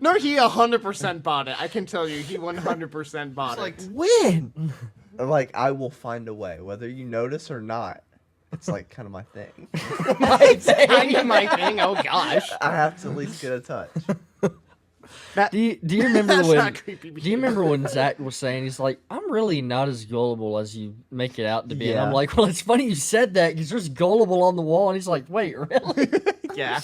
No, he 100% bought it. I can tell you, he 100% bought it. When? Like, I will find a way, whether you notice or not. It's like kind of my thing. My thing. Oh gosh. I have to at least get a touch. Do you remember That's when? not creepy Do you remember when Zach was saying he's like, I'm really not as gullible as you make it out to be? And I'm Yeah. like, well, it's funny you said that because there's gullible on the wall, and he's like, wait, really? Yeah.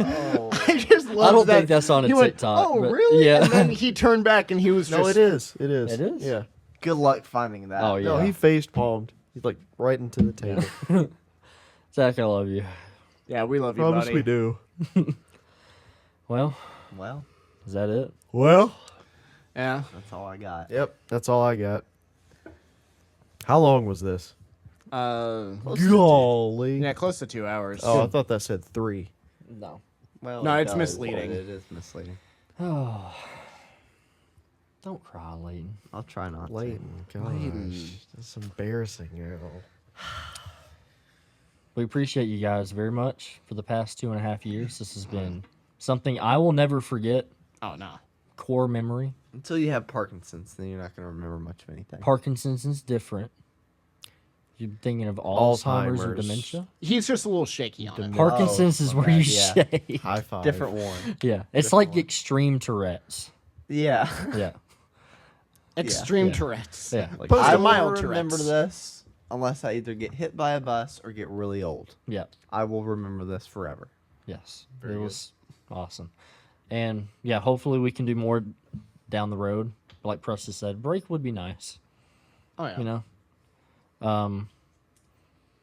Oh. I just love I don't that. think that's on a He went, TikTok. oh, but really? Yeah. And then he turned back and he was No, just. it is. It is. It is? Yeah. Good luck finding that. Oh yeah. No, he face palmed. He's like right into the table. Zach, I love you. Yeah, we love you, Promise buddy. we do. Well, Well, is that it? Well. Yeah. that's all I got. Yep. That's all I got. How long was this? Golly. Yeah, close to 2 hours. Oh, I thought that said 3. No. Well, No, it it's does, misleading. but It is misleading. Oh. Don't cry, Layton. I'll try not to. Layton, gosh, that's embarrassing. We appreciate you guys very much for the past 2.5 years. This has been something I will never forget. Oh no. Core memory. Until you have Parkinson's, then you're not going to remember much of anything. Parkinson's is different. You're thinking of Alzheimer's or Alzheimer's. dementia? He's just a little shaky on it. Parkinson's is my where you bad, yeah. shake. High five. Different one. Yeah. It's like extreme Tourette's. Yeah. Yeah. Extreme Yeah. Tourette's. Yeah. Like, Post I a will mild remember Tourette's. this unless I either get hit by a bus or get really old. Yeah. I will remember this forever. Yes. It was awesome. And yeah, hopefully we can do more down the road. Like Preston said, break would be nice. Oh yeah. You know?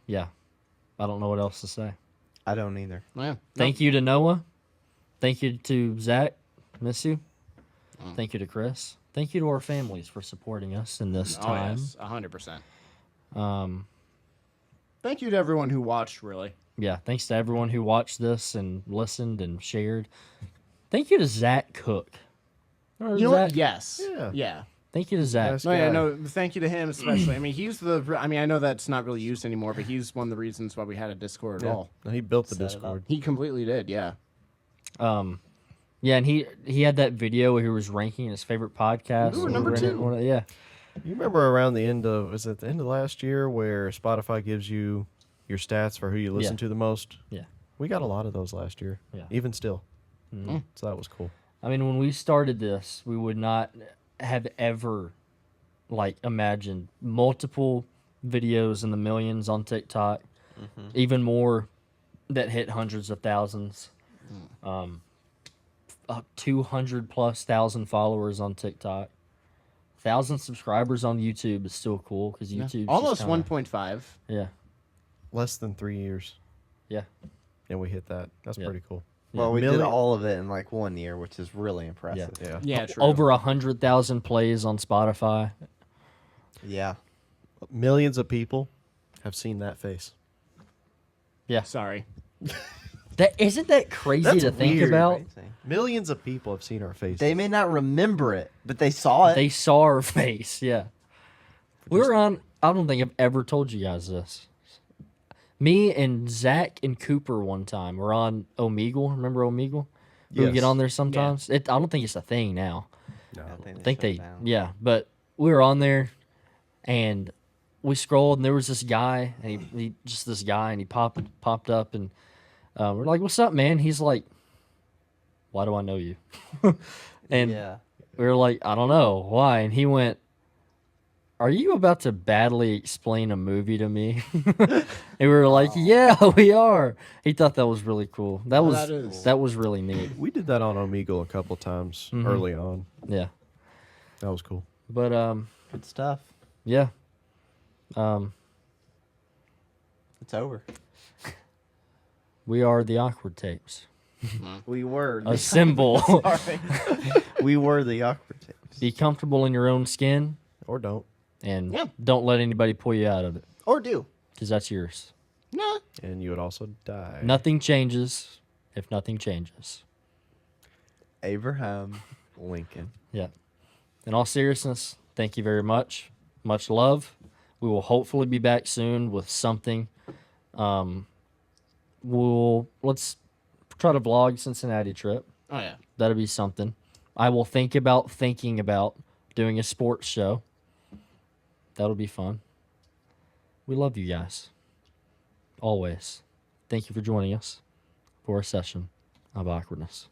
Yeah. I don't know what else to say. I don't either. Yeah. Thank you to Noah. Thank you to Zach. Miss you. Thank you to Chris. Thank you to our families for supporting us in this Oh time. yes, 100%. Um, Thank you to everyone who watched. Really. yeah, thanks to everyone who watched this and listened and shared. Thank you to Zach Cook. Remember You know Zach? what? Yes. Yeah. Yeah. Thank you to Zach. Yes. No, yeah, guy. no. Thank you to him especially. I mean, he's the. I mean, I know that's not really used anymore, but he's one of the reasons why we had a Discord at all. No, he built the Set it up. Discord. He completely did. Yeah. Yeah, and he had that video where he was ranking his favorite podcasts. Ooh, and number we ran it 2. one of- yeah. You remember around the end of, was it the end of last year, where Spotify gives you your stats for who you listen Yeah. to the most? Yeah. We got a lot of those last year. Yeah. Even still. So that was cool. I mean, when we started this, we would not have ever like imagined multiple videos in the millions on TikTok, even more that hit hundreds of thousands. 200,000+ followers on TikTok, 1,000 subscribers on YouTube is still cool because YouTube Almost 1.5. Yeah, Less than 3 years. yeah. And we hit that. That's Yeah. pretty cool. Well, we did Million- all of it in like 1 year, which is really impressive. Yeah. Yeah. True. Over 100,000 plays on Spotify. Yeah. Millions of people have seen that face. Sorry. That isn't that crazy That's to think weird. about. Amazing. Millions of people have seen our face. They may not remember it, but they saw it. They saw our face. Yeah, we were on. I don't think I've ever told you guys this. Me and Zach and Cooper one time were on Omegle. Remember Omegle? We would get Yes. on there sometimes. I don't think it's a thing now. No. I I think shut they, it down. yeah, but we were on there, and we scrolled, and there was this guy, and he just this guy, and he popped up, and we're like, "What's up, man?" He's like, "Why do I know you?" And Yeah. we were like, "I don't know why," and he went, "Are you about to badly explain a movie to me?" And we were like, "Yeah, we are." He thought that was really cool. That was that is. really neat. We did that on Omegle a couple times early on. Yeah, That was cool. but Good stuff. yeah. It's over. We are the Awkward Tapes. We were. A symbol. Sorry. We were the awkward tapes. Be comfortable in your own skin Or don't. and Yeah. don't let anybody pull you out of it Or do. because that's yours. Nah. And you would also die. Nothing changes if nothing changes. Abraham Lincoln. Yeah. In all seriousness, thank you very much. Much love. We will hopefully be back soon with something. Let's try to vlog Cincinnati trip. Oh yeah. That'll be something. I will thinking about doing a sports show. That'll be fun. We love you guys. Always. Thank you for joining us for a session of awkwardness.